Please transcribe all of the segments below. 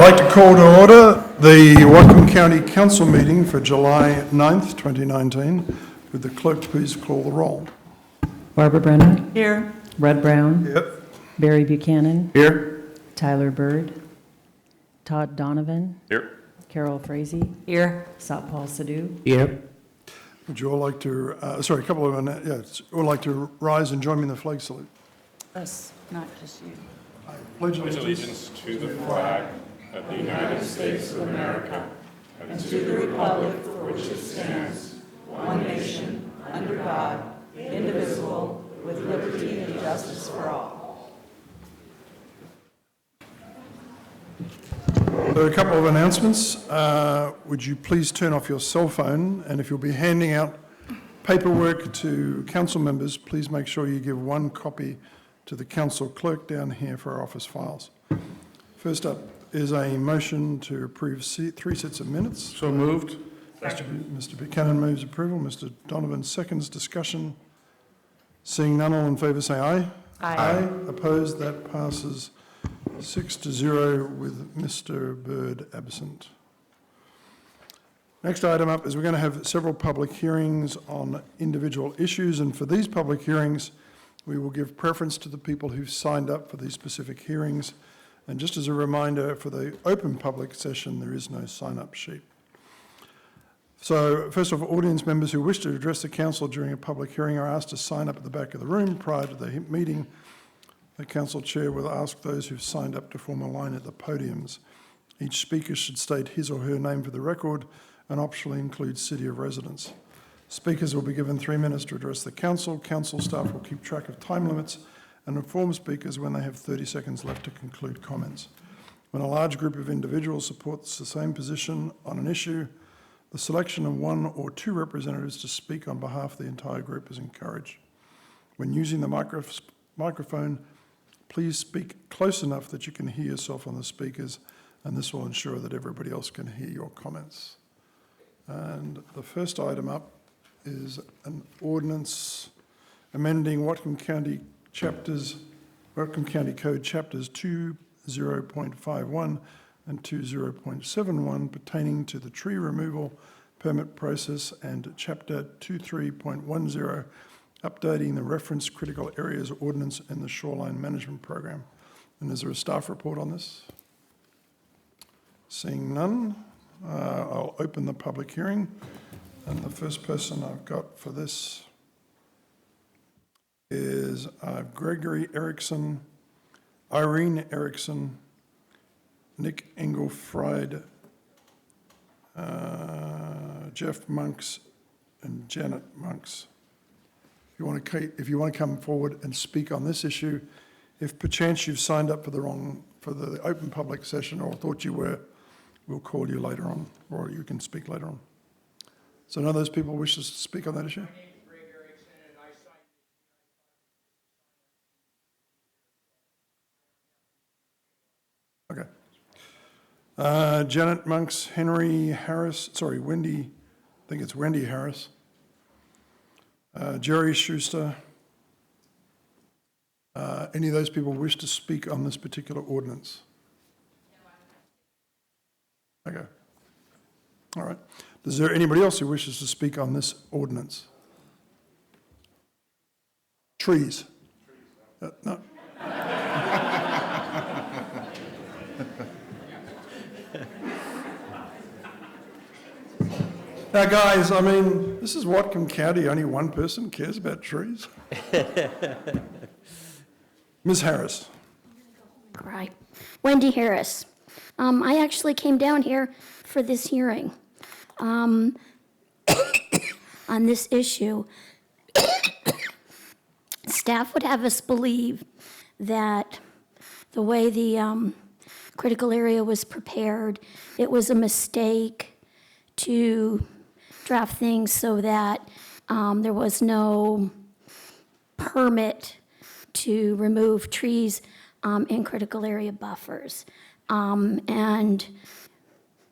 like to call to order the Whatcom County Council meeting for July 9th, 2019. Would the clerk please call the roll? Barbara Brennan. Here. Red Brown. Yep. Barry Buchanan. Here. Tyler Bird. Todd Donovan. Here. Carol Frazee. Here. Satpal Sidhu. Here. Would you all like to, a couple of, would like to rise and join me in the flag salute? Us, not just you. I pledge Allegiance to the flag of the United States of America and to To the republic for which it stands, one nation, under God, indivisible, with liberty and justice for all. There are a couple of announcements. Would you please turn off your cell phone, and if you'll be handing out paperwork to council members, please make sure you give one copy to the council clerk down here for our office files. First up is a motion to approve 3 sets of minutes. So moved. Mr. Buchanan moves approval. Mr. Donovan seconds. Discussion. Seeing none, all in favour say aye. Aye. Opposed? That passes 6-0 with Mr. Bird absent. Next item up is we're going to have several public hearings on individual issues, and for these public hearings, we will give preference to the people who've signed up for these specific hearings. And just as a reminder, for the open public session, there is no sign-up sheet. So first of all, audience members who wish to address the council during a public hearing are asked to sign up at the back of the room prior to the meeting. The council chair will ask those who've signed up to form a line at the podiums. Each speaker should state his or her name for the record and optionally include city of residence. Speakers will be given 3 minutes to address the council. Council staff will keep track of time limits and inform speakers when they have 30 seconds left to conclude comments. When a large group of individuals supports the same position on an issue, the selection of 1 or 2 representatives to speak on behalf of the entire group is encouraged. When using the microphone, please speak close enough that you can hear yourself on the speakers, and this will ensure that everybody else can hear your comments. And the first item up is an ordinance amending Whatcom County Code chapters 20.51 and 20.71 pertaining to the tree removal permit process, and chapter 23.10 updating the reference critical areas ordinance in the shoreline management program. And is there a staff report on this? Seeing none, I'll open the public hearing. And the first person I've got for this is Gregory Erickson, Irene Erickson, Nick Engelfried, Jeff Monks, and Janet Monks. If you want to come forward and speak on this issue, if perchance you've signed up for the open public session or thought you were, we'll call you later on, or you can speak later on. So none of those people wish to speak on that issue? My name is Greg Erickson, and I Okay. Janet Monks, Henry Harris, Wendy, I think it's Wendy Harris. Jerry Schuster. Any of those people wish to speak on this particular ordinance? Okay. All right. Is there anybody else who wishes to speak on this ordinance? Trees. No. Now, guys, I mean, this is Whatcom County. Only one person cares about trees. Ms. Harris. Right. Wendy Harris. I actually came down here for this hearing on this issue. Staff would have us believe that the way the critical area was prepared, it was a mistake to draft things so that there was no permit to remove trees in critical area buffers. And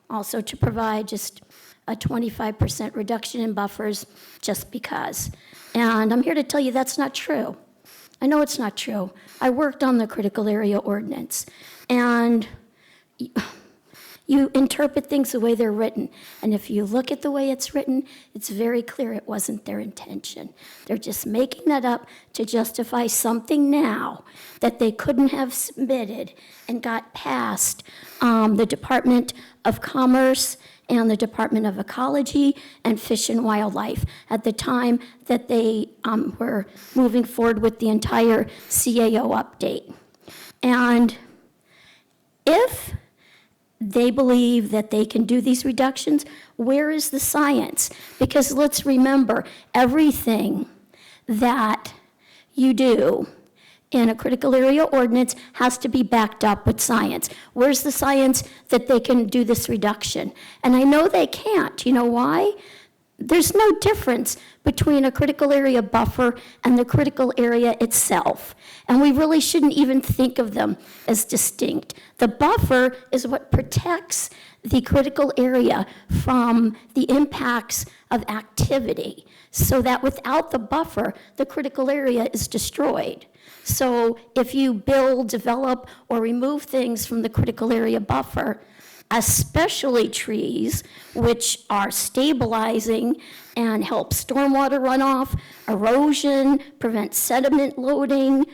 also to provide just a 25% reduction in buffers just because. And I'm here to tell you that's not true. I know it's not true. I worked on the critical area ordinance. And You interpret things the way they're written. And if you look at the way it's written, it's very clear it wasn't their intention. They're just making that up to justify something now that they couldn't have submitted and got past the Department of Commerce and the Department of Ecology and Fish and Wildlife at the time that they were moving forward with the entire CAO update. And if they believe that they can do these reductions, where is the science? Because let's remember, everything that you do in a critical area ordinance has to be backed up with science. Where's the science that they can do this reduction? And I know they can't. You know why? There's no difference between a critical area buffer and the critical area itself. And we really shouldn't even think of them as distinct. The buffer is what protects the critical area from the impacts of activity, so that without the buffer, the critical area is destroyed. So if you build, develop, or remove things from the critical area buffer, especially trees, which are stabilizing and help stormwater runoff, erosion, prevent sediment loading,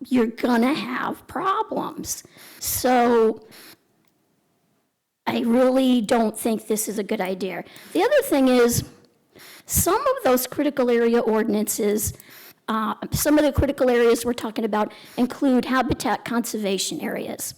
you're gonna have problems. So I really don't think this is a good idea. The other thing is, some of those critical area ordinances, some of the critical areas we're talking about include habitat conservation areas.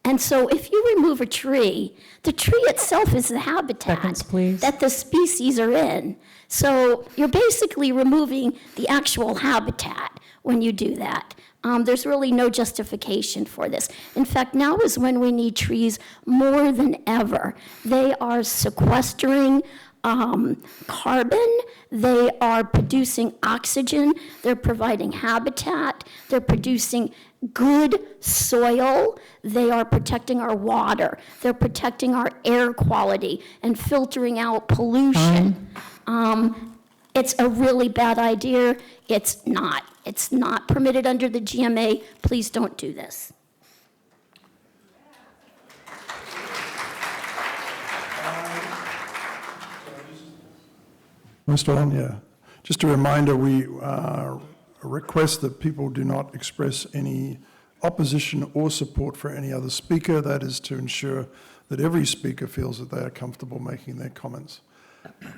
And so if you remove a tree, the tree itself is the habitat Seconds, please. that the species are in. So you're basically removing the actual habitat when you do that. There's really no justification for this. In fact, now is when we need trees more than ever. They are sequestering carbon, they are producing oxygen, they're providing habitat, they're producing good soil, they are protecting our water, they're protecting our air quality and filtering out pollution. It's a really bad idea. It's not permitted under the GMA. Please don't do this. Mr. On, yeah. Just a reminder, we request that people do not express any opposition or support for any other speaker. That is to ensure that every speaker feels that they are comfortable making their comments.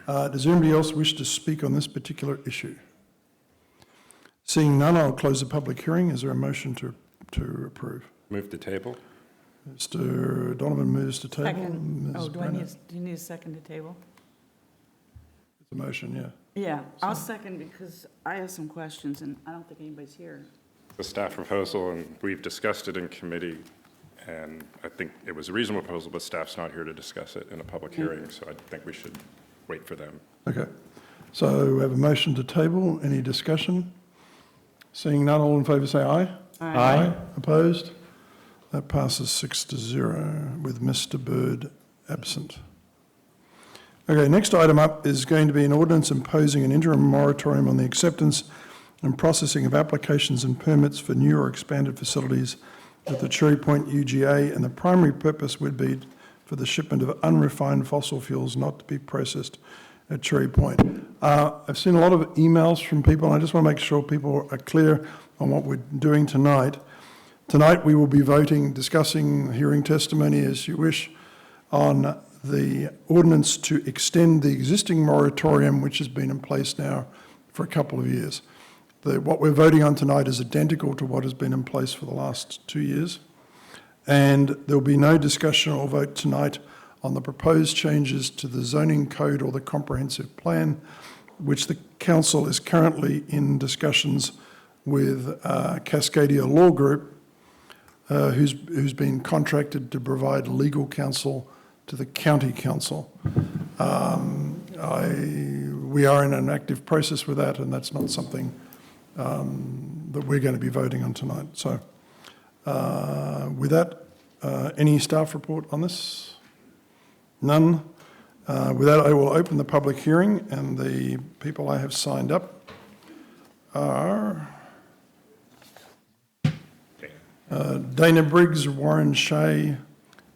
Does anybody else wish to speak on this particular issue? Seeing none, I'll close the public hearing. Is there a motion to approve? Move the table. Mr. Donovan moves to table. Second. Ms. Oh, do you need a second to table? It's a motion, yeah. Yeah, I'll second because I have some questions and I don't think anybody's here. The staff proposal, and we've discussed it in committee, and I think it was a reasonable proposal, but staff's not here to discuss it in a public hearing, so I think we should wait for them. Okay. So we have a motion to table. Any discussion? Seeing none, all in favour say aye. Aye. Opposed? That passes 6-0 with Mr. Bird absent. Okay, next item up is going to be an ordinance imposing an interim moratorium on the acceptance and processing of applications and permits for new or expanded facilities at the Cherry Point UGA, and the primary purpose would be for the shipment of unrefined fossil fuels not to be processed at Cherry Point. I've seen a lot of emails from people, and I just want to make sure people are clear on what we're doing tonight. Tonight we will be voting, discussing, hearing testimony as you wish on the ordinance to extend the existing moratorium, which has been in place now for a couple of years. What we're voting on tonight is identical to what has been in place for the last 2 years. And there will be no discussion or vote tonight on the proposed changes to the zoning code or the comprehensive plan, which the council is currently in discussions with Cascadia Law Group, who's been contracted to provide legal counsel to the county council. We are in an active process with that, and that's not something that we're going to be voting on tonight. So with that, any staff report on this? None. With that, I will open the public hearing, and the people I have signed up are Dana Briggs, Warren Shea,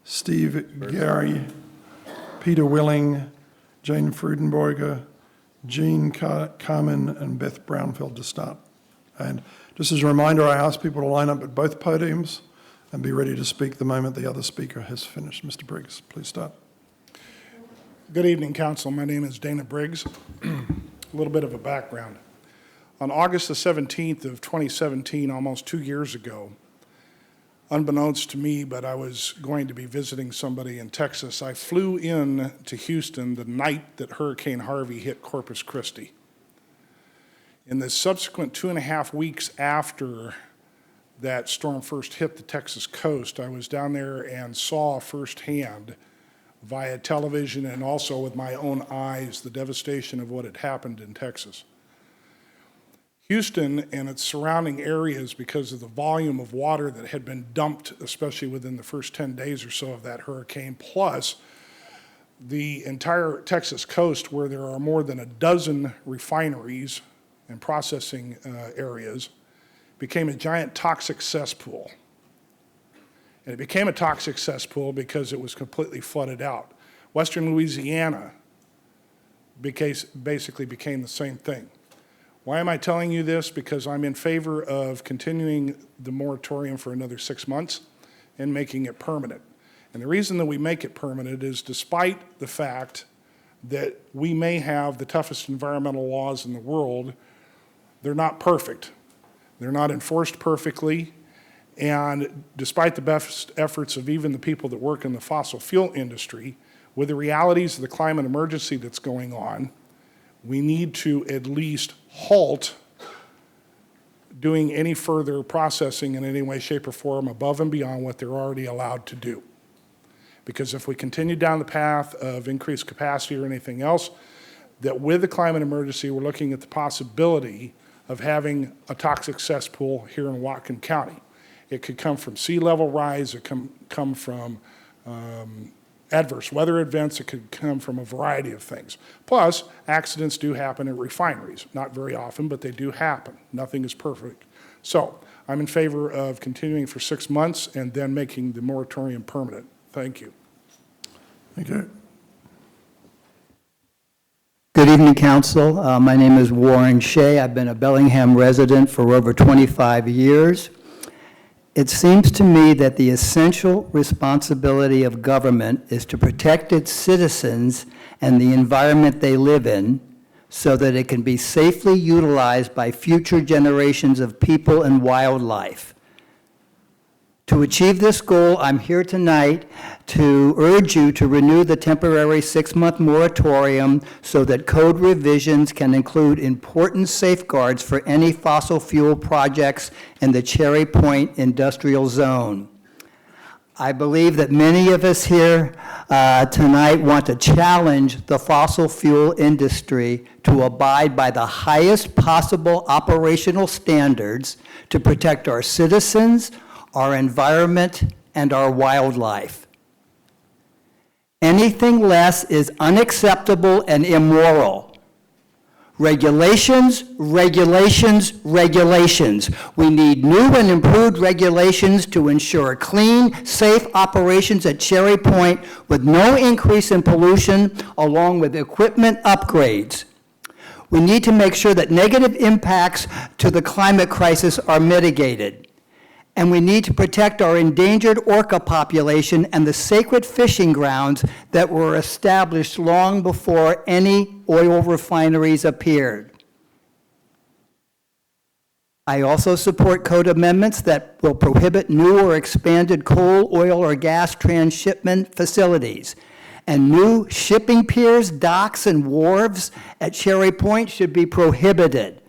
Steve Gary, Peter Willing, Jane Freudenberger, Jean Carmen, and Beth Brownfield to start. And just as a reminder, I ask people to line up at both podiums and be ready to speak the moment the other speaker has finished. Mr. Briggs, please start. Good evening, Council. My name is Dana Briggs. A little bit of a background. On August the 17th of 2017, almost 2 years ago, unbeknownst to me, but I was going to be visiting somebody in Texas, I flew in to Houston the night that Hurricane Harvey hit Corpus Christi. In the subsequent 2.5 weeks after that storm first hit the Texas coast, I was down there and saw firsthand via television and also with my own eyes the devastation of what had happened in Texas. Houston and its surrounding areas, because of the volume of water that had been dumped, especially within the first 10 days or so of that hurricane, plus the entire Texas coast where there are more than a dozen refineries and processing areas, became a giant toxic cesspool. And it became a toxic cesspool because it was completely flooded out. Western Louisiana basically became the same thing. Why am I telling you this? Because I'm in favor of continuing the moratorium for another 6 months and making it permanent. And the reason that we make it permanent is despite the fact that we may have the toughest environmental laws in the world, they're not perfect. They're not enforced perfectly. And despite the best efforts of even the people that work in the fossil fuel industry, with the realities of the climate emergency that's going on, we need to at least halt doing any further processing in any way, shape, or form above and beyond what they're already allowed to do. Because if we continue down the path of increased capacity or anything else, that with the climate emergency, we're looking at the possibility of having a toxic cesspool here in Whatcom County. It could come from sea level rise, it could come from adverse weather events, it could come from a variety of things. Plus, accidents do happen at refineries. Not very often, but they do happen. Nothing is perfect. So, I'm in favor of continuing for 6 months and then making the moratorium permanent. Thank you. Thank you. Good evening, Council. My name is Warren Shea. I've been a Bellingham resident for over 25 years. It seems to me that the essential responsibility of government is to protect its citizens and the environment they live in so that it can be safely utilized by future generations of people and wildlife. To achieve this goal, I'm here tonight to urge you to renew the temporary 6-month moratorium so that code revisions can include important safeguards for any fossil fuel projects in the Cherry Point Industrial Zone. I believe that many of us here tonight want to challenge the fossil fuel industry to abide by the highest possible operational standards to protect our citizens, our environment, and our wildlife. Anything less is unacceptable and immoral. Regulations, regulations, regulations. We need new and improved regulations to ensure clean, safe operations at Cherry Point with no increase in pollution, along with equipment upgrades. We need to make sure that negative impacts to the climate crisis are mitigated. And we need to protect our endangered orca population and the sacred fishing grounds that were established long before any oil refineries appeared. I also support code amendments that will prohibit new or expanded coal, oil, or gas transshipment facilities. And new shipping piers, docks, and wharves at Cherry Point should be prohibited.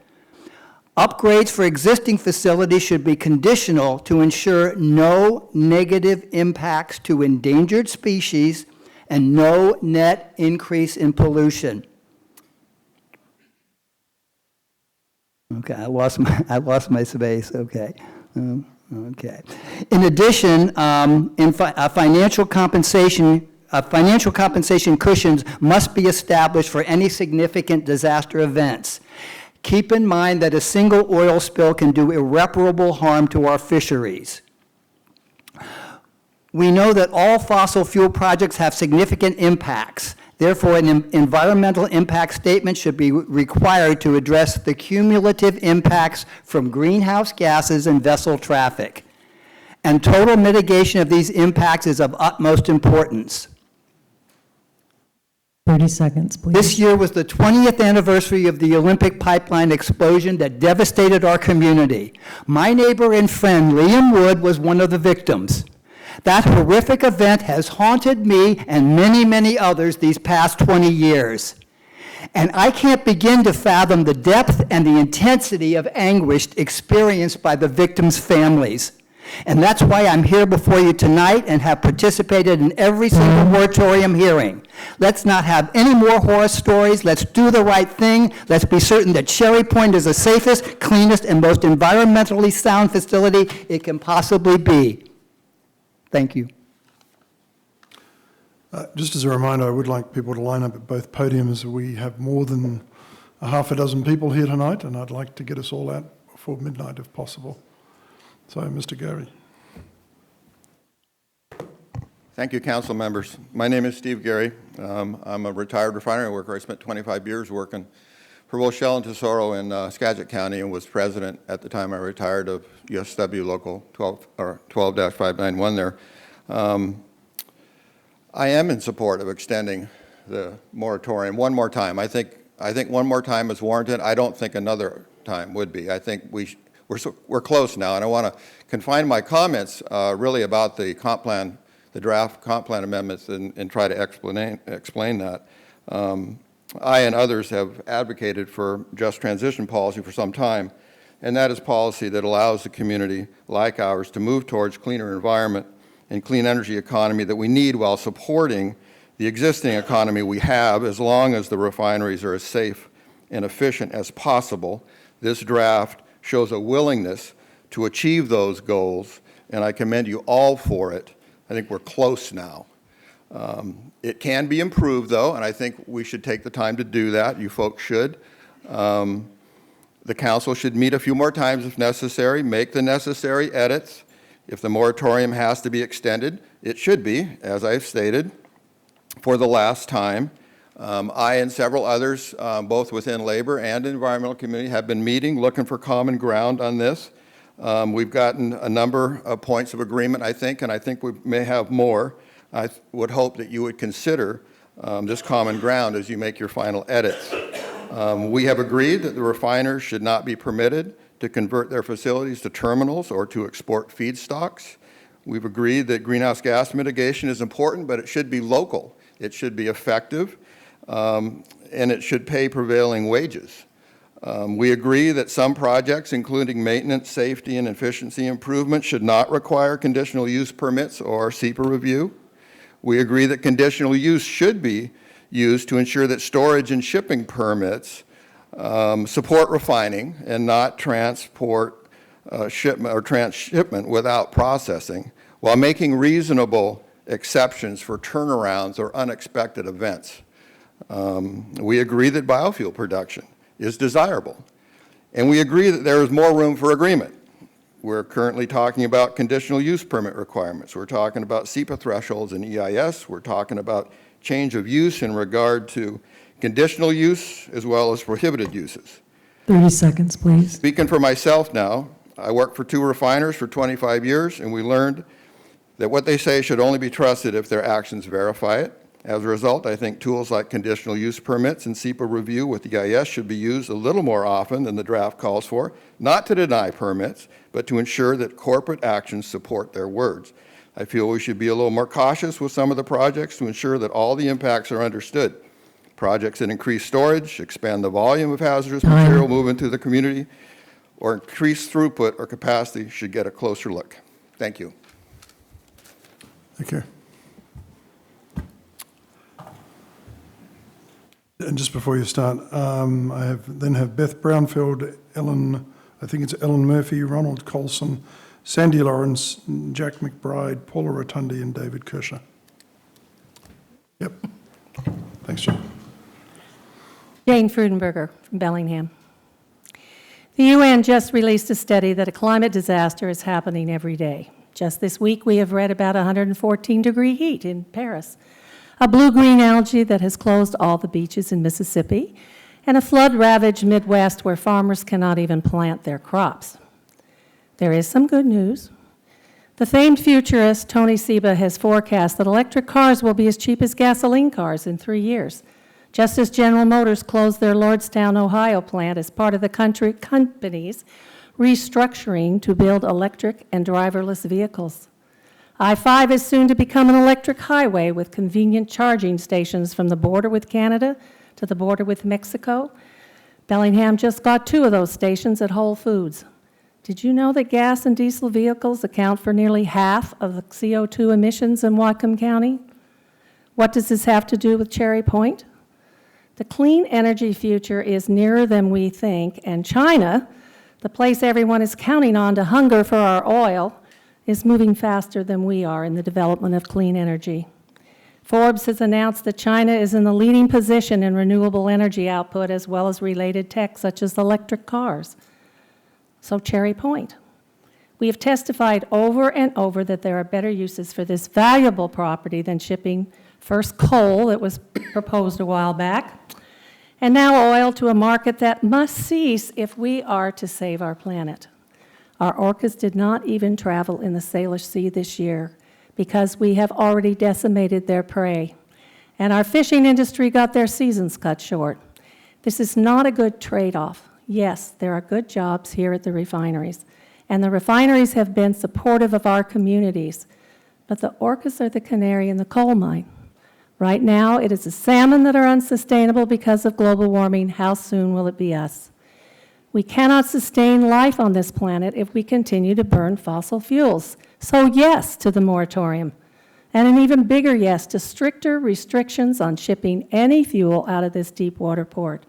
Upgrades for existing facilities should be conditional to ensure no negative impacts to endangered species and no net increase in pollution. Okay, I lost my space. Okay. Okay. In addition, financial compensation cushions must be established for any significant disaster events. Keep in mind that a single oil spill can do irreparable harm to our fisheries. We know that all fossil fuel projects have significant impacts. Therefore, an environmental impact statement should be required to address the cumulative impacts from greenhouse gases and vessel traffic. And total mitigation of these impacts is of utmost importance. 30 seconds, please. This year was the 20th anniversary of the Olympic pipeline explosion that devastated our community. My neighbor and friend, Liam Wood, was one of the victims. That horrific event has haunted me and many, many others these past 20 years. And I can't begin to fathom the depth and the intensity of anguish experienced by the victims' families. And that's why I'm here before you tonight and have participated in every single moratorium hearing. Let's not have any more horror stories. Let's do the right thing. Let's be certain that Cherry Point is the safest, cleanest, and most environmentally sound facility it can possibly be. Thank you. Just as a reminder, I would like people to line up at both podiums. We have more than a half a dozen people here tonight, and I'd like to get us all out before midnight if possible. So, Mr. Gary. Thank you, council members. My name is Steve Gary. I'm a retired refinery worker. I spent 25 years working for both Shell and Tesoro in Skagit County and was president at the time I retired of USW Local 12-591 there. I am in support of extending the moratorium one more time. I think one more time is warranted. I don't think another time would be. I think we're close now, and I want to confine my comments really about the comp plan, the draft comp plan amendments, and try to explain that. I and others have advocated for just transition policy for some time, and that is policy that allows a community like ours to move towards cleaner environment and clean energy economy that we need while supporting the existing economy we have, as long as the refineries are as safe and efficient as possible. This draft shows a willingness to achieve those goals, and I commend you all for it. I think we're close now. It can be improved, though, and I think we should take the time to do that. You folks should. The council should meet a few more times if necessary, make the necessary edits. If the moratorium has to be extended, it should be, as I've stated, for the last time. I and several others, both within labor and environmental community, have been meeting, looking for common ground on this. We've gotten a number of points of agreement, I think, and I think we may have more. I would hope that you would consider this common ground as you make your final edits. We have agreed that the refiners should not be permitted to convert their facilities to terminals or to export feedstocks. We've agreed that greenhouse gas mitigation is important, but it should be local. It should be effective, and it should pay prevailing wages. We agree that some projects, including maintenance, safety, and efficiency improvement, should not require conditional use permits or SEPA review. We agree that conditional use should be used to ensure that storage and shipping permits support refining and not transport shipment or transshipment without processing, while making reasonable exceptions for turnarounds or unexpected events. We agree that biofuel production is desirable, and we agree that there is more room for agreement. We're currently talking about conditional use permit requirements. We're talking about SEPA thresholds and EIS. We're talking about change of use in regard to conditional use as well as prohibited uses. 30 seconds, please. Speaking for myself now, I worked for 2 refiners for 25 years, and we learned that what they say should only be trusted if their actions verify it. As a result, I think tools like conditional use permits and SEPA review with EIS should be used a little more often than the draft calls for, not to deny permits, but to ensure that corporate actions support their words. I feel we should be a little more cautious with some of the projects to ensure that all the impacts are understood. Projects that increase storage, expand the volume of hazardous material moving through the community, or increase throughput or capacity should get a closer look. Thank you. Thank you. And just before you start, I have Beth Brownfield, I think it's Ellen Murphy, Ronald Colson, Sandy Lawrence, Jack McBride, Paula Rotundi, and David Kirscher. Yep. Thanks, Jim. Jane Frudenberger from Bellingham. The UN just released a study that a climate disaster is happening every day. Just this week, we have read about 114-degree heat in Paris, a blue-green algae that has closed all the beaches in Mississippi, and a flood-ravaged Midwest where farmers cannot even plant their crops. There is some good news. The famed futurist Tony Seba has forecast that electric cars will be as cheap as gasoline cars in 3 years, just as General Motors closed their Lordstown, Ohio plant as part of the company's restructuring to build electric and driverless vehicles. I-5 is soon to become an electric highway with convenient charging stations from the border with Canada to the border with Mexico. Bellingham just got 2 of those stations at Whole Foods. Did you know that gas and diesel vehicles account for nearly half of the CO2 emissions in Whatcom County? What does this have to do with Cherry Point? The clean energy future is nearer than we think, and China, the place everyone is counting on to hunger for our oil, is moving faster than we are in the development of clean energy. Forbes has announced that China is in the leading position in renewable energy output as well as related tech such as electric cars. So Cherry Point. We have testified over and over that there are better uses for this valuable property than shipping first coal that was proposed a while back, and now oil to a market that must cease if we are to save our planet. Our orcas did not even travel in the Salish Sea this year because we have already decimated their prey, and our fishing industry got their seasons cut short. This is not a good trade-off. Yes, there are good jobs here at the refineries, and the refineries have been supportive of our communities, but the orcas are the canary in the coal mine. Right now, it is the salmon that are unsustainable because of global warming. How soon will it be us? We cannot sustain life on this planet if we continue to burn fossil fuels. So yes to the moratorium, and an even bigger yes to stricter restrictions on shipping any fuel out of this deep water port.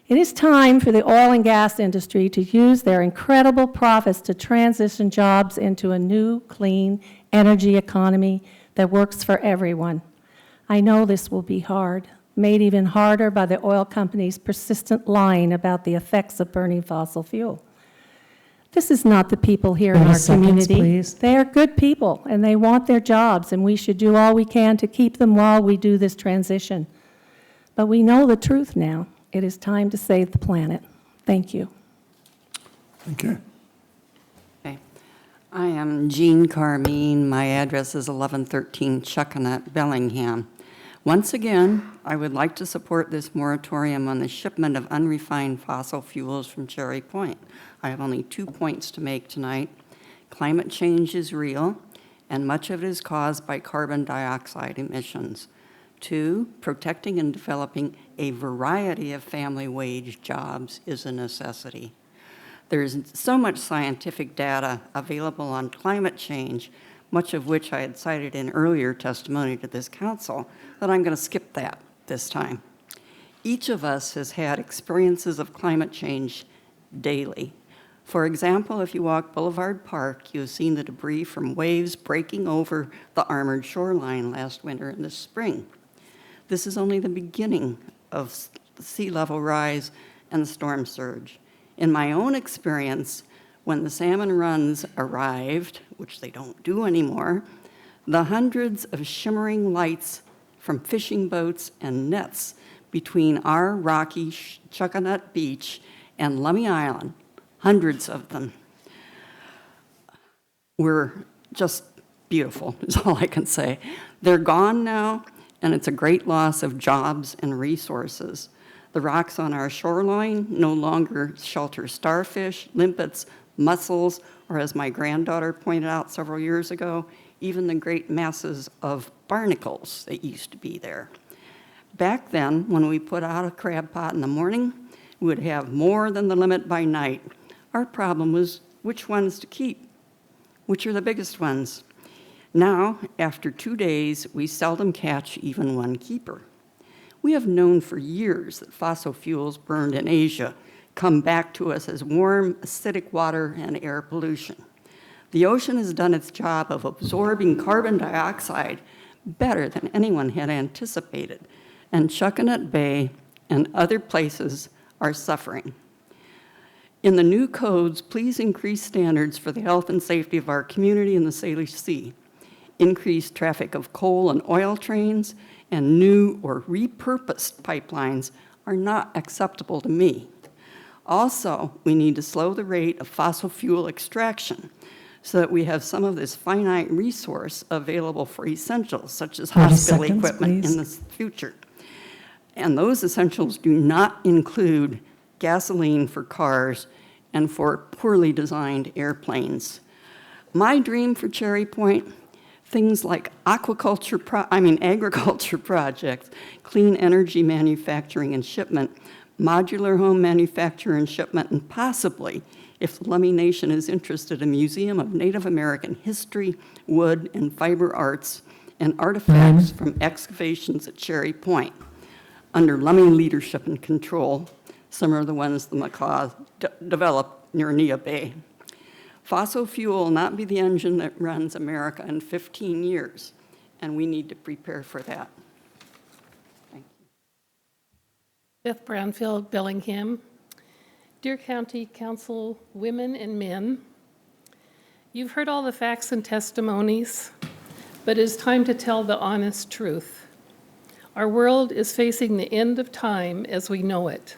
It is time for the oil and gas industry to use their incredible profits to transition jobs into a new, clean energy economy that works for everyone. I know this will be hard, made even harder by the oil companies' persistent lying about the effects of burning fossil fuel. This is not the people here in 30 our seconds, community. please. They are good people, and they want their jobs, and we should do all we can to keep them while we do this transition. But we know the truth now. It is time to save the planet. Thank you. Thank you. Okay. I am Jean Carmine. My address is 1113 Chuckanut, Bellingham. Once again, I would like to support this moratorium on the shipment of unrefined fossil fuels from Cherry Point. I have only 2 points to make tonight. Climate change is real, and much of it is caused by carbon dioxide emissions. 2, protecting and developing a variety of family wage jobs is a necessity. There's so much scientific data available on climate change, much of which I had cited in earlier testimony to this council, that I'm going to skip that this time. Each of us has had experiences of climate change daily. For example, if you walk Boulevard Park, you've seen the debris from waves breaking over the armored shoreline last winter and this spring. This is only the beginning of sea level rise and storm surge. In my own experience, when the salmon runs arrived, which they don't do anymore, the hundreds of shimmering lights from fishing boats and nets between our rocky Chuckanut Beach and Lummi Island, hundreds of them, were just beautiful, is all I can say. They're gone now, and it's a great loss of jobs and resources. The rocks on our shoreline no longer shelter starfish, limpets, mussels, or as my granddaughter pointed out several years ago, even the great masses of barnacles that used to be there. Back then, when we put out a crab pot in the morning, we would have more than the limit by night. Our problem was which ones to keep, which are the biggest ones. Now, after 2 days, we seldom catch even one keeper. We have known for years that fossil fuels burned in Asia come back to us as warm, acidic water and air pollution. The ocean has done its job of absorbing carbon dioxide better than anyone had anticipated, and Chuckanut Bay and other places are suffering. In the new codes, please increase standards for the health and safety of our community in the Salish Sea. Increase traffic of coal and oil trains and new or repurposed pipelines are not acceptable to me. Also, we need to slow the rate of fossil fuel extraction so that we have some of this finite resource available for essentials such as 30 hospital seconds, equipment please. in the future. And those essentials do not include gasoline for cars and for poorly designed airplanes. My dream for Cherry Point, things like agriculture projects, clean energy manufacturing and shipment, modular home manufacture and shipment, and possibly, if the Lummi Nation is interested, a museum of Native American history, wood, and fiber arts, and artifacts from excavations at Cherry Point under Lummi leadership and control, similar to the ones the Macaw developed near Nia Bay. Fossil fuel will not be the engine that runs America in 15 years, and we need to prepare for that. Thank you. Beth Brownfield, Bellingham. Dear County Council women and men, you've heard all the facts and testimonies, but it is time to tell the honest truth. Our world is facing the end of time as we know it.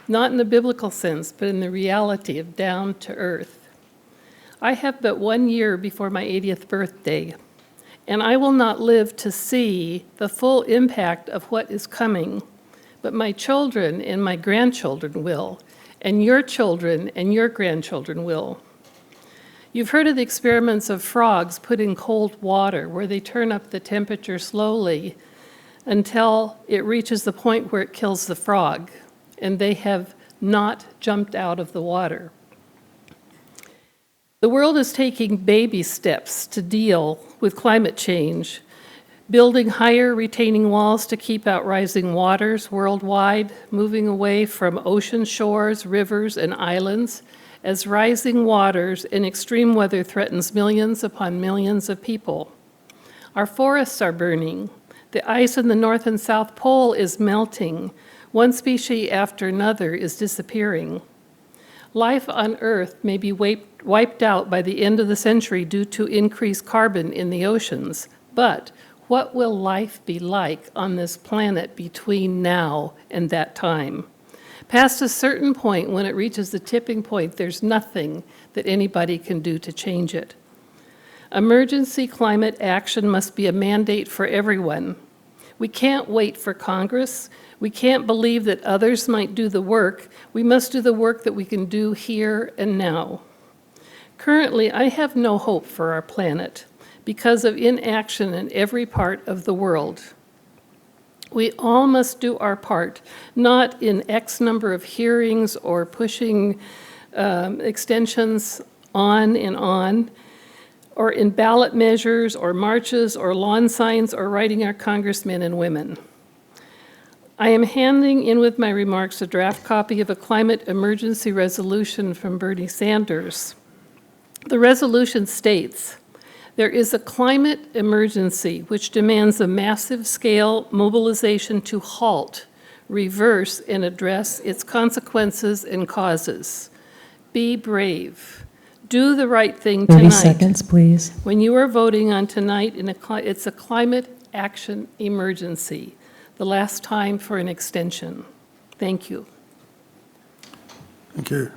Not in the biblical sense, but in the reality of down to earth. I have but 1 year before my 80th birthday, and I will not live to see the full impact of what is coming, but my children and my grandchildren will, and your children and your grandchildren will. You've heard of the experiments of frogs put in cold water where they turn up the temperature slowly until it reaches the point where it kills the frog, and they have not jumped out of the water. The world is taking baby steps to deal with climate change, building higher retaining walls to keep out rising waters worldwide, moving away from ocean shores, rivers, and islands, as rising waters and extreme weather threatens millions upon millions of people. Our forests are burning. The ice in the North and South Pole is melting. One species after another is disappearing. Life on Earth may be wiped out by the end of the century due to increased carbon in the oceans, but what will life be like on this planet between now and that time? Past a certain point, when it reaches the tipping point, there's nothing that anybody can do to change it. Emergency climate action must be a mandate for everyone. We can't wait for Congress. We can't believe that others might do the work. We must do the work that we can do here and now. Currently, I have no hope for our planet because of inaction in every part of the world. We all must do our part, not in X number of hearings or pushing extensions on and on, or in ballot measures or marches or lawn signs or writing our congressmen and women. I am handing in with my remarks a draft copy of a climate emergency resolution from Bernie Sanders. The resolution states, there is a climate emergency which demands a massive scale mobilization to halt, reverse, and address its consequences and causes. Be brave. Do the right thing 30 tonight. seconds, please. When you are voting on tonight, it's a climate action emergency, the last time for an extension. Thank you. Thank you.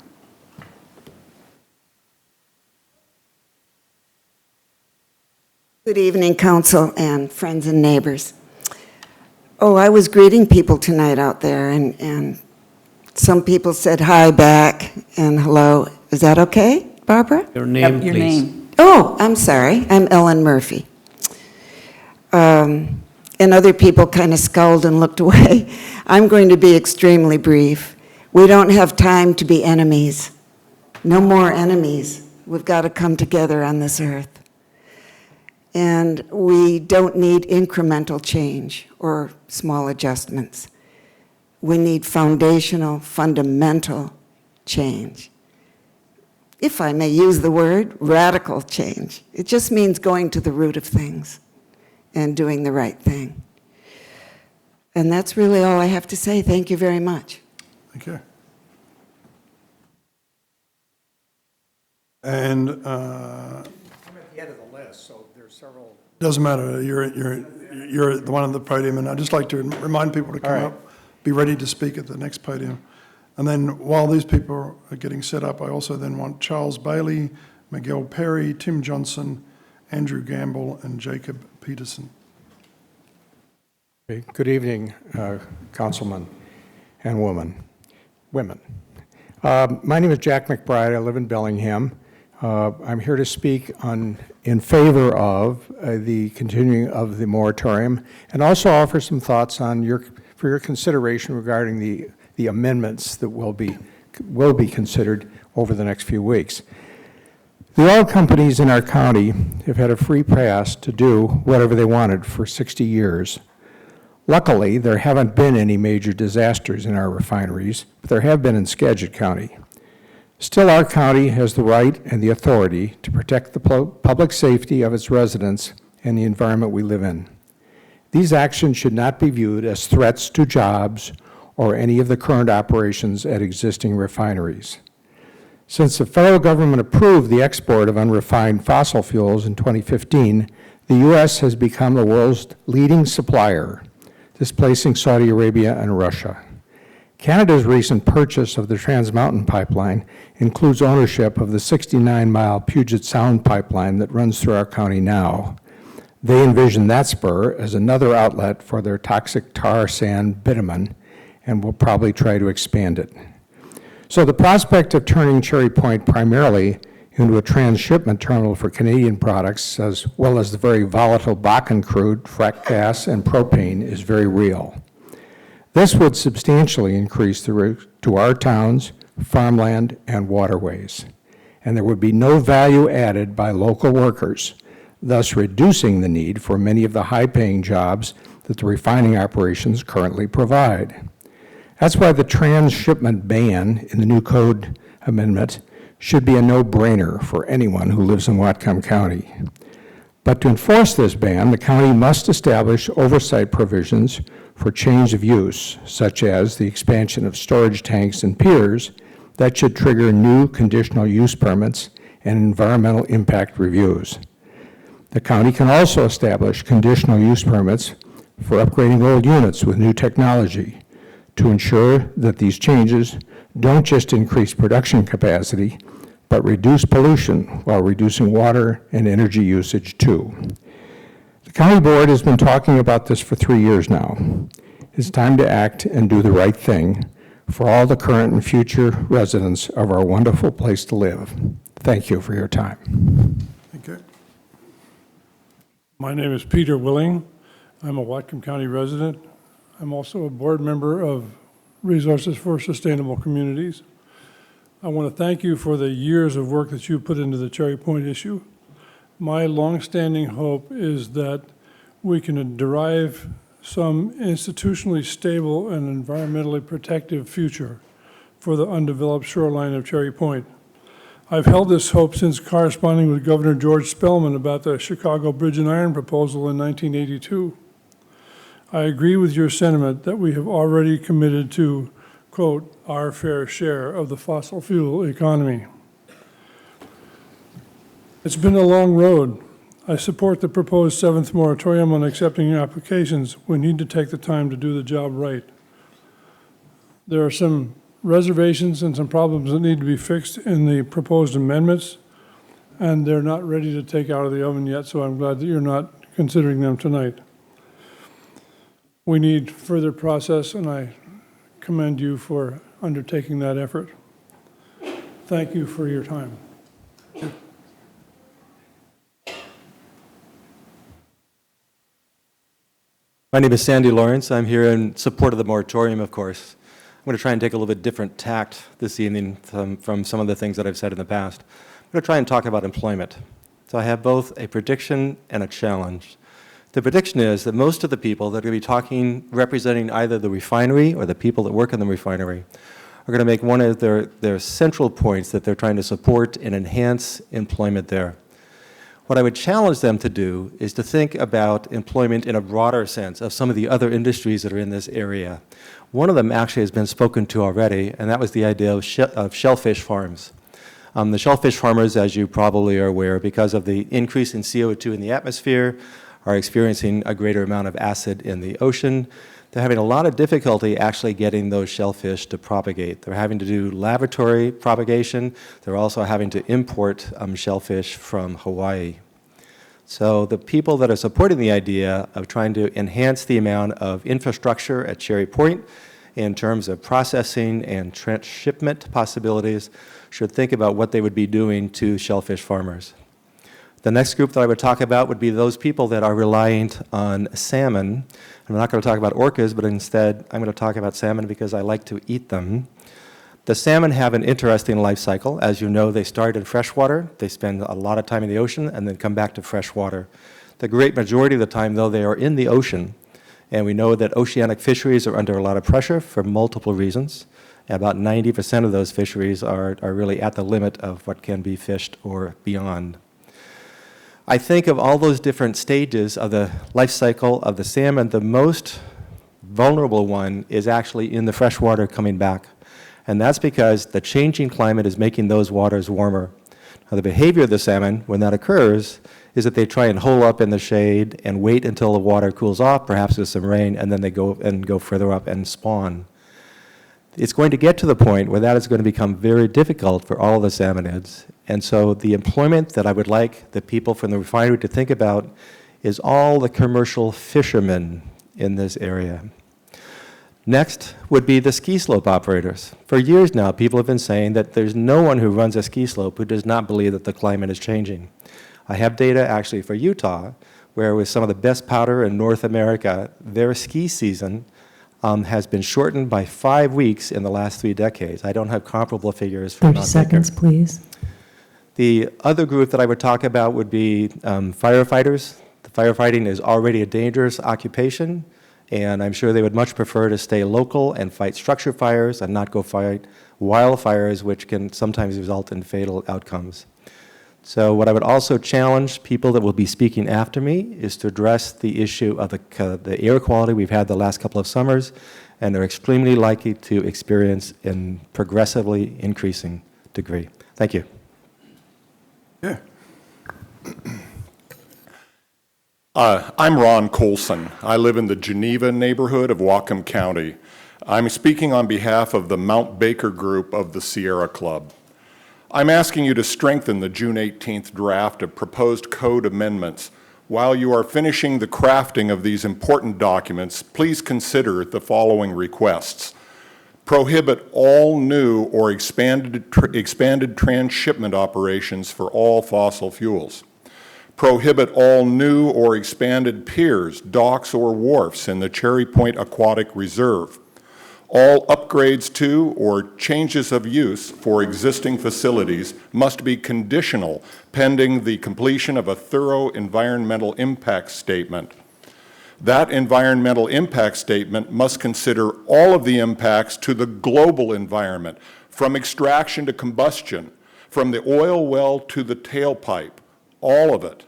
Good evening, Council and friends and neighbors. Oh, I was greeting people tonight out there, and some people said hi back and hello. Is that okay, Barbara? Your name, Your please. name. Oh, I'm sorry. I'm Ellen Murphy. And other people kind of scowled and looked away. I'm going to be extremely brief. We don't have time to be enemies. No more enemies. We've got to come together on this earth. And we don't need incremental change or small adjustments. We need foundational, fundamental change. If I may use the word, radical change. It just means going to the root of things and doing the right thing. And that's really all I have to say. Thank you very much. Thank you. And I'm at the end of the list, so there's several. doesn't matter, you're the one on the podium, and I'd just like to remind people to come All right. up, be ready to speak at the next podium. And then while these people are getting set up, I also then want Charles Bailey, Miguel Perry, Tim Johnson, Andrew Gamble, and Jacob Peterson. Okay. Good evening, councilman and women. My name is Jack McBride. I live in Bellingham. I'm here to speak in favor of the continuing of the moratorium, and also offer some thoughts for your consideration regarding the amendments that will be considered over the next few weeks. The oil companies in our county have had a free pass to do whatever they wanted for 60 years. Luckily, there haven't been any major disasters in our refineries, but there have been in Skagit County. Still, our county has the right and the authority to protect the public safety of its residents and the environment we live in. These actions should not be viewed as threats to jobs or any of the current operations at existing refineries. Since the federal government approved the export of unrefined fossil fuels in 2015, the U.S. has become the world's leading supplier, displacing Saudi Arabia and Russia. Canada's recent purchase of the Trans Mountain Pipeline includes ownership of the 69-mile Puget Sound pipeline that runs through our county now. They envision that spur as another outlet for their toxic tar sand bitumen and will probably try to expand it. So the prospect of turning Cherry Point primarily into a transshipment terminal for Canadian products, as well as the very volatile Bakken crude, frack gas, and propane, is very real. This would substantially increase the route to our towns, farmland, and waterways, and there would be no value added by local workers, thus reducing the need for many of the high-paying jobs that the refining operations currently provide. That's why the transshipment ban in the new code amendment should be a no-brainer for anyone who lives in Whatcom County. But to enforce this ban, the county must establish oversight provisions for change of use, such as the expansion of storage tanks and piers that should trigger new conditional use permits and environmental impact reviews. The county can also establish conditional use permits for upgrading old units with new technology to ensure that these changes don't just increase production capacity, but reduce pollution while reducing water and energy usage too. The county board has been talking about this for 3 years now. It's time to act and do the right thing for all the current and future residents of our wonderful place to live. Thank you for your time. Thank you. My name is Peter Willing. I'm a Whatcom County resident. I'm also a board member of Resources for Sustainable Communities. I want to thank you for the years of work that you put into the Cherry Point issue. My longstanding hope is that we can derive some institutionally stable and environmentally protective future for the undeveloped shoreline of Cherry Point. I've held this hope since corresponding with Governor George Spellman about the Chicago Bridge and Iron proposal in 1982. I agree with your sentiment that we have already committed to, quote, our fair share of the fossil fuel economy. It's been a long road. I support the proposed 7th moratorium on accepting applications. We need to take the time to do the job right. There are some reservations and some problems that need to be fixed in the proposed amendments, and they're not ready to take out of the oven yet, so I'm glad that you're not considering them tonight. We need further process, and I commend you for undertaking that effort. Thank you for your time. My name is Sandy Lawrence. I'm here in support of the moratorium, of course. I'm going to try and take a little bit different tact this evening from some of the things that I've said in the past. I'm going to try and talk about employment. So I have both a prediction and a challenge. The prediction is that most of the people that are going to be talking, representing either the refinery or the people that work in the refinery, are going to make one of their central points that they're trying to support and enhance employment there. What I would challenge them to do is to think about employment in a broader sense of some of the other industries that are in this area. One of them actually has been spoken to already, and that was the idea of shellfish farms. The shellfish farmers, as you probably are aware, because of the increase in CO2 in the atmosphere, are experiencing a greater amount of acid in the ocean. They're having a lot of difficulty actually getting those shellfish to propagate. They're having to do laboratory propagation. They're also having to import shellfish from Hawaii. So the people that are supporting the idea of trying to enhance the amount of infrastructure at Cherry Point in terms of processing and transshipment possibilities should think about what they would be doing to shellfish farmers. The next group that I would talk about would be those people that are reliant on salmon. I'm not going to talk about orcas, but instead I'm going to talk about salmon because I like to eat them. The salmon have an interesting life cycle. As you know, they start in freshwater. They spend a lot of time in the ocean and then come back to freshwater. The great majority of the time, though, they are in the ocean. And we know that oceanic fisheries are under a lot of pressure for multiple reasons. About 90% of those fisheries are really at the limit of what can be fished or beyond. I think of all those different stages of the life cycle of the salmon, the most vulnerable one is actually in the freshwater coming back. And that's because the changing climate is making those waters warmer. Now, the behavior of the salmon, when that occurs, is that they try and hole up in the shade and wait until the water cools off, perhaps with some rain, and then they go further up and spawn. It's going to get to the point where that is going to become very difficult for all of the salmonids. And so the employment that I would like the people from the refinery to think about is all the commercial fishermen in this area. Next would be the ski slope operators. For years now, people have been saying that there's no one who runs a ski slope who does not believe that the climate is changing. I have data actually for Utah, where with some of the best powder in North America, their ski season has been shortened by 5 weeks in the last 3 decades. I don't have comparable figures for 30 seconds, please. The other group that I would talk about would be firefighters. The firefighting is already a dangerous occupation, and I'm sure they would much prefer to stay local and fight structure fires and not go fight wildfires, which can sometimes result in fatal outcomes. So what I would also challenge people that will be speaking after me is to address the issue of the air quality we've had the last couple of summers and are extremely likely to experience in progressively increasing degree. Thank you. Yeah. I'm Ron Colson. I live in the Geneva neighborhood of Whatcom County. I'm speaking on behalf of the Mount Baker group of the Sierra Club. I'm asking you to strengthen the June 18th draft of proposed code amendments. While you are finishing the crafting of these important documents, please consider the following requests. Prohibit all new or expanded transshipment operations for all fossil fuels. Prohibit all new or expanded piers, docks, or wharfs in the Cherry Point Aquatic Reserve. All upgrades to or changes of use for existing facilities must be conditional pending the completion of a thorough environmental impact statement. That environmental impact statement must consider all of the impacts to the global environment, from extraction to combustion, from the oil well to the tailpipe, all of it.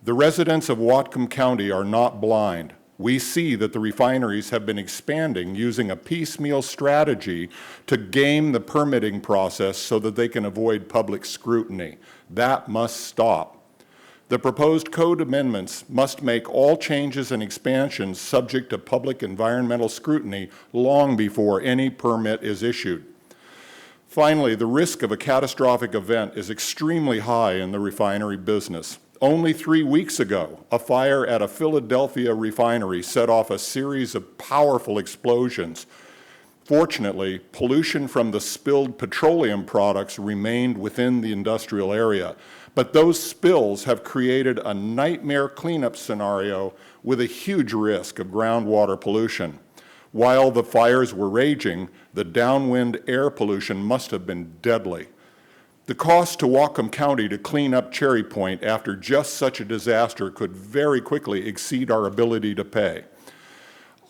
The residents of Whatcom County are not blind. We see that the refineries have been expanding using a piecemeal strategy to game the permitting process so that they can avoid public scrutiny. That must stop. The proposed code amendments must make all changes and expansions subject to public environmental scrutiny long before any permit is issued. Finally, the risk of a catastrophic event is extremely high in the refinery business. Only 3 weeks ago, a fire at a Philadelphia refinery set off a series of powerful explosions. Fortunately, pollution from the spilled petroleum products remained within the industrial area, but those spills have created a nightmare cleanup scenario with a huge risk of groundwater pollution. While the fires were raging, the downwind air pollution must have been deadly. The cost to Whatcom County to clean up Cherry Point after just such a disaster could very quickly exceed our ability to pay.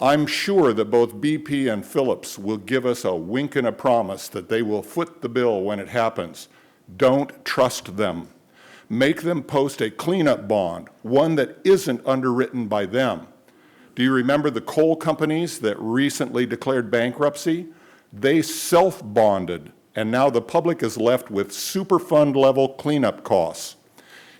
I'm sure that both BP and Phillips will give us a wink and a promise that they will foot the bill when it happens. Don't trust them. Make them post a cleanup bond, one that isn't underwritten by them. Do you remember the coal companies that recently declared bankruptcy? They self-bonded and now the public is left with Superfund level cleanup costs.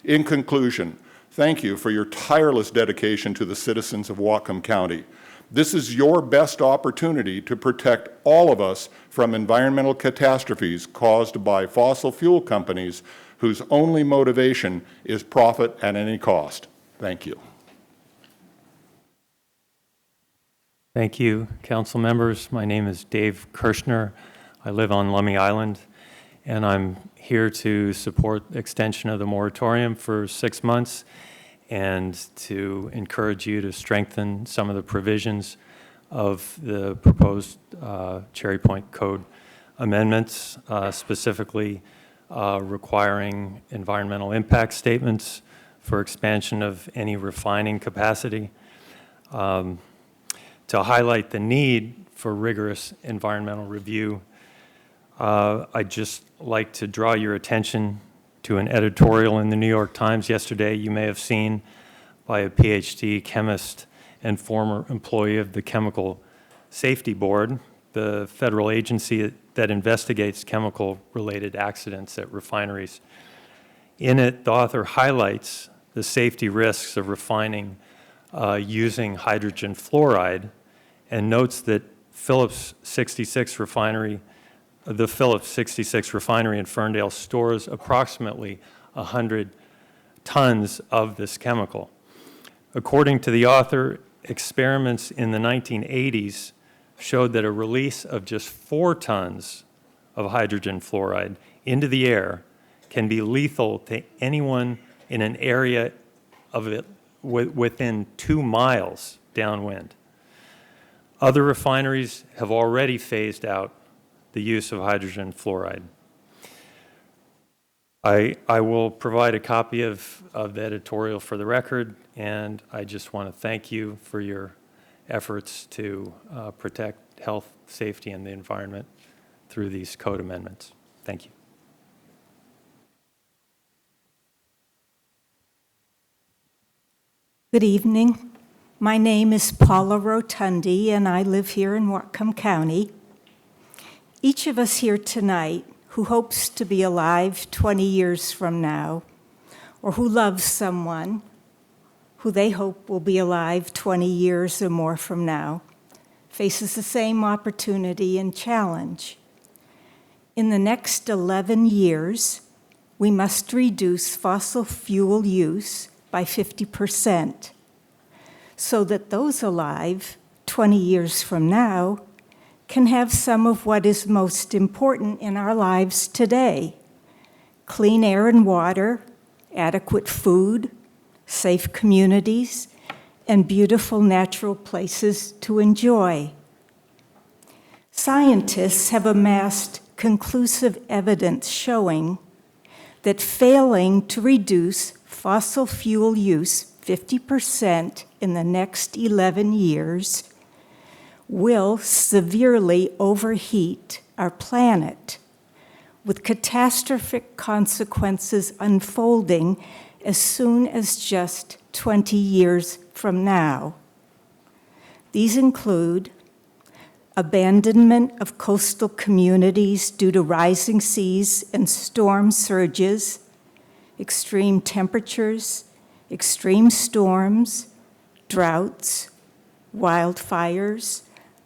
In conclusion, thank you for your tireless dedication to the citizens of Whatcom County. This is your best opportunity to protect all of us from environmental catastrophes caused by fossil fuel companies whose only motivation is profit at any cost. Thank you. Thank you, council members. My name is Dave Kirshner. I live on Lummi Island, and I'm here to support extension of the moratorium for 6 months and to encourage you to strengthen some of the provisions of the proposed Cherry Point Code amendments, specifically requiring environmental impact statements for expansion of any refining capacity. To highlight the need for rigorous environmental review, I'd just like to draw your attention to an editorial in the New York Times yesterday you may have seen by a PhD chemist and former employee of the Chemical Safety Board, the federal agency that investigates chemical-related accidents at refineries. In it, the author highlights the safety risks of refining using hydrogen fluoride and notes that the Phillips 66 refinery in Ferndale stores approximately 100 tons of this chemical. According to the author, experiments in the 1980s showed that a release of just 4 tons of hydrogen fluoride into the air can be lethal to anyone in an area of it within 2 miles downwind. Other refineries have already phased out the use of hydrogen fluoride. I will provide a copy of the editorial for the record, and I just want to thank you for your efforts to protect health, safety, and the environment through these code amendments. Thank you. Good evening. My name is Paula Rotundi, and I live here in Whatcom County. Each of us here tonight who hopes to be alive 20 years from now, or who loves someone who they hope will be alive 20 years or more from now, faces the same opportunity and challenge. In the next 11 years, we must reduce fossil fuel use by 50%, so that those alive 20 years from now can have some of what is most important in our lives today: clean air and water, adequate food, safe communities, and beautiful natural places to enjoy. Scientists have amassed conclusive evidence showing that failing to reduce fossil fuel use 50% in the next 11 years will severely overheat our planet, with catastrophic consequences unfolding as soon as just 20 years from now. These include abandonment of coastal communities due to rising seas and storm surges, extreme temperatures, extreme storms, droughts, wildfires,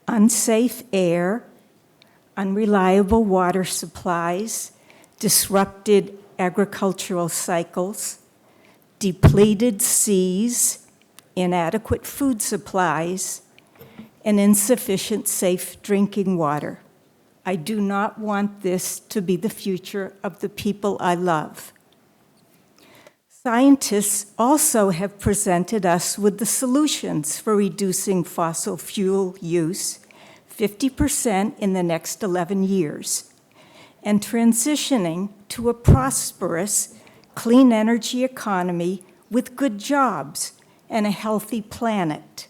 unsafe air, unreliable water supplies, disrupted agricultural cycles, depleted seas, inadequate food supplies, and insufficient safe drinking water. I do not want this to be the future of the people I love. Scientists also have presented us with the solutions for reducing fossil fuel use 50% in the next 11 years and transitioning to a prosperous, clean energy economy with good jobs and a healthy planet.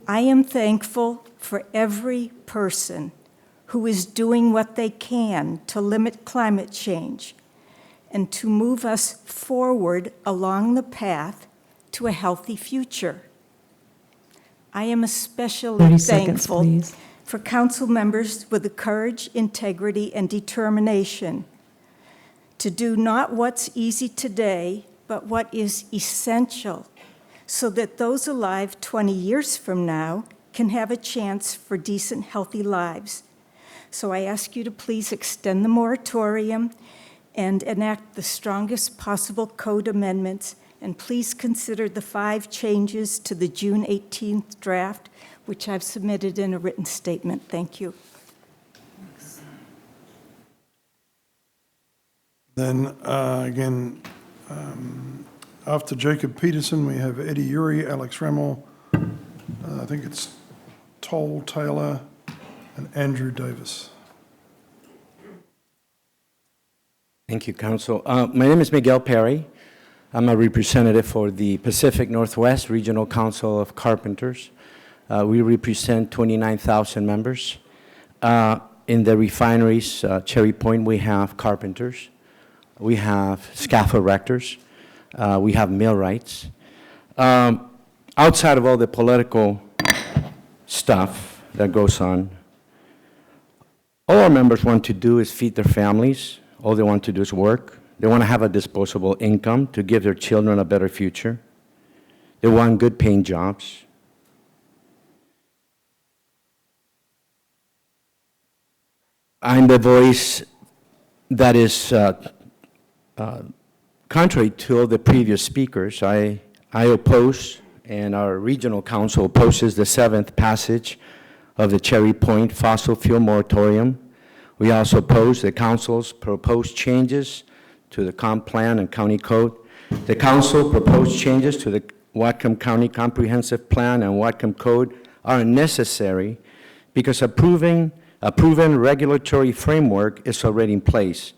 I am thankful for every person who is doing what they can to limit climate change and to move us forward along the path to a healthy future. I am especially 30 seconds, thankful please. for council members with the courage, integrity, and determination to do not what's easy today, but what is essential, so that those alive 20 years from now can have a chance for decent, healthy lives. So I ask you to please extend the moratorium and enact the strongest possible code amendments, and please consider the 5 changes to the June 18th draft, which I've submitted in a written statement. Thank you. Then, after Jacob Peterson, we have Eddie Uri, Alex Remmel, I think it's Toll Taylor, and Andrew Davis. Thank you, Council. My name is Miguel Perry. I'm a representative for the Pacific Northwest Regional Council of Carpenters. We represent 29,000 members. In the refineries, Cherry Point, we have carpenters. We have scaffold erectors. We have millwrights. Outside of all the political stuff that goes on, all our members want to do is feed their families. All they want to do is work. They want to have a disposable income to give their children a better future. They want good paying jobs. I'm the voice that is contrary to all the previous speakers. I oppose, and our regional council opposes, the 7th passage of the Cherry Point fossil fuel moratorium. We also oppose the council's proposed changes to the comp plan and county code. The council proposed changes to the Whatcom County Comprehensive Plan and Whatcom Code are unnecessary because a proven regulatory framework is already in place.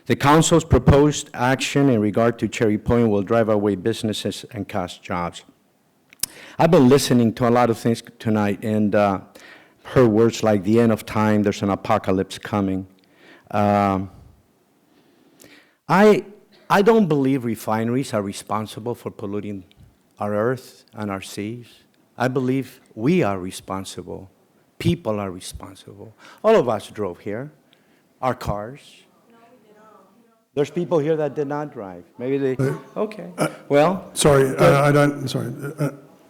The council's proposed action in regard to Cherry Point will drive away businesses and cost jobs. I've been listening to a lot of things tonight and heard words like the end of time, there's an apocalypse coming. I don't believe refineries are responsible for polluting our earth and our seas. I believe we are responsible. People are responsible. All of us drove here, our cars. There's people here that did not drive. Maybe they, okay. Well. Sorry,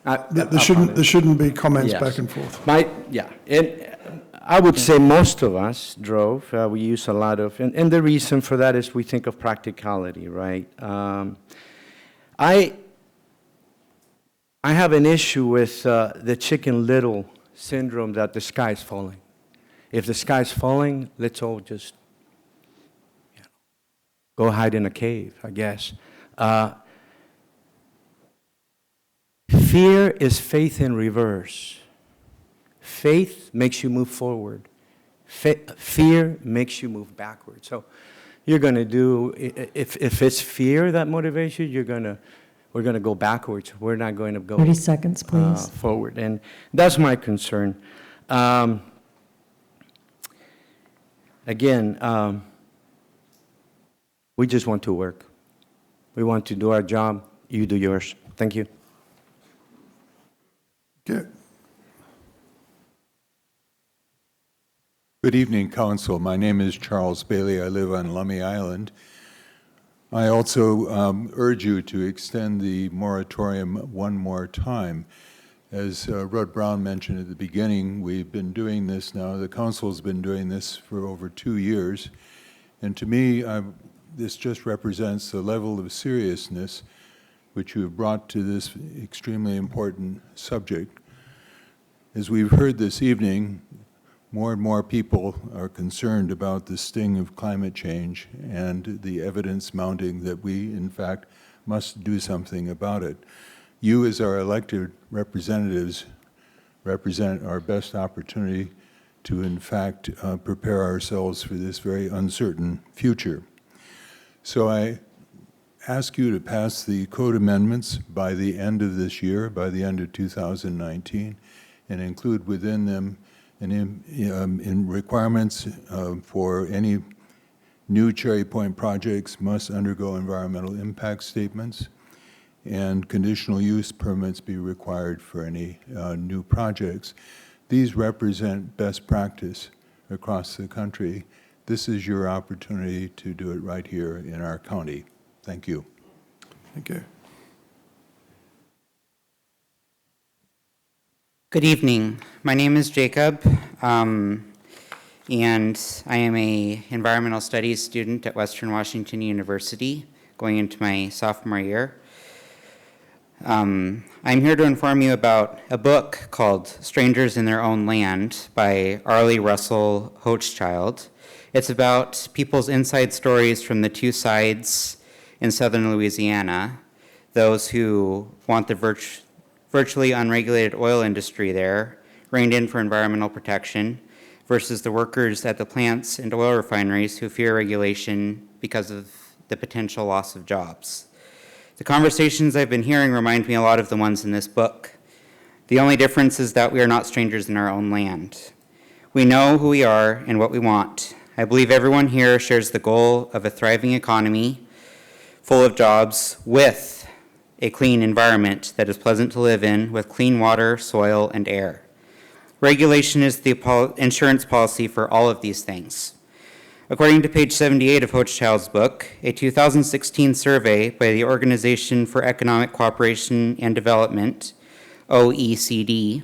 there shouldn't be comments back and forth. And I would say most of us drove. We use a lot of, and the reason for that is we think of practicality, right? I have an issue with the Chicken Little syndrome that the sky is falling. If the sky is falling, let's all just go hide in a cave, I guess. Fear is faith in reverse. Faith makes you move forward. Fear makes you move backward. So you're going to do, if it's fear that motivates you, we're going to go backwards. We're not going to go 30 seconds, please. Forward. And that's my concern. Again, we just want to work. We want to do our job. You do yours. Thank you. Okay. Good evening, Council. My name is Charles Bailey. I live on Lummi Island. I also urge you to extend the moratorium one more time. As Rudd Brown mentioned at the beginning, we've been doing this now. The Council's been doing this for over 2 years. And to me, this just represents the level of seriousness which you have brought to this extremely important subject. As we've heard this evening, more and more people are concerned about the sting of climate change and the evidence mounting that we, in fact, must do something about it. You, as our elected representatives, represent our best opportunity to, in fact, prepare ourselves for this very uncertain future. So I ask you to pass the code amendments by the end of this year, by the end of 2019, and include within them in requirements for any new Cherry Point projects must undergo environmental impact statements, and conditional use permits be required for any new projects. These represent best practice across the country. This is your opportunity to do it right here in our county. Thank you. Thank you. Good evening. My name is Jacob, and I am a environmental studies student at Western Washington University, going into my sophomore year. I'm here to inform you about a book called Strangers in Their Own Land by Arlie Russell Hochschild. It's about people's inside stories from the two sides in southern Louisiana, those who want the virtually unregulated oil industry there, reined in for environmental protection, versus the workers at the plants and oil refineries who fear regulation because of the potential loss of jobs. The conversations I've been hearing remind me a lot of the ones in this book. The only difference is that we are not strangers in our own land. We know who we are and what we want. I believe everyone here shares the goal of a thriving economy full of jobs with a clean environment that is pleasant to live in with clean water, soil, and air. Regulation is the insurance policy for all of these things. According to page 78 of Hochschild's book, a 2016 survey by the Organization for Economic Cooperation and Development, OECD,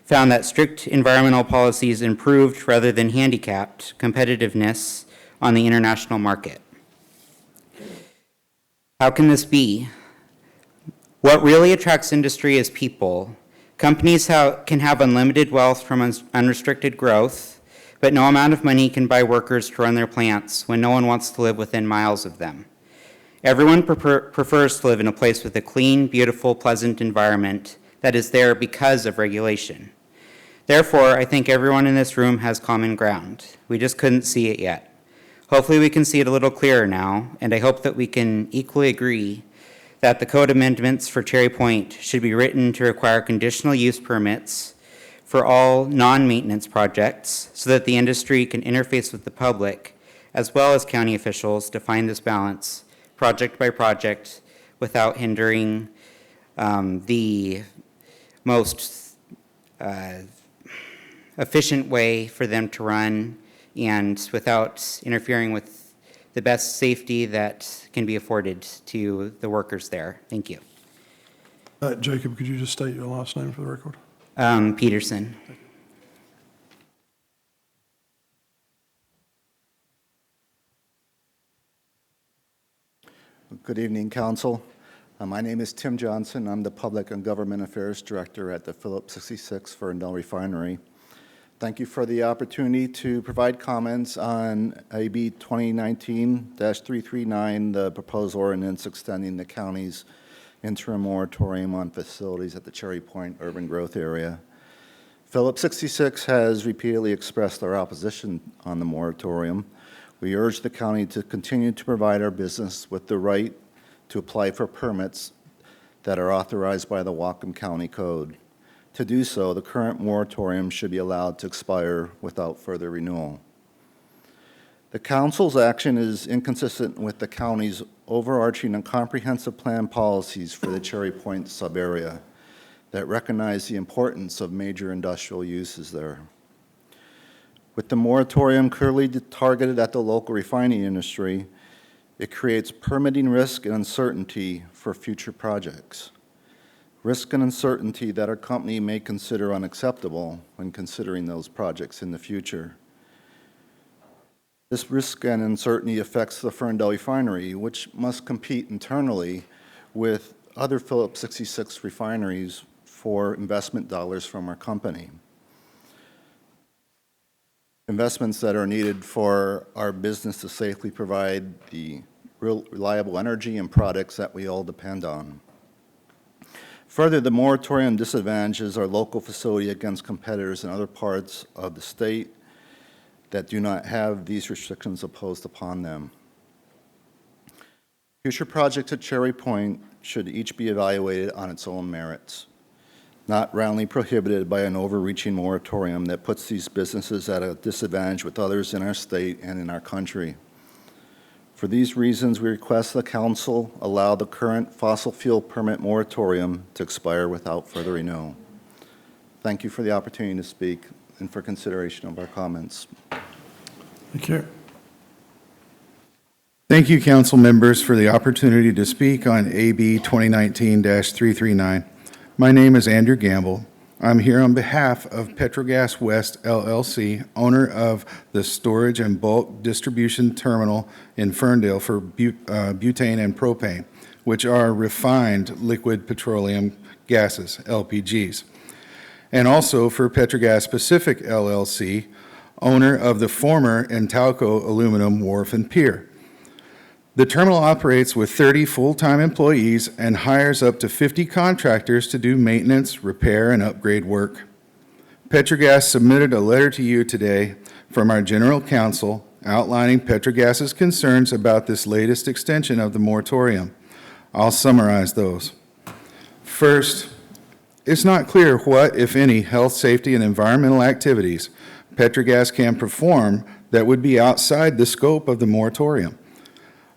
found that strict environmental policies improved rather than handicapped competitiveness on the international market. How can this be? What really attracts industry is people. Companies can have unlimited wealth from unrestricted growth, but no amount of money can buy workers to run their plants when no one wants to live within miles of them. Everyone prefers to live in a place with a clean, beautiful, pleasant environment that is there because of regulation. Therefore, I think everyone in this room has common ground. We just couldn't see it yet. Hopefully we can see it a little clearer now, and I hope that we can equally agree that the code amendments for Cherry Point should be written to require conditional use permits for all non-maintenance projects so that the industry can interface with the public as well as county officials to find this balance project by project without hindering the most efficient way for them to run and without interfering with the best safety that can be afforded to the workers there. Thank you. Jacob, could you just state your last name for the record? Peterson. Good evening, Council. My name is Tim Johnson. I'm the Public and Government Affairs Director at the Phillips 66 Ferndale Refinery. Thank you for the opportunity to provide comments on AB 2019-339, the proposed ordinance extending the county's interim moratorium on facilities at the Cherry Point urban growth area. Phillips 66 has repeatedly expressed our opposition on the moratorium. We urge the county to continue to provide our business with the right to apply for permits that are authorized by the Whatcom County Code. To do so, the current moratorium should be allowed to expire without further renewal. The council's action is inconsistent with the county's overarching and comprehensive plan policies for the Cherry Point sub-area that recognize the importance of major industrial uses there. With the moratorium clearly targeted at the local refining industry, it creates permitting risk and uncertainty for future projects. Risk and uncertainty that our company may consider unacceptable when considering those projects in the future. This risk and uncertainty affects the Ferndale Refinery, which must compete internally with other Phillips 66 refineries for investment dollars from our company. Investments that are needed for our business to safely provide the reliable energy and products that we all depend on. Further, the moratorium disadvantages our local facility against competitors in other parts of the state that do not have these restrictions imposed upon them. Future projects at Cherry Point should each be evaluated on its own merits, not roundly prohibited by an overreaching moratorium that puts these businesses at a disadvantage with others in our state and in our country. For these reasons, we request the Council allow the current fossil fuel permit moratorium to expire without further renewal. Thank you for the opportunity to speak and for consideration of our comments. Thank you. Thank you, council members, for the opportunity to speak on AB 2019-339. My name is Andrew Gamble. I'm here on behalf of Petrogas West LLC, owner of the storage and bulk distribution terminal in Ferndale for butane and propane, which are refined liquid petroleum gases, LPGs, and also for Petrogas Pacific LLC, owner of the former Intalco Aluminum Wharf and Pier. The terminal operates with 30 full-time employees and hires up to 50 contractors to do maintenance, repair, and upgrade work. Petrogas submitted a letter to you today from our general counsel outlining Petrogas's concerns about this latest extension of the moratorium. I'll summarize those. First, it's not clear what, if any, health, safety, and environmental activities Petrogas can perform that would be outside the scope of the moratorium.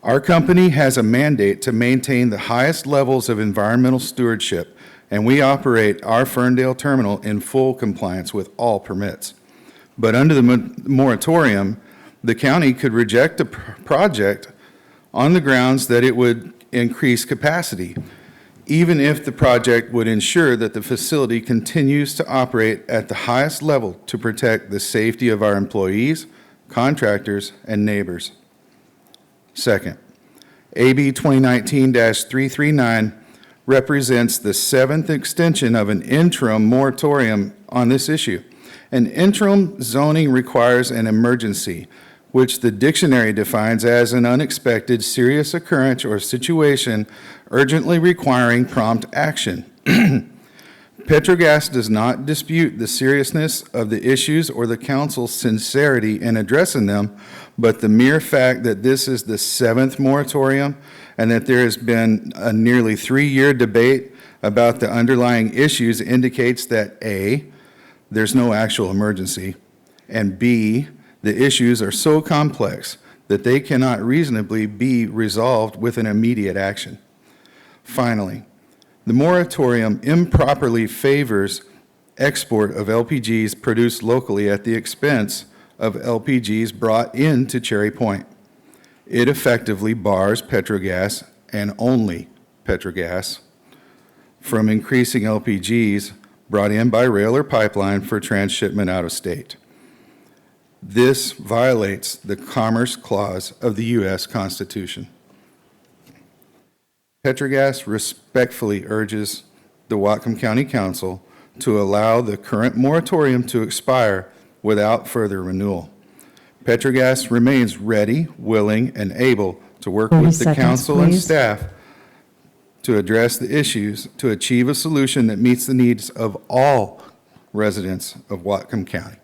Our company has a mandate to maintain the highest levels of environmental stewardship, and we operate our Ferndale terminal in full compliance with all permits. But under the moratorium, the county could reject a project on the grounds that it would increase capacity, even if the project would ensure that the facility continues to operate at the highest level to protect the safety of our employees, contractors, and neighbors. Second, AB 2019-339 represents the 7th extension of an interim moratorium on this issue. An interim zoning requires an emergency, which the dictionary defines as an unexpected, serious occurrence or situation urgently requiring prompt action. Petrogas does not dispute the seriousness of the issues or the council's sincerity in addressing them, but the mere fact that this is the 7th moratorium and that there has been a nearly 3-year debate about the underlying issues indicates that A, there's no actual emergency, and B, the issues are so complex that they cannot reasonably be resolved with an immediate action. Finally, the moratorium improperly favors export of LPGs produced locally at the expense of LPGs brought into Cherry Point. It effectively bars Petrogas, and only Petrogas, from increasing LPGs brought in by rail or pipeline for transshipment out of state. This violates the Commerce Clause of the U.S. Constitution. Petrogas respectfully urges the Whatcom County Council to allow the current moratorium to expire without further renewal. Petrogas remains ready, willing, and able to work with the council and staff to address the issues to achieve a solution that meets the needs of all residents of Whatcom County.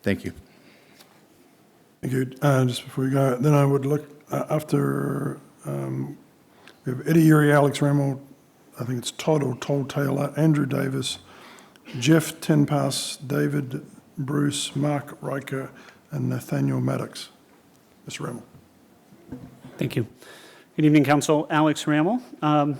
Thank you. Thank you. Just before we go, then I would look after we have Eddie Erie, Alex Rammel, I think it's Todd or Toll Taylor, Andrew Davis, Jeff Tenpass, David Bruce, Mark Riker, and Nathaniel Maddox. Mr. Rammel. Thank you. Good evening, Council. Alex Rammel. I'd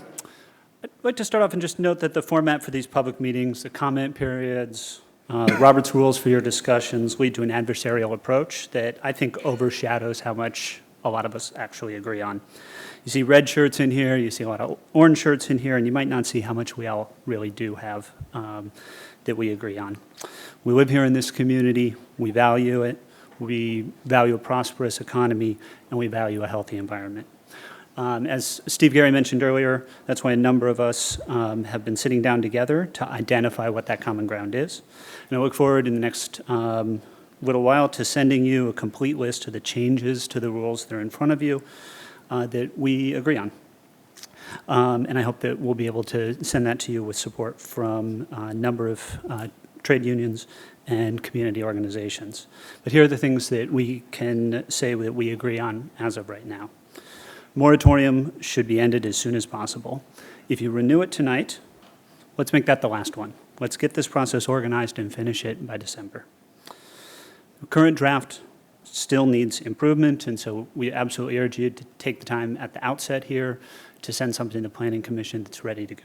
like to start off and just note that the format for these public meetings, the comment periods, Robert's rules for your discussions lead to an adversarial approach that I think overshadows how much a lot of us actually agree on. You see red shirts in here, you see a lot of orange shirts in here, and you might not see how much we all really do have that we agree on. We live here in this community, we value it, we value a prosperous economy, and we value a healthy environment. As Steve Gary mentioned earlier, that's why a number of us have been sitting down together to identify what that common ground is. And I look forward in the next little while to sending you a complete list of the changes to the rules that are in front of you that we agree on. And I hope that we'll be able to send that to you with support from a number of trade unions and community organizations. But here are the things that we can say that we agree on as of right now. Moratorium should be ended as soon as possible. If you renew it tonight, let's make that the last one. Let's get this process organized and finish it by December. The current draft still needs improvement, and so we absolutely urge you to take the time at the outset here to send something to the Planning Commission that's ready to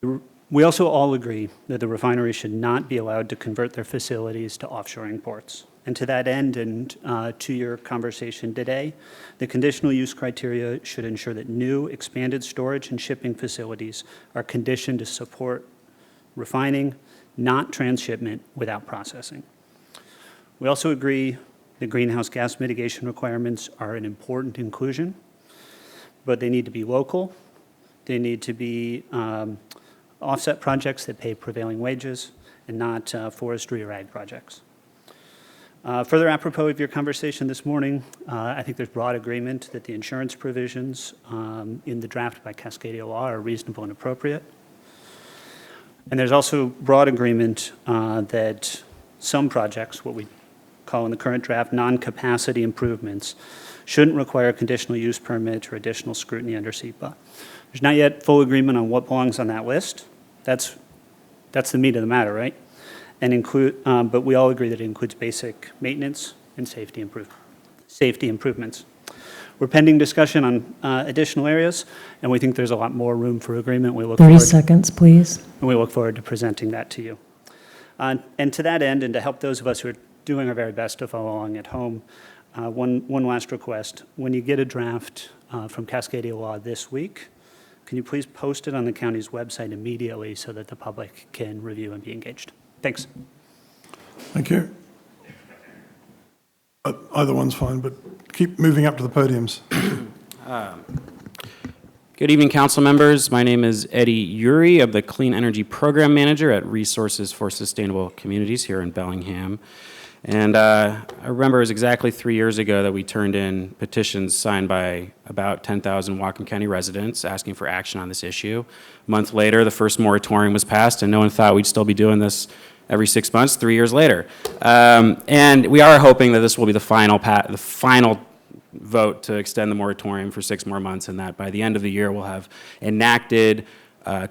go. We also all agree that the refinery should not be allowed to convert their facilities to offshoring ports. And to that end, and to your conversation today, the conditional use criteria should ensure that new expanded storage and shipping facilities are conditioned to support refining, not transshipment without processing. We also agree the greenhouse gas mitigation requirements are an important inclusion, but they need to be local. They need to be offset projects that pay prevailing wages and not forestry or ag projects. Further apropos of your conversation this morning, I think there's broad agreement that the insurance provisions in the draft by Cascadia Law are reasonable and appropriate. And there's also broad agreement that some projects, what we call in the current draft non-capacity improvements, shouldn't require a conditional use permit or additional scrutiny under SEPA. There's not yet full agreement on what belongs on that list. That's the meat of the matter, right? And but we all agree that it includes basic maintenance and safety improvements. We're pending discussion on additional areas, and we think there's a lot more room for agreement. We look 30 forward, seconds, please. and we look forward to presenting that to you. And to that end, and to help those of us who are doing our very best to follow along at home, one last request. When you get a draft from Cascadia Law this week, can you please post it on the county's website immediately so that the public can review and be engaged? Thanks. Thank you. Either one's fine, but keep moving up to the podiums. Good evening, council members. My name is Eddie Uri. I'm the Clean Energy Program Manager at Resources for Sustainable Communities here in Bellingham. And I remember it was exactly 3 years ago that we turned in petitions signed by about 10,000 Whatcom County residents asking for action on this issue. A month later, the first moratorium was passed, and no one thought we'd still be doing this every 6 months, 3 years later. And we are hoping that this will be the final vote to extend the moratorium for 6 more months, and that by the end of the year we'll have enacted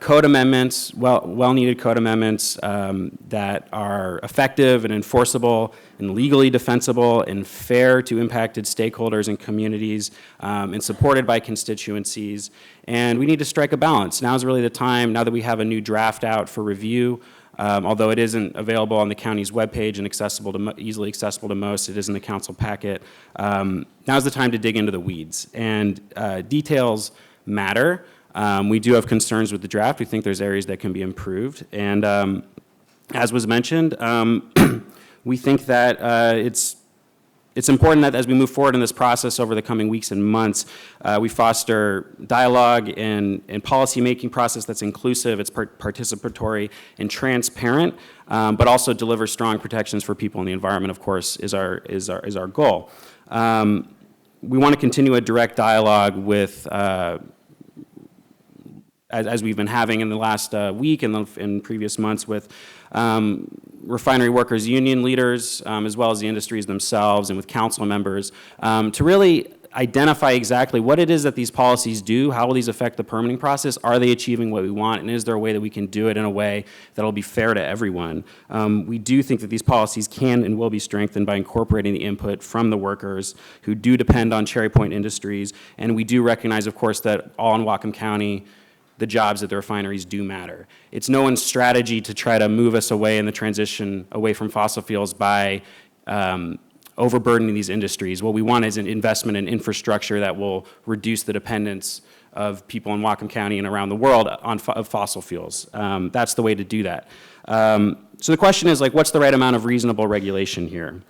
code amendments, well-needed code amendments that are effective and enforceable and legally defensible and fair to impacted stakeholders and communities and supported by constituencies. And we need to strike a balance. Now is really the time, now that we have a new draft out for review, although it isn't available on the county's webpage and easily accessible to most, it is in the council packet. Now's the time to dig into the weeds. And details matter. We do have concerns with the draft. We think there's areas that can be improved. And as was mentioned, we think that it's important that as we move forward in this process over the coming weeks and months, we foster dialogue and policy-making process that's inclusive, it's participatory and transparent, but also deliver strong protections for people and the environment, of course, is our goal. We want to continue a direct dialogue with as we've been having in the last week and in previous months with refinery workers union leaders, as well as the industries themselves and with council members, to really identify exactly what it is that these policies do, how will these affect the permitting process, are they achieving what we want, and is there a way that we can do it in a way that will be fair to everyone. We do think that these policies can and will be strengthened by incorporating the input from the workers who do depend on Cherry Point Industries, and we do recognize, of course, that all in Whatcom County, the jobs at the refineries do matter. It's no one's strategy to try to move us away in the transition away from fossil fuels by overburdening these industries. What we want is an investment in infrastructure that will reduce the dependence of people in Whatcom County and around the world on fossil fuels. That's the way to do that. So the question is, like, what's the right amount of reasonable regulation here?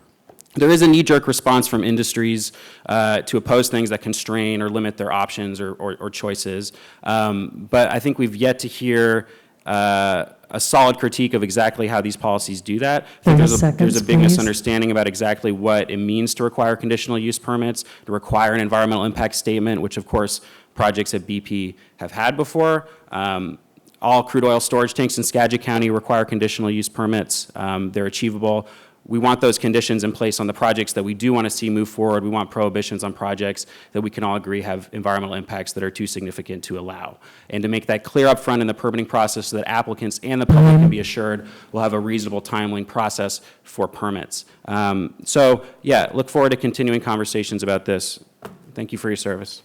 There is a knee-jerk response from industries to oppose things that constrain or limit their options or choices. But I think we've yet to hear a solid critique of exactly how these policies do that. I think there's a big misunderstanding about exactly what it means to require conditional use permits, to require an environmental impact statement, which of course projects at BP have had before. All crude oil storage tanks in Skagit County require conditional use permits. They're achievable. We want those conditions in place on the projects that we do want to see move forward. We want prohibitions on projects that we can all agree have environmental impacts that are too significant to allow. And to make that clear up front in the permitting process so that applicants and the public can be assured we'll have a reasonable timeline process for permits. So yeah, look forward to continuing conversations about this. Thank you for your service.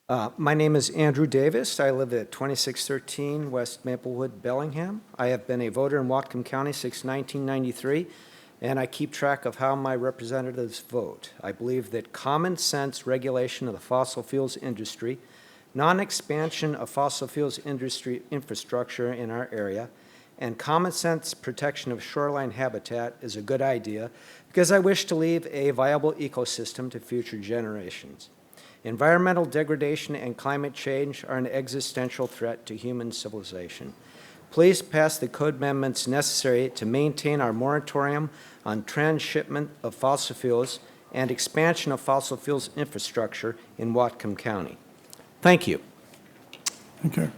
My name is Andrew Davis. I live at 2613 West Maplewood, Bellingham. I have been a voter in Whatcom County since 1993, and I keep track of how my representatives vote. I believe that common sense regulation of the fossil fuels industry, non-expansion of fossil fuels industry infrastructure in our area, and common sense protection of shoreline habitat is a good idea because I wish to leave a viable ecosystem to future generations. Environmental degradation and climate change are an existential threat to human civilization. Please pass the code amendments necessary to maintain our moratorium on transshipment of fossil fuels and expansion of fossil fuels infrastructure in Whatcom County. Thank you. Thank you.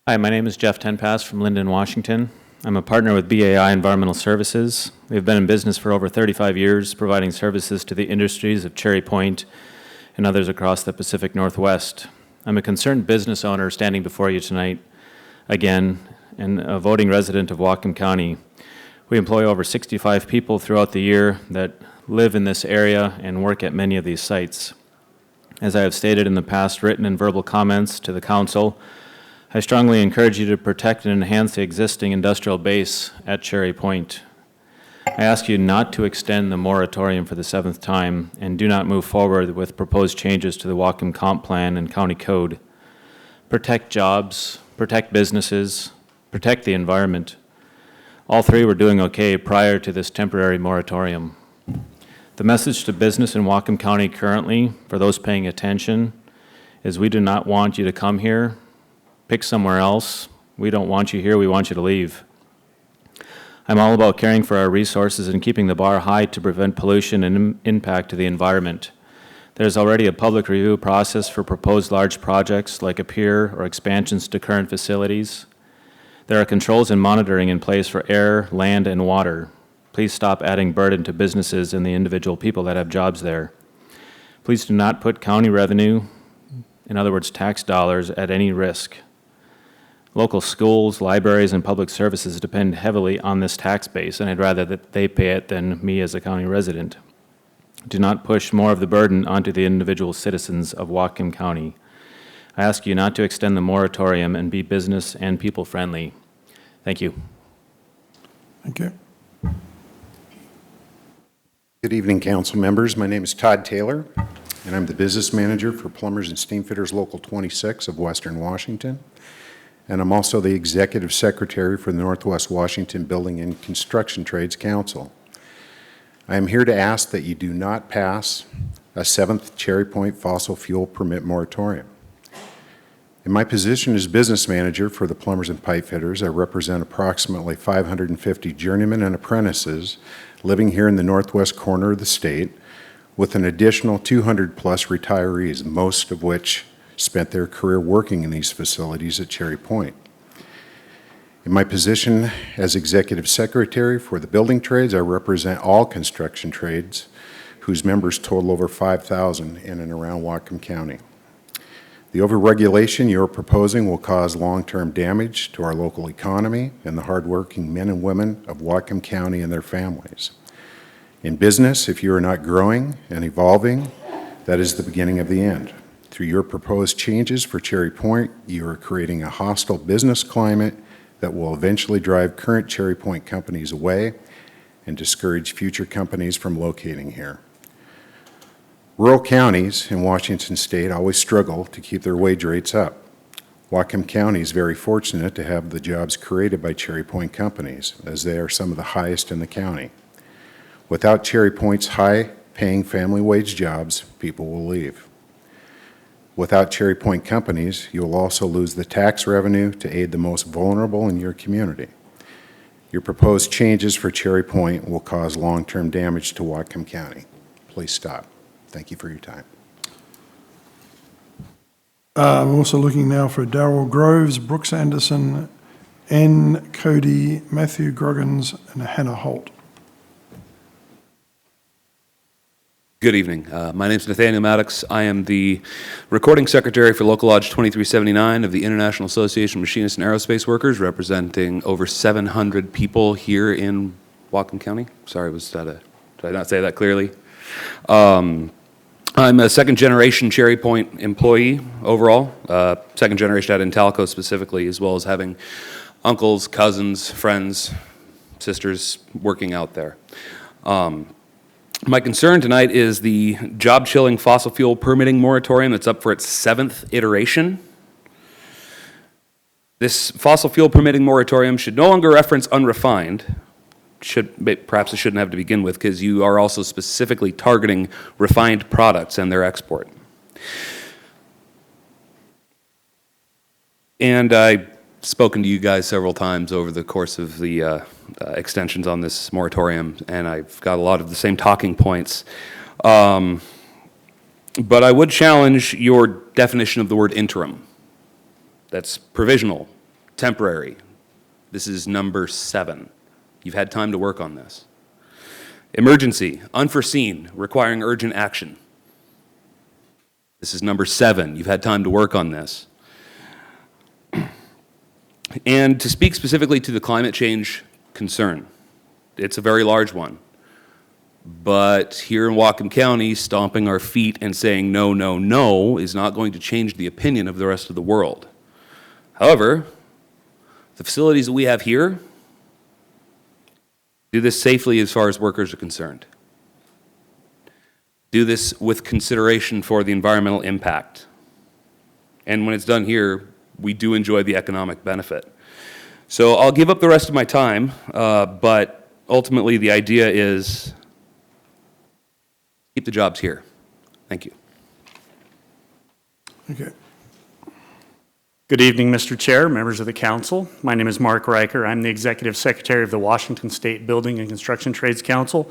Hi, my name is Jeff Tenpass from Linden, Washington. I'm a partner with BAI Environmental Services. We've been in business for over 35 years, providing services to the industries of Cherry Point and others across the Pacific Northwest. I'm a concerned business owner standing before you tonight, again, and a voting resident of Whatcom County. We employ over 65 people throughout the year that live in this area and work at many of these sites. As I have stated in the past written and verbal comments to the council, I strongly encourage you to protect and enhance the existing industrial base at Cherry Point. I ask you not to extend the moratorium for the 7th time and do not move forward with proposed changes to the Whatcom Comp Plan and County Code. Protect jobs, protect businesses, protect the environment. All three were doing okay prior to this temporary moratorium. The message to business in Whatcom County currently, for those paying attention, is we do not want you to come here. Pick somewhere else. We don't want you here, we want you to leave. I'm all about caring for our resources and keeping the bar high to prevent pollution and impact to the environment. There's already a public review process for proposed large projects like a pier or expansions to current facilities. There are controls and monitoring in place for air, land, and water. Please stop adding burden to businesses and the individual people that have jobs there. Please do not put county revenue, in other words, tax dollars, at any risk. Local schools, libraries, and public services depend heavily on this tax base, and I'd rather that they pay it than me as a county resident. Do not push more of the burden onto the individual citizens of Whatcom County. I ask you not to extend the moratorium and be business and people friendly. Thank you. Thank you. Good evening, council members. My name is Todd Taylor, and I'm the business manager for Plumbers and Steamfitters Local 26 of Western Washington. And I'm also the executive secretary for the Northwest Washington Building and Construction Trades Council. I am here to ask that you do not pass a 7th Cherry Point fossil fuel permit moratorium. In my position as business manager for the Plumbers and Pipe Fitters, I represent approximately 550 journeymen and apprentices living here in the northwest corner of the state, with an additional 200-plus retirees, most of which spent their career working in these facilities at Cherry Point. In my position as executive secretary for the building trades, I represent all construction trades whose members total over 5,000 in and around Whatcom County. The overregulation you're proposing will cause long-term damage to our local economy and the hardworking men and women of Whatcom County and their families. In business, if you are not growing and evolving, that is the beginning of the end. Through your proposed changes for Cherry Point, you are creating a hostile business climate that will eventually drive current Cherry Point companies away and discourage future companies from locating here. Rural counties in Washington state always struggle to keep their wage rates up. Whatcom County is very fortunate to have the jobs created by Cherry Point companies, as they are some of the highest in the county. Without Cherry Point's high-paying family wage jobs, people will leave. Without Cherry Point companies, you will also lose the tax revenue to aid the most vulnerable in your community. Your proposed changes for Cherry Point will cause long-term damage to Whatcom County. Please stop. Thank you for your time. I'm also looking now for Darrell Groves, Brooks Anderson, Ann Cody, Matthew Groggins, and Hannah Holt. Good evening. My name is Nathaniel Maddox. I am the recording secretary for Local Lodge 2379 of the International Association of Machinists and Aerospace Workers, representing over 700 people here in Whatcom County. Sorry, did I not say that clearly? I'm a second-generation Cherry Point employee overall, second generation at Intalco specifically, as well as having uncles, cousins, friends, sisters working out there. My concern tonight is the job-chilling fossil fuel permitting moratorium that's up for its 7th iteration. This fossil fuel permitting moratorium should no longer reference unrefined. Perhaps it shouldn't have to begin with, because you are also specifically targeting refined products and their export. And I've spoken to you guys several times over the course of the extensions on this moratorium, and I've got a lot of the same talking points. But I would challenge your definition of the word interim. That's provisional, temporary. This is number 7. You've had time to work on this. Emergency, unforeseen, requiring urgent action. This is number 7. You've had time to work on this. And to speak specifically to the climate change concern, it's a very large one. But here in Whatcom County, stomping our feet and saying no, no, no is not going to change the opinion of the rest of the world. However, the facilities that we have here do this safely as far as workers are concerned. Do this with consideration for the environmental impact. And when it's done here, we do enjoy the economic benefit. So I'll give up the rest of my time, but ultimately the idea is keep the jobs here. Thank you. Okay. Good evening, Mr. Chair, members of the council. My name is Mark Riker. I'm the Executive Secretary of the Washington State Building and Construction Trades Council,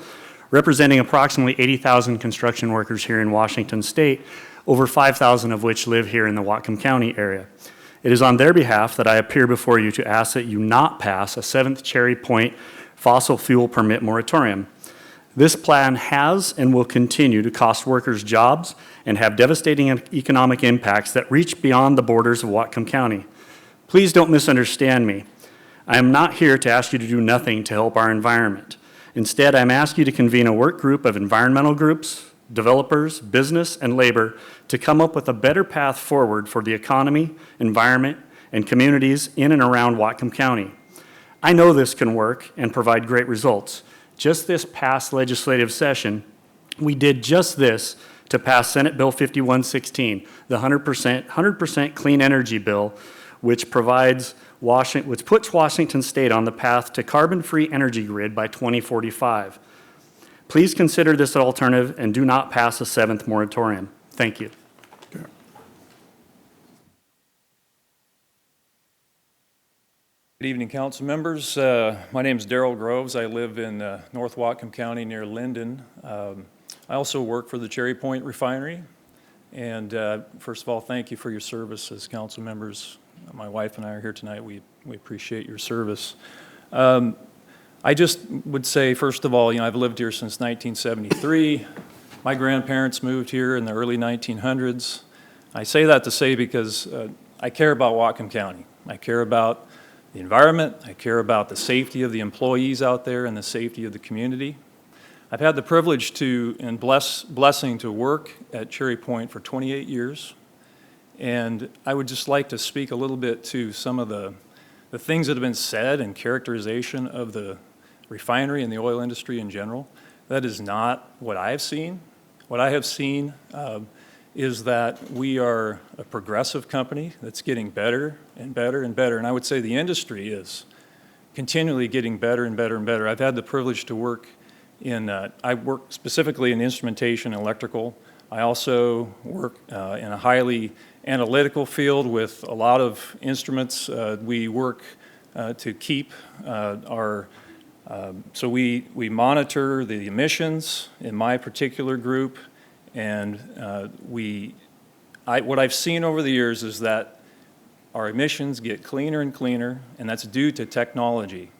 representing approximately 80,000 construction workers here in Washington State, over 5,000 of which live here in the Whatcom County area. It is on their behalf that I appear before you to ask that you not pass a 7th Cherry Point fossil fuel permit moratorium. This plan has and will continue to cost workers jobs and have devastating economic impacts that reach beyond the borders of Whatcom County. Please don't misunderstand me. I am not here to ask you to do nothing to help our environment. Instead, I'm asking you to convene a work group of environmental groups, developers, business, and labor to come up with a better path forward for the economy, environment, and communities in and around Whatcom County. I know this can work and provide great results. Just this past legislative session, we did just this to pass Senate Bill 5116, the 100% clean energy bill, which puts Washington State on the path to carbon-free energy grid by 2045. Please consider this alternative and do not pass a 7th moratorium. Thank you. Okay. Good evening, council members. My name is Darrell Groves. I live in North Whatcom County near Linden. I also work for the Cherry Point Refinery. And first of all, thank you for your service as council members. My wife and I are here tonight. We appreciate your service. I just would say, first of all, I've lived here since 1973. My grandparents moved here in the early 1900s. I say that to say because I care about Whatcom County. I care about the environment. I care about the safety of the employees out there and the safety of the community. I've had the privilege and blessing to work at Cherry Point for 28 years. And I would just like to speak a little bit to some of the things that have been said and characterization of the refinery and the oil industry in general. That is not what I've seen. What I have seen is that we are a progressive company that's getting better and better and better. And I would say the industry is continually getting better and better and better. I've had the privilege to work I work specifically in instrumentation and electrical. I also work in a highly analytical field with a lot of instruments. We work to keep so we monitor the emissions in my particular group, and what I've seen over the years is that our emissions get cleaner and cleaner, and that's due to technology.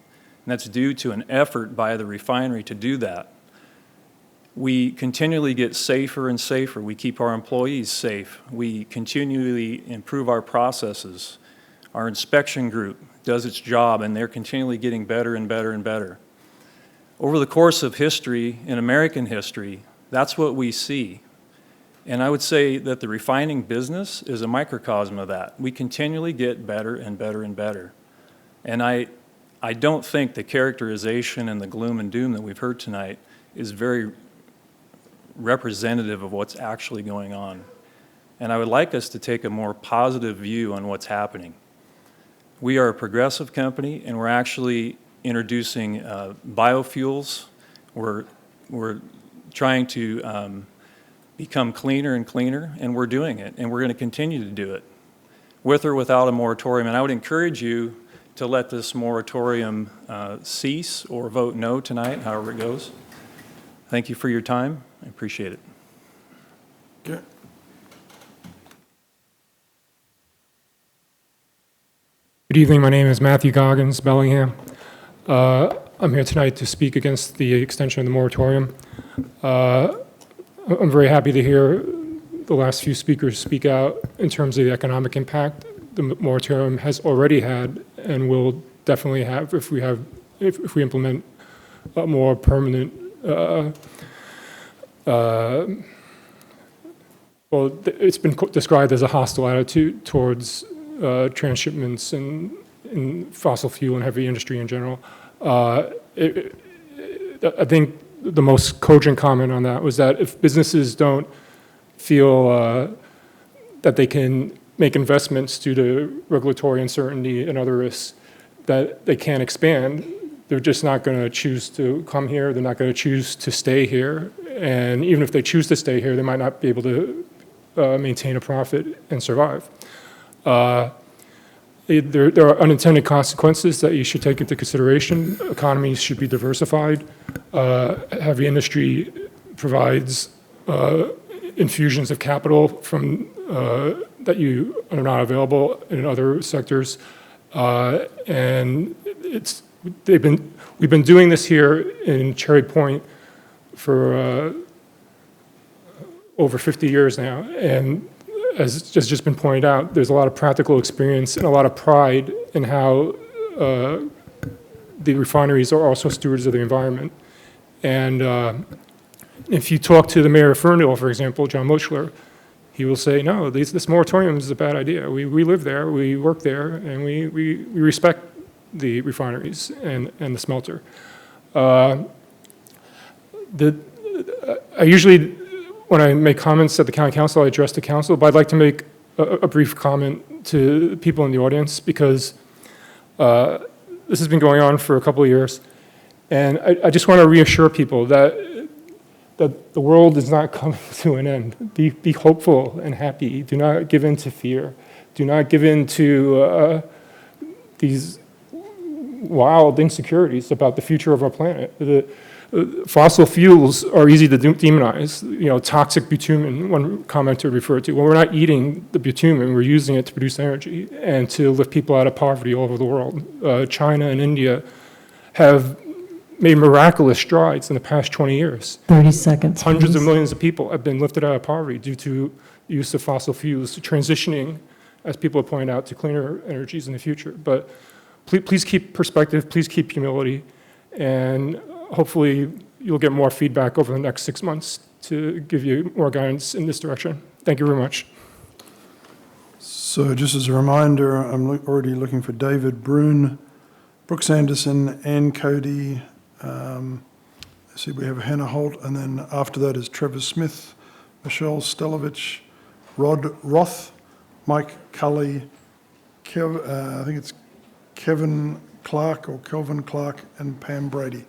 And that's due to an effort by the refinery to do that. We continually get safer and safer. We keep our employees safe. We continually improve our processes. Our inspection group does its job, and they're continually getting better and better and better. Over the course of history, in American history, that's what we see. And I would say that the refining business is a microcosm of that. We continually get better and better and better. And I don't think the characterization and the gloom and doom that we've heard tonight is very representative of what's actually going on. And I would like us to take a more positive view on what's happening. We are a progressive company, and we're actually introducing biofuels. We're trying to become cleaner and cleaner, and we're doing it, and we're going to continue to do it, with or without a moratorium. And I would encourage you to let this moratorium cease or vote no tonight, however it goes. Thank you for your time. I appreciate it. Okay. Good evening. My name is Matthew Goggins, Bellingham. I'm here tonight to speak against the extension of the moratorium. I'm very happy to hear the last few speakers speak out in terms of the economic impact the moratorium has already had and will definitely have if we implement a more permanent. Well, it's been described as a hostile attitude towards transshipments in fossil fuel and heavy industry in general. I think the most cogent comment on that was that if businesses don't feel that they can make investments due to regulatory uncertainty and other risks, that they can't expand, they're just not going to choose to come here. They're not going to choose to stay here. And even if they choose to stay here, they might not be able to maintain a profit and survive. There are unintended consequences that you should take into consideration. Economies should be diversified. Heavy industry provides infusions of capital from that you are not available in other sectors, and we've been doing this here in Cherry Point for over 50 years now, and as has just been pointed out, there's a lot of practical experience and a lot of pride in how the refineries are also stewards of the environment. And if you talk to the mayor of Ferndale, for example, John Mochler, he will say, no, this moratorium is a bad idea. We live there, we work there, and we respect the refineries and the smelter. I usually, when I make comments at the county council, I address the council, but I'd like to make a brief comment to people in the audience because this has been going on for a couple of years. And I just want to reassure people that the world is not coming to an end. Be hopeful and happy. Do not give in to fear. Do not give in to these wild insecurities about the future of our planet. Fossil fuels are easy to demonize. Toxic bitumen, one commenter referred to. Well, we're not eating the bitumen, we're using it to produce energy and to lift people out of poverty all over the world. China and India have made miraculous strides in the past 20 years. 30 seconds, Hundreds of please. millions of people have been lifted out of poverty due to the use of fossil fuels, transitioning, as people have pointed out, to cleaner energies in the future. But please keep perspective, please keep humility, and hopefully you'll get more feedback over the next 6 months to give you more guidance in this direction. Thank you very much. So just as a reminder, I'm already looking for David Brune, Brooks Anderson, Ann Cody. Let's see, we have Hannah Holt, and then after that is Trevor Smith, Michelle Stelovich, Rod Roth, Mike Cully, I think it's Kevin Clark or Kelvin Clark, and Pam Brady.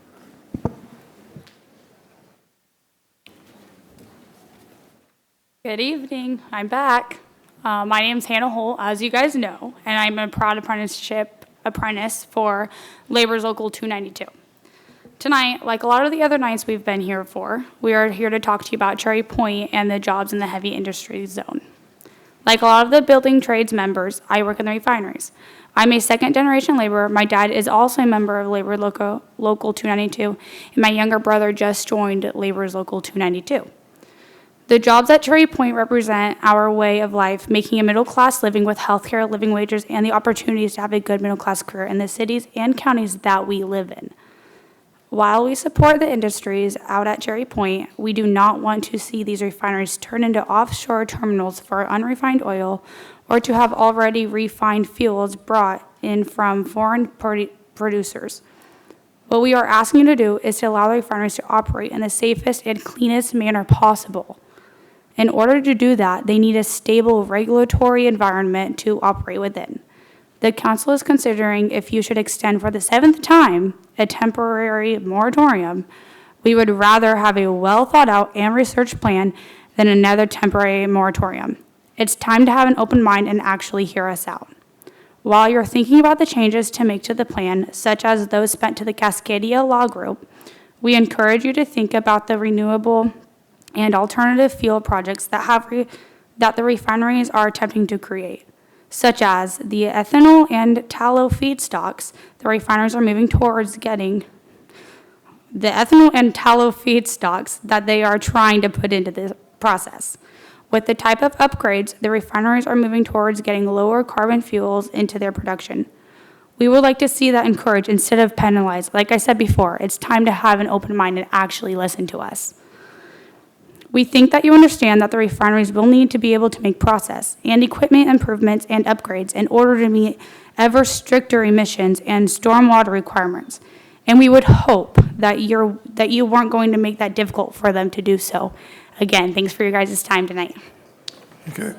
Good evening. I'm back. My name's Hannah Holt, as you guys know, and I'm a proud apprentice for Labor's Local 292. Tonight, like a lot of the other nights we've been here for, we are here to talk to you about Cherry Point and the jobs in the heavy industry zone. Like a lot of the building trades members, I work in the refineries. I'm a second-generation laborer. My dad is also a member of Labor Local 292, and my younger brother just joined Labor's Local 292. The jobs at Cherry Point represent our way of life, making a middle-class living with healthcare, living wages, and the opportunities to have a good middle-class career in the cities and counties that we live in. While we support the industries out at Cherry Point, we do not want to see these refineries turn into offshore terminals for unrefined oil or to have already refined fuels brought in from foreign producers. What we are asking you to do is to allow the refineries to operate in the safest and cleanest manner possible. In order to do that, they need a stable regulatory environment to operate within. The council is considering if you should extend for the 7th time a temporary moratorium. We would rather have a well-thought-out and researched plan than another temporary moratorium. It's time to have an open mind and actually hear us out. While you're thinking about the changes to make to the plan, such as those spent to the Cascadia Law Group, we encourage you to think about the renewable and alternative fuel projects that the refineries are attempting to create, such as the ethanol and tallow feedstocks the refineries are moving towards getting, the ethanol and tallow feedstocks that they are trying to put into this process. With the type of upgrades, the refineries are moving towards getting lower carbon fuels into their production. We would like to see that encouraged instead of penalized. Like I said before, it's time to have an open mind and actually listen to us. We think that you understand that the refineries will need to be able to make process and equipment improvements and upgrades in order to meet ever stricter emissions and stormwater requirements. And we would hope that you weren't going to make that difficult for them to do so. Again, thanks for your guys' time tonight. Okay.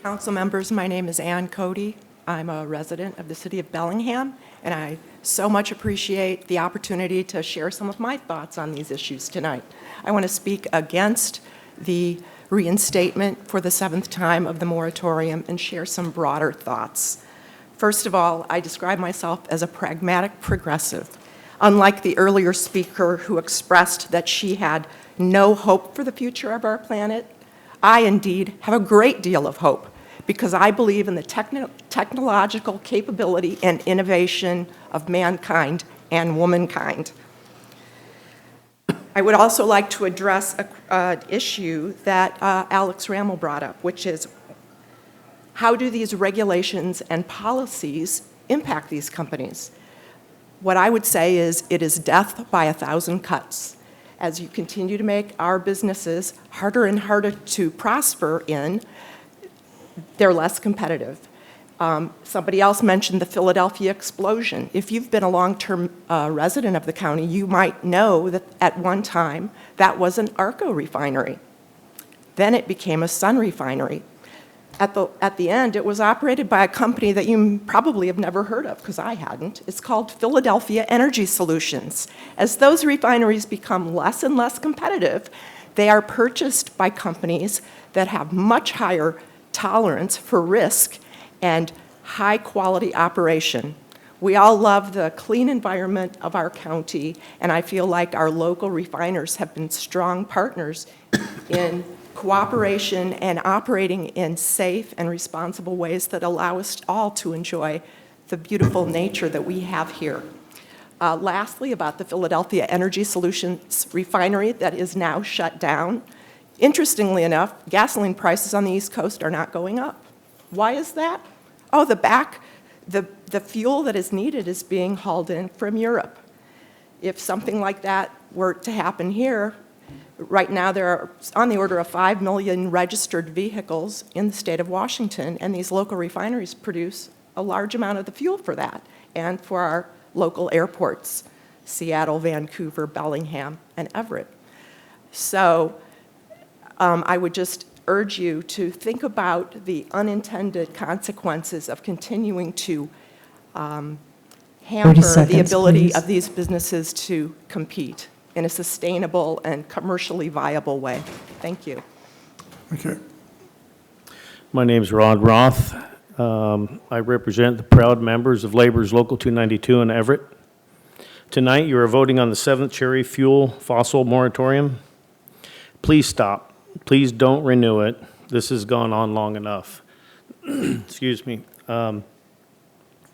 Council members, my name is Ann Cody. I'm a resident of the city of Bellingham, and I so much appreciate the opportunity to share some of my thoughts on these issues tonight. I want to speak against the reinstatement for the 7th time of the moratorium and share some broader thoughts. First of all, I describe myself as a pragmatic progressive. Unlike the earlier speaker who expressed that she had no hope for the future of our planet, I indeed have a great deal of hope because I believe in the technological capability and innovation of mankind and womankind. I would also like to address an issue that Alex Rammel brought up, which is how do these regulations and policies impact these companies? What I would say is it is death by 1,000 cuts. As you continue to make our businesses harder and harder to prosper in, they're less competitive. Somebody else mentioned the Philadelphia explosion. If you've been a long-term resident of the county, you might know that at one time that was an ARCO refinery. Then it became a Sun refinery. At the end, it was operated by a company that you probably have never heard of, because I hadn't. It's called Philadelphia Energy Solutions. As those refineries become less and less competitive, they are purchased by companies that have much higher tolerance for risk and high-quality operation. We all love the clean environment of our county, and I feel like our local refiners have been strong partners in cooperation and operating in safe and responsible ways that allow us all to enjoy the beautiful nature that we have here. Lastly, about the Philadelphia Energy Solutions refinery that is now shut down. Interestingly enough, gasoline prices on the East Coast are not going up. Why is that? Oh, the fuel that is needed is being hauled in from Europe. If something like that were to happen here, right now there are on the order of 5 million registered vehicles in the state of Washington, and these local refineries produce a large amount of the fuel for that and for our local airports, Seattle, Vancouver, Bellingham, and Everett. So I would just urge you to think about the unintended consequences of continuing to hamper the ability please. of these businesses to compete in a sustainable and commercially viable way. Thank you. Okay. My name is Rod Roth. I represent the proud members of Labor's Local 292 in Everett. Tonight, you are voting on the 7th Cherry Fuel Fossil Moratorium. Please stop. Please don't renew it. This has gone on long enough. Excuse me.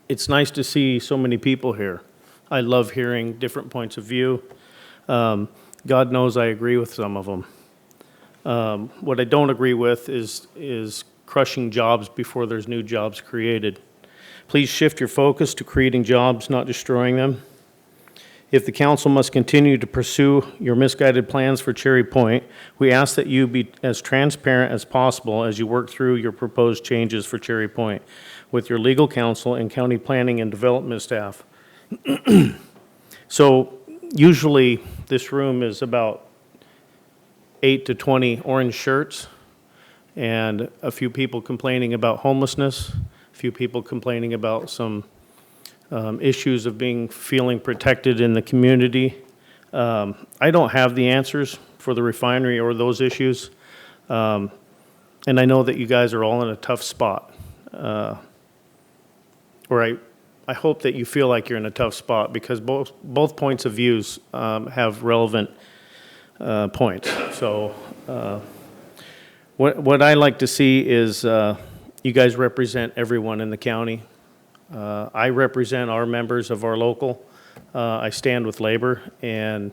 It's nice to see so many people here. I love hearing different points of view. God knows I agree with some of them. What I don't agree with is crushing jobs before there's new jobs created. Please shift your focus to creating jobs, not destroying them. If the council must continue to pursue your misguided plans for Cherry Point, we ask that you be as transparent as possible as you work through your proposed changes for Cherry Point with your legal counsel and county planning and development staff. So usually this room is about 8 to 20 orange shirts and a few people complaining about homelessness, a few people complaining about some issues of feeling protected in the community. I don't have the answers for the refinery or those issues. And I know that you guys are all in a tough spot. Or I hope that you feel like you're in a tough spot because both points of views have relevant points. So what I like to see is you guys represent everyone in the county. I represent our members of our local. I stand with labor, and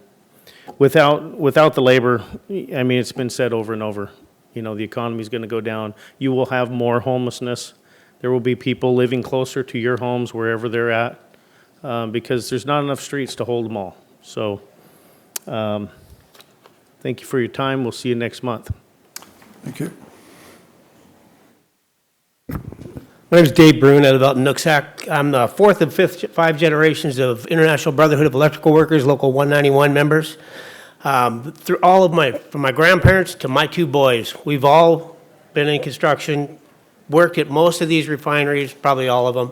without the labor, I mean, it's been said over and over, you know, the economy's going to go down. You will have more homelessness. There will be people living closer to your homes wherever they're at because there's not enough streets to hold them all. So thank you for your time. We'll see you next month. Thank you. My name is Dave Brune out of Elton Nooksack. I'm the fourth of five generations of International Brotherhood of Electrical Workers, Local 191 members. Through all of from my grandparents to my two boys, we've all been in construction, worked at most of these refineries, probably all of them.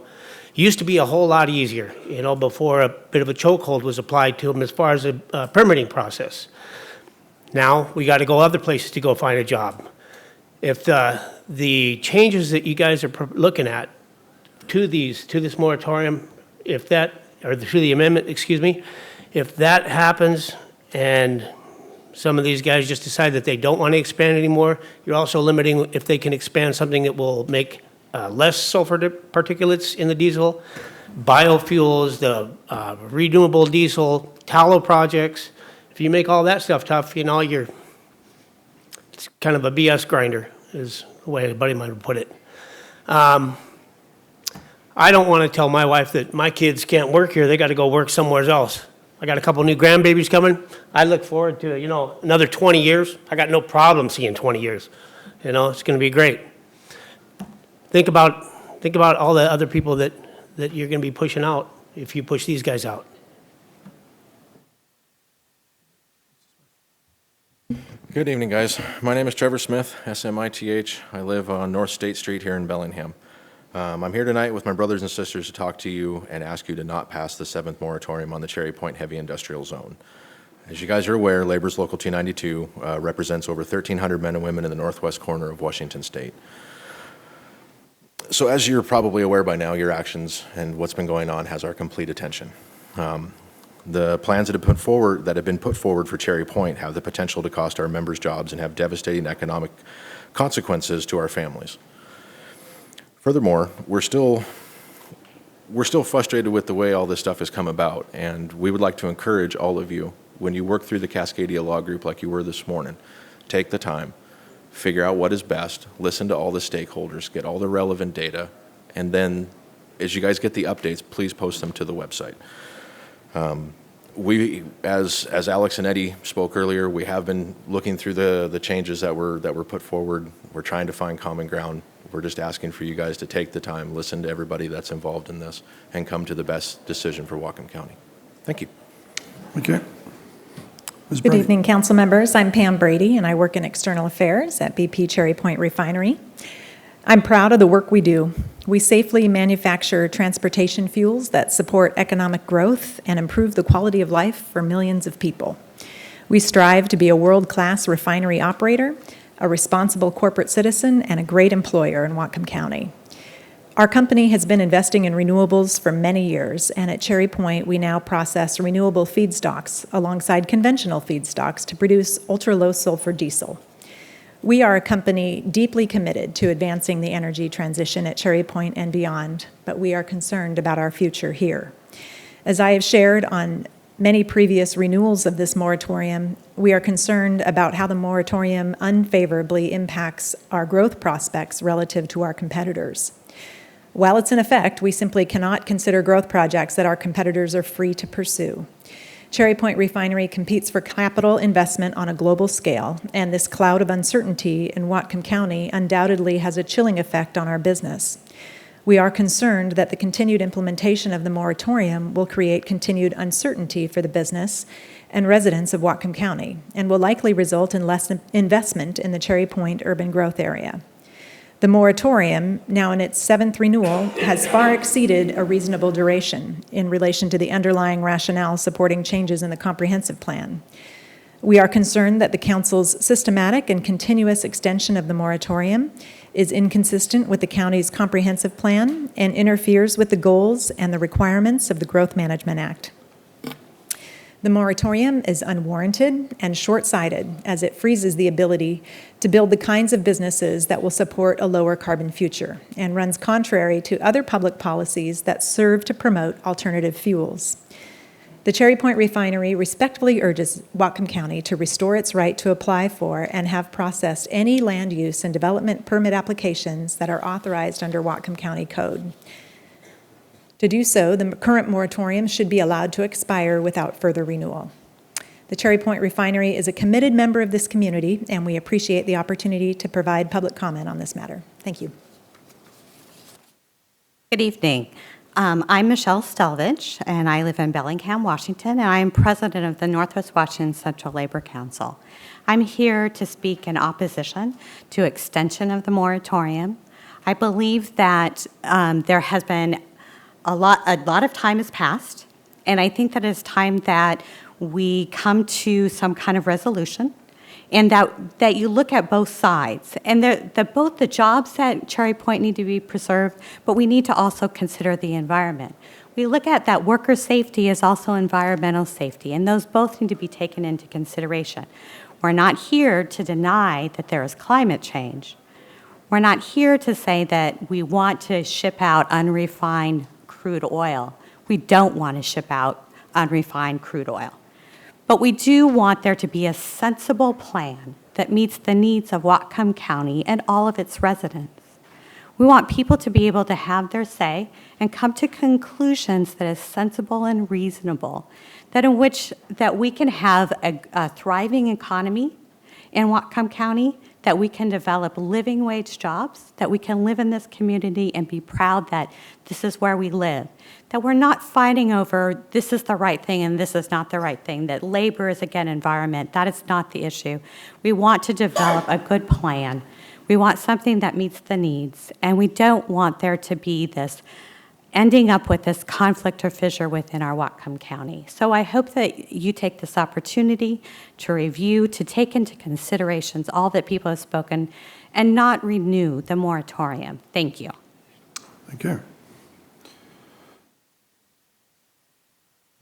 Used to be a whole lot easier, you know, before a bit of a chokehold was applied to them as far as the permitting process. Now we got to go other places to go find a job. If the changes that you guys are looking at to this moratorium, or to the amendment, excuse me, if that happens and some of these guys just decide that they don't want to expand anymore, you're also limiting if they can expand something that will make less sulfur particulates in the diesel, biofuels, the renewable diesel, tallow projects. If you make all that stuff tough, you know, it's kind of a BS grinder, is the way a buddy of mine would put it. I don't want to tell my wife that my kids can't work here. They got to go work somewhere else. I got a couple new grandbabies coming. I look forward to, you know, another 20 years. I got no problem seeing 20 years. You know, it's going to be great. Think about all the other people that you're going to be pushing out if you push these guys out. Good evening, guys. My name is Trevor Smith, S-M-I-T-H. I live on North State Street here in Bellingham. I'm here tonight with my brothers and sisters to talk to you and ask you to not pass the 7th moratorium on the Cherry Point Heavy Industrial Zone. As you guys are aware, Labor's Local 292 represents over 1,300 men and women in the northwest corner of Washington State. So as you're probably aware by now, your actions and what's been going on has our complete attention. The plans that have been put forward for Cherry Point have the potential to cost our members jobs and have devastating economic consequences to our families. Furthermore, we're still frustrated with the way all this stuff has come about, and we would like to encourage all of you, when you work through the Cascadia Law Group like you were this morning, take the time, figure out what is best, listen to all the stakeholders, get all the relevant data, and then as you guys get the updates, please post them to the website. As Alex and Eddie spoke earlier, we have been looking through the changes that were put forward. We're trying to find common ground. We're just asking for you guys to take the time, listen to everybody that's involved in this, and come to the best decision for Whatcom County. Thank you. Okay. Good evening, council members. I'm Pam Brady, and I work in external affairs at BP Cherry Point Refinery. I'm proud of the work we do. We safely manufacture transportation fuels that support economic growth and improve the quality of life for millions of people. We strive to be a world-class refinery operator, a responsible corporate citizen, and a great employer in Whatcom County. Our company has been investing in renewables for many years, and at Cherry Point, we now process renewable feedstocks alongside conventional feedstocks to produce ultra-low sulfur diesel. We are a company deeply committed to advancing the energy transition at Cherry Point and beyond, but we are concerned about our future here. As I have shared on many previous renewals of this moratorium, we are concerned about how the moratorium unfavorably impacts our growth prospects relative to our competitors. While it's in effect, we simply cannot consider growth projects that our competitors are free to pursue. Cherry Point Refinery competes for capital investment on a global scale, and this cloud of uncertainty in Whatcom County undoubtedly has a chilling effect on our business. We are concerned that the continued implementation of the moratorium will create continued uncertainty for the business and residents of Whatcom County, and will likely result in less investment in the Cherry Point urban growth area. The moratorium, now in its 7th renewal, has far exceeded a reasonable duration in relation to the underlying rationale supporting changes in the comprehensive plan. We are concerned that the Council's systematic and continuous extension of the moratorium is inconsistent with the county's comprehensive plan and interferes with the goals and the requirements of the Growth Management Act. The moratorium is unwarranted and short-sighted as it freezes the ability to build the kinds of businesses that will support a lower carbon future and runs contrary to other public policies that serve to promote alternative fuels. The Cherry Point Refinery respectfully urges Whatcom County to restore its right to apply for and have processed any land use and development permit applications that are authorized under Whatcom County Code. To do so, the current moratorium should be allowed to expire without further renewal. The Cherry Point Refinery is a committed member of this community, and we appreciate the opportunity to provide public comment on this matter. Thank you. Good evening. I'm Michelle Stelvich, and I live in Bellingham, Washington, and I am president of the Northwest Washington Central Labor Council. I'm here to speak in opposition to extension of the moratorium. I believe that there has been a lot of time has passed, and I think that it's time that we come to some kind of resolution, and that you look at both sides, and that both the jobs at Cherry Point need to be preserved, but we need to also consider the environment. We look at that worker safety is also environmental safety, and those both need to be taken into consideration. We're not here to deny that there is climate change. We're not here to say that we want to ship out unrefined crude oil. We don't want to ship out unrefined crude oil. But we do want there to be a sensible plan that meets the needs of Whatcom County and all of its residents. We want people to be able to have their say and come to conclusions that is sensible and reasonable, that we can have a thriving economy in Whatcom County, that we can develop living wage jobs, that we can live in this community and be proud that this is where we live, that we're not fighting over this is the right thing and this is not the right thing, that labor is again environment. That is not the issue. We want to develop a good plan. We want something that meets the needs, and we don't want there to be this ending up with this conflict or fissure within our Whatcom County. So I hope that you take this opportunity to review, to take into considerations all that people have spoken, and not renew the moratorium. Thank you. Thank you.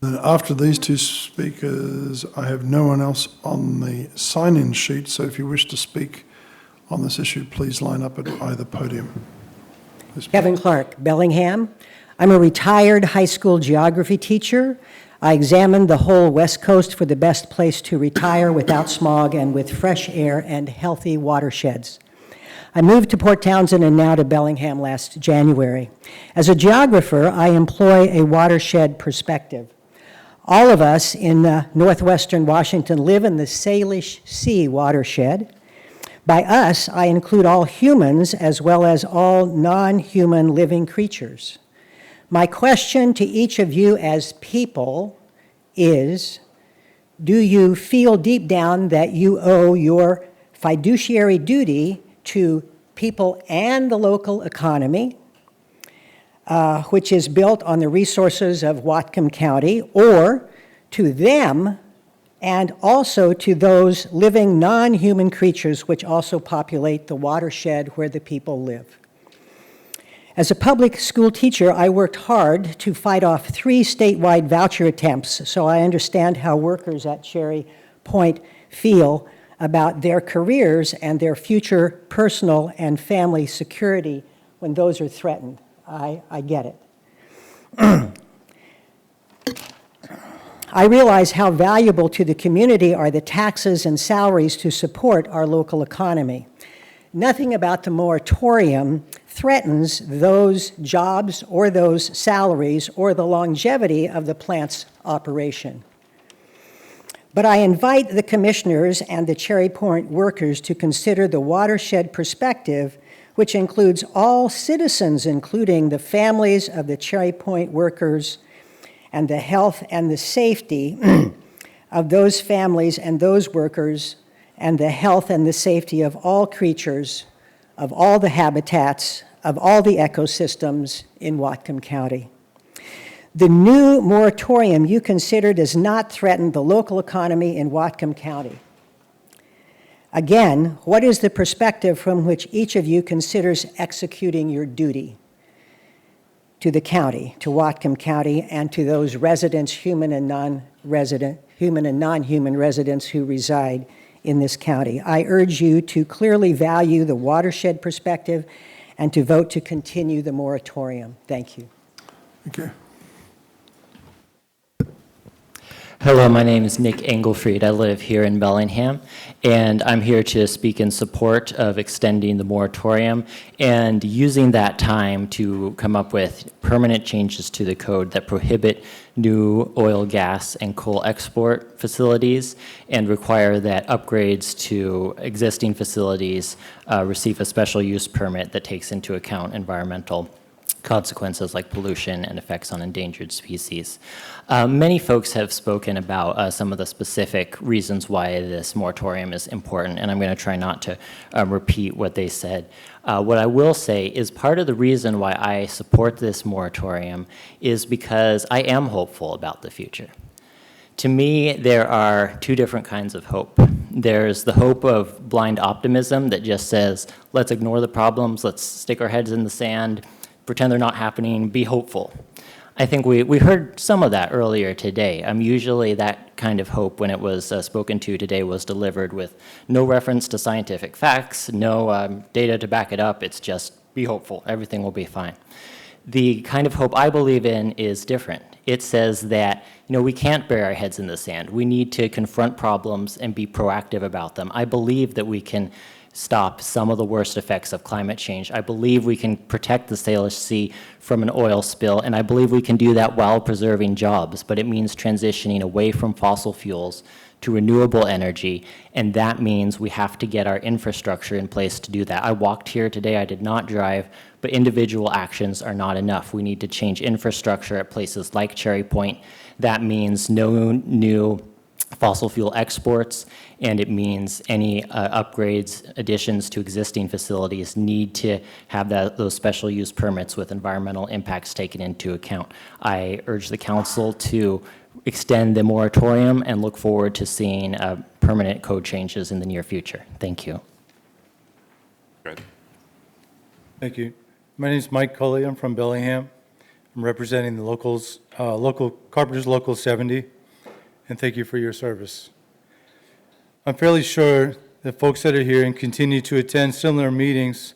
Then after these two speakers, I have no one else on the sign-in sheet, so if you wish to speak on this issue, please line up at either podium. Kevin Clark, Bellingham. I'm a retired high school geography teacher. I examined the whole West Coast for the best place to retire without smog and with fresh air and healthy watersheds. I moved to Port Townsend and now to Bellingham last January. As a geographer, I employ a watershed perspective. All of us in northwestern Washington live in the Salish Sea watershed. By us, I include all humans as well as all non-human living creatures. My question to each of you as people is, do you feel deep down that you owe your fiduciary duty to people and the local economy, which is built on the resources of Whatcom County, or to them and also to those living non-human creatures which also populate the watershed where the people live? As a public school teacher, I worked hard to fight off 3 statewide voucher attempts, so I understand how workers at Cherry Point feel about their careers and their future personal and family security when those are threatened. I get it. I realize how valuable to the community are the taxes and salaries to support our local economy. Nothing about the moratorium threatens those jobs or those salaries or the longevity of the plant's operation. But I invite the commissioners and the Cherry Point workers to consider the watershed perspective, which includes all citizens, including the families of the Cherry Point workers, and the health and the safety of those families and those workers, and the health and the safety of all creatures, of all the habitats, of all the ecosystems in Whatcom County. The new moratorium you consider does not threaten the local economy in Whatcom County. Again, what is the perspective from which each of you considers executing your duty to the county, to Whatcom County, and to those residents, human and non-resident, human and non-human residents who reside in this county? I urge you to clearly value the watershed perspective and to vote to continue the moratorium. Thank you. Okay. Hello, my name is Nick Engelfried. I live here in Bellingham, and I'm here to speak in support of extending the moratorium and using that time to come up with permanent changes to the code that prohibit new oil, gas, and coal export facilities and require that upgrades to existing facilities receive a special use permit that takes into account environmental consequences like pollution and effects on endangered species. Many folks have spoken about some of the specific reasons why this moratorium is important, and I'm going to try not to repeat what they said. What I will say is part of the reason why I support this moratorium is because I am hopeful about the future. To me, there are two different kinds of hope. There's the hope of blind optimism that just says, let's ignore the problems, let's stick our heads in the sand, pretend they're not happening, be hopeful. I think we heard some of that earlier today. Usually that kind of hope, when it was spoken to today, was delivered with no reference to scientific facts, no data to back it up. It's just be hopeful, everything will be fine. The kind of hope I believe in is different. It says that, we can't bury our heads in the sand. We need to confront problems and be proactive about them. I believe that we can stop some of the worst effects of climate change. I believe we can protect the Salish Sea from an oil spill, and I believe we can do that while preserving jobs, but it means transitioning away from fossil fuels to renewable energy, and that means we have to get our infrastructure in place to do that. I walked here today, I did not drive, but individual actions are not enough. We need to change infrastructure at places like Cherry Point. That means no new fossil fuel exports, and it means any upgrades, additions to existing facilities need to have those special use permits with environmental impacts taken into account. I urge the council to extend the moratorium and look forward to seeing permanent code changes in the near future. Thank you. Thank you. My name is Mike Cully. I'm from Bellingham. I'm representing the local Carpenters Local 70. And thank you for your service. I'm fairly sure that folks that are here and continue to attend similar meetings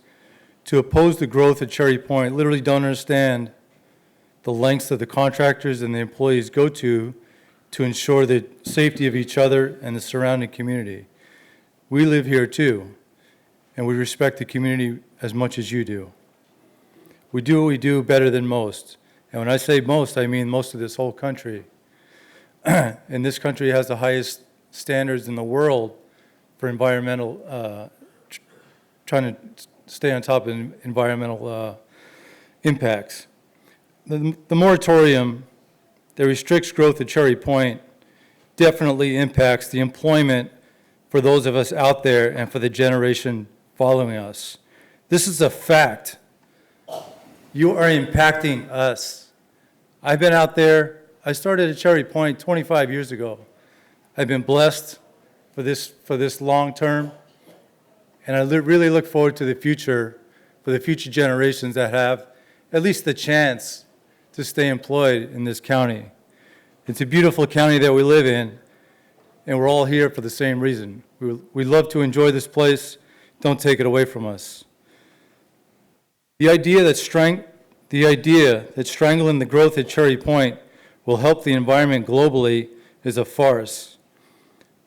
to oppose the growth at Cherry Point literally don't understand the lengths that the contractors and the employees go to ensure the safety of each other and the surrounding community. We live here too, and we respect the community as much as you do. We do what we do better than most. And when I say most, I mean most of this whole country. And this country has the highest standards in the world for environmental, trying to stay on top of environmental impacts. The moratorium that restricts growth at Cherry Point definitely impacts the employment for those of us out there and for the generation following us. This is a fact. You are impacting us. I've been out there. I started at Cherry Point 25 years ago. I've been blessed for this long term, and I really look forward to the future, for the future generations that have at least the chance to stay employed in this county. It's a beautiful county that we live in, and we're all here for the same reason. We love to enjoy this place. Don't take it away from us. The idea that strangling the growth at Cherry Point will help the environment globally is a farce.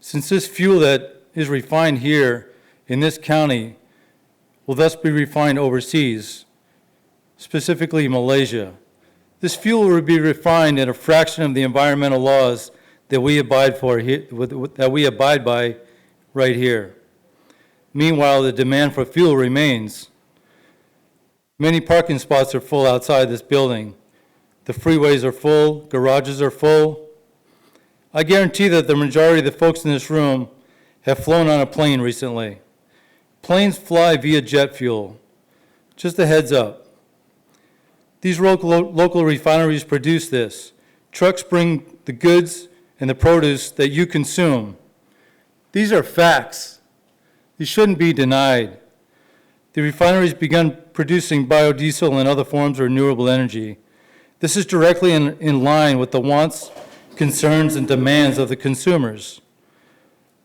Since this fuel that is refined here in this county will thus be refined overseas, specifically Malaysia. This fuel would be refined at a fraction of the environmental laws that we abide by right here. Meanwhile, the demand for fuel remains. Many parking spots are full outside this building. The freeways are full, garages are full. I guarantee that the majority of the folks in this room have flown on a plane recently. Planes fly via jet fuel. Just a heads up. These local refineries produce this. Trucks bring the goods and the produce that you consume. These are facts. These shouldn't be denied. The refineries begun producing biodiesel and other forms of renewable energy. This is directly in line with the wants, concerns, and demands of the consumers.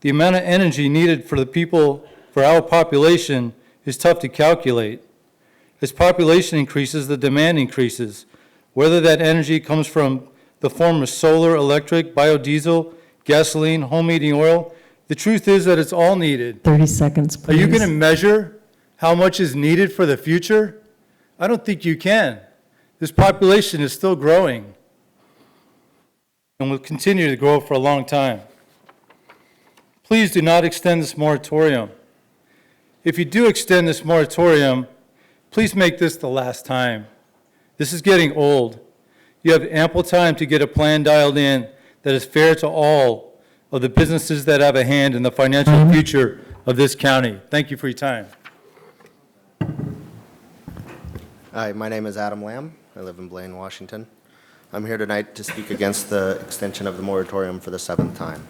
The amount of energy needed for the people, for our population, is tough to calculate. As population increases, the demand increases, whether that energy comes from the form of solar, electric, biodiesel, gasoline, home heating oil. The truth is that it's all needed. 30 seconds, please. Are you going to measure how much is needed for the future? I don't think you can. This population is still growing and will continue to grow for a long time. Please do not extend this moratorium. If you do extend this moratorium, please make this the last time. This is getting old. You have ample time to get a plan dialed in that is fair to all of the businesses that have a hand in the financial future of this county. Thank you for your time. Hi, my name is Adam Lamb. I live in Blaine, Washington. I'm here tonight to speak against the extension of the moratorium for the 7th time.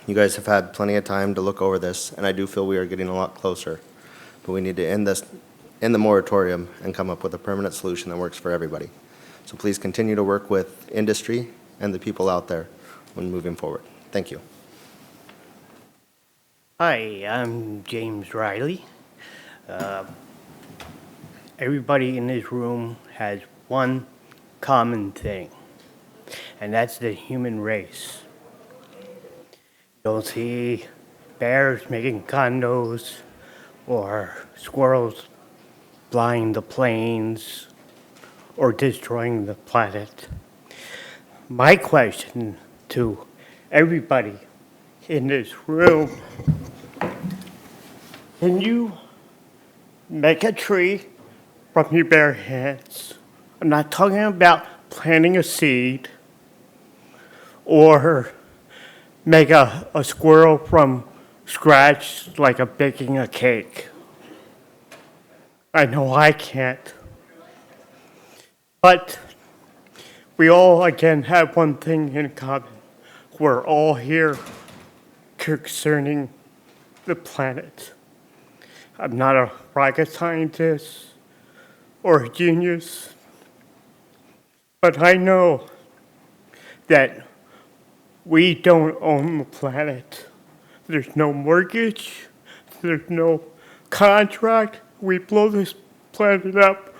You guys have had plenty of time to look over this, and I do feel we are getting a lot closer. But we need to end the moratorium and come up with a permanent solution that works for everybody. So please continue to work with industry and the people out there when moving forward. Thank you. Hi, I'm James Riley. Everybody in this room has one common thing, and that's the human race. You'll see bears making condos or squirrels flying the planes or destroying the planet. My question to everybody in this room, can you make a tree from your bare hands? I'm not talking about planting a seed or make a squirrel from scratch like baking a cake. I know I can't. But we all, again, have one thing in common. We're all here concerning the planet. I'm not a rocket scientist or a genius, but I know that we don't own the planet. There's no mortgage, there's no contract. We blow this planet up.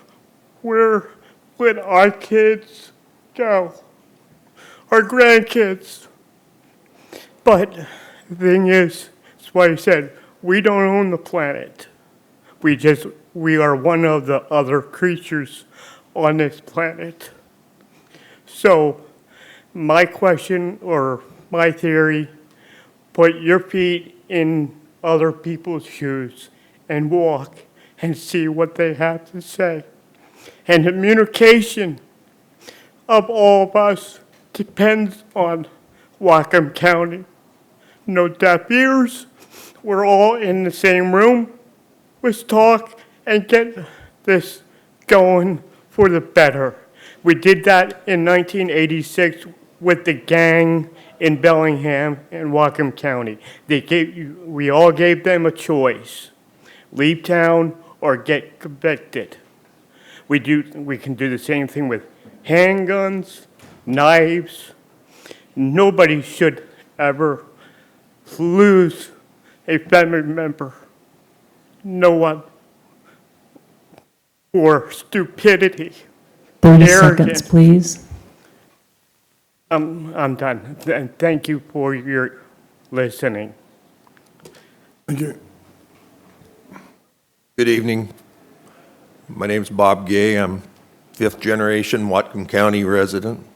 Where would our kids go? Our grandkids? But the thing is, that's why I said, we don't own the planet. We are one of the other creatures on this planet. So my question or my theory, put your feet in other people's shoes and walk and see what they have to say. And the communication of all of us depends on Whatcom County. No deaf ears. We're all in the same room. Let's talk and get this going for the better. We did that in 1986 with the gang in Bellingham and Whatcom County. We all gave them a choice: leave town or get convicted. We can do the same thing with handguns, knives. Nobody should ever lose a family member. No one. Or stupidity. 30 arrogance. seconds, please. I'm done. And thank you for your listening. Thank you. Good evening. My name's Bob Gay. I'm fifth generation Whatcom County resident.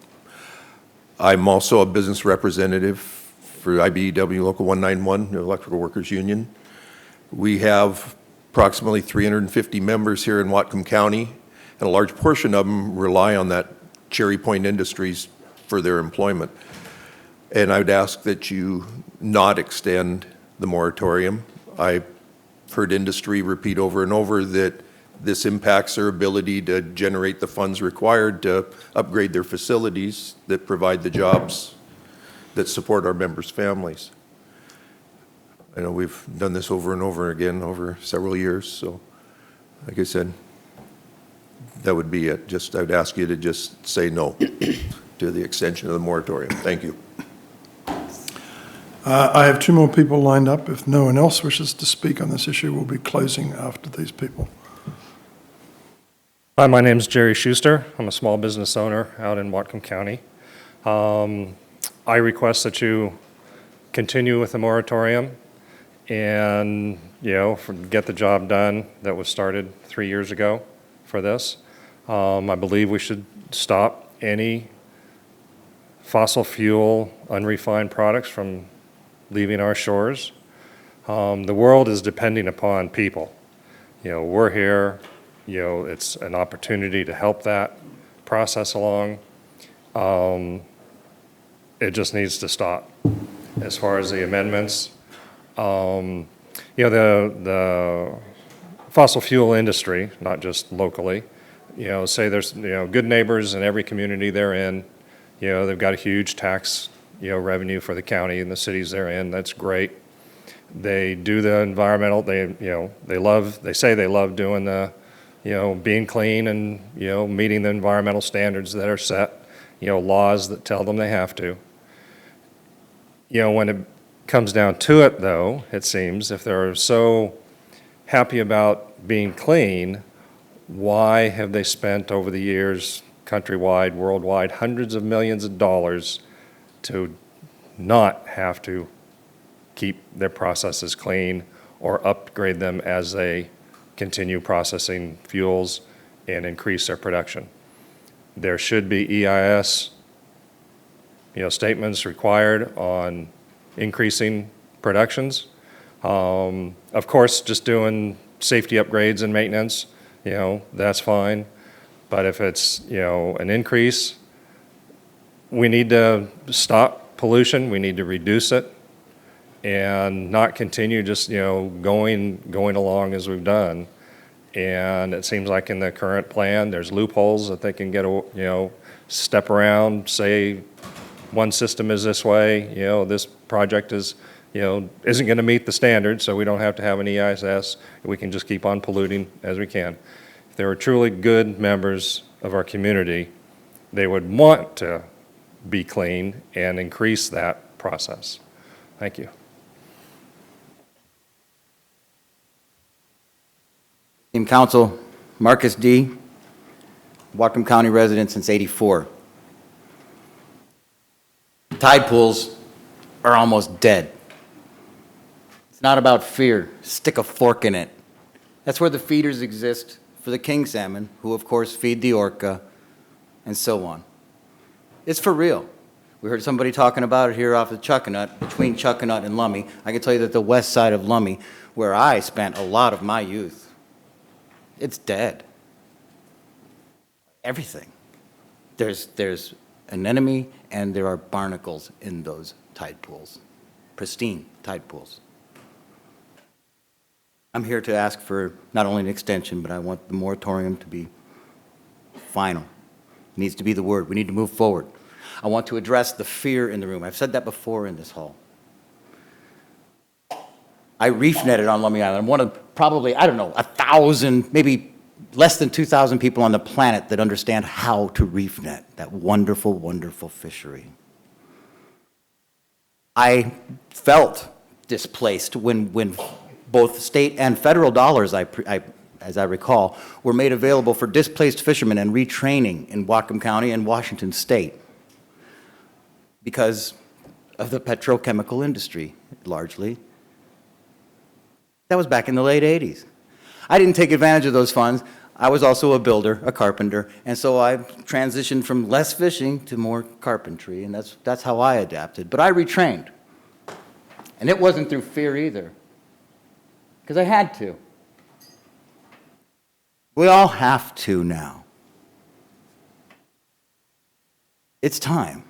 I'm also a business representative for IBEW Local 191, the Electrical Workers Union. We have approximately 350 members here in Whatcom County, and a large portion of them rely on that Cherry Point Industries for their employment. And I would ask that you not extend the moratorium. I've heard industry repeat over and over that this impacts their ability to generate the funds required to upgrade their facilities that provide the jobs that support our members' families. I know we've done this over and over again over several years, so like I said, that would be it. I would ask you to just say no to the extension of the moratorium. Thank you. I have two more people lined up. If no one else wishes to speak on this issue, we'll be closing after these people. Hi, my name is Jerry Schuster. I'm a small business owner out in Whatcom County. I request that you continue with the moratorium and, get the job done that was started 3 years ago for this. I believe we should stop any fossil fuel, unrefined products from leaving our shores. The world is depending upon people. We're here. It's an opportunity to help that process along. It just needs to stop. As far as the amendments, the fossil fuel industry, not just locally, say there's, good neighbors in every community they're in. They've got a huge tax, revenue for the county and the cities they're in. That's great. They do the environmental, they say they love doing the, being clean and, meeting the environmental standards that are set, laws that tell them they have to. When it comes down to it, though, it seems, if they're so happy about being clean, why have they spent over the years, countrywide, worldwide, hundreds of millions of dollars to not have to keep their processes clean or upgrade them as they continue processing fuels and increase their production? There should be EIS, statements required on increasing productions. Of course, just doing safety upgrades and maintenance, that's fine. But if it's, an increase, we need to stop pollution. We need to reduce it and not continue just, going along as we've done. And it seems like in the current plan, there's loopholes that they can get, step around, say one system is this way, this project is, isn't going to meet the standards, so we don't have to have an EIS. We can just keep on polluting as we can. If they were truly good members of our community, they would want to be clean and increase that process. Thank you. Team Council, Marcus D., Whatcom County resident since '84. Tide pools are almost dead. It's not about fear. Stick a fork in it. That's where the feeders exist for the king salmon, who of course feed the orca, and so on. It's for real. We heard somebody talking about it here off of Chuckanut, between Chuckanut and Lummi. I can tell you that the west side of Lummi, where I spent a lot of my youth, it's dead. Everything. There's anemone and there are barnacles in those tide pools. Pristine tide pools. I'm here to ask for not only an extension, but I want the moratorium to be final. It needs to be the word. We need to move forward. I want to address the fear in the room. I've said that before in this hall. I reef netted on Lummi Island. I'm one of probably, 1,000, maybe less than 2,000 people on the planet that understand how to reef net, that wonderful, wonderful fishery. I felt displaced when both state and federal dollars, as I recall, were made available for displaced fishermen and retraining in Whatcom County and Washington State because of the petrochemical industry, largely. That was back in the late 80s. I didn't take advantage of those funds. I was also a builder, a carpenter, and so I transitioned from less fishing to more carpentry, and that's how I adapted. But I retrained. And it wasn't through fear either, because I had to. We all have to now. It's time.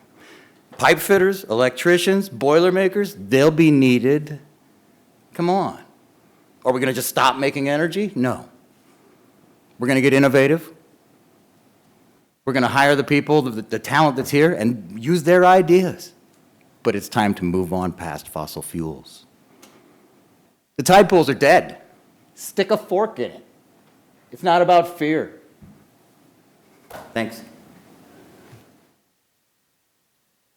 Pipe fitters, electricians, boilermakers, they'll be needed. Come on. Are we going to just stop making energy? No. We're going to get innovative. We're going to hire the people, the talent that's here, and use their ideas. But it's time to move on past fossil fuels. The tide pools are dead. Stick a fork in it. It's not about fear. Thanks.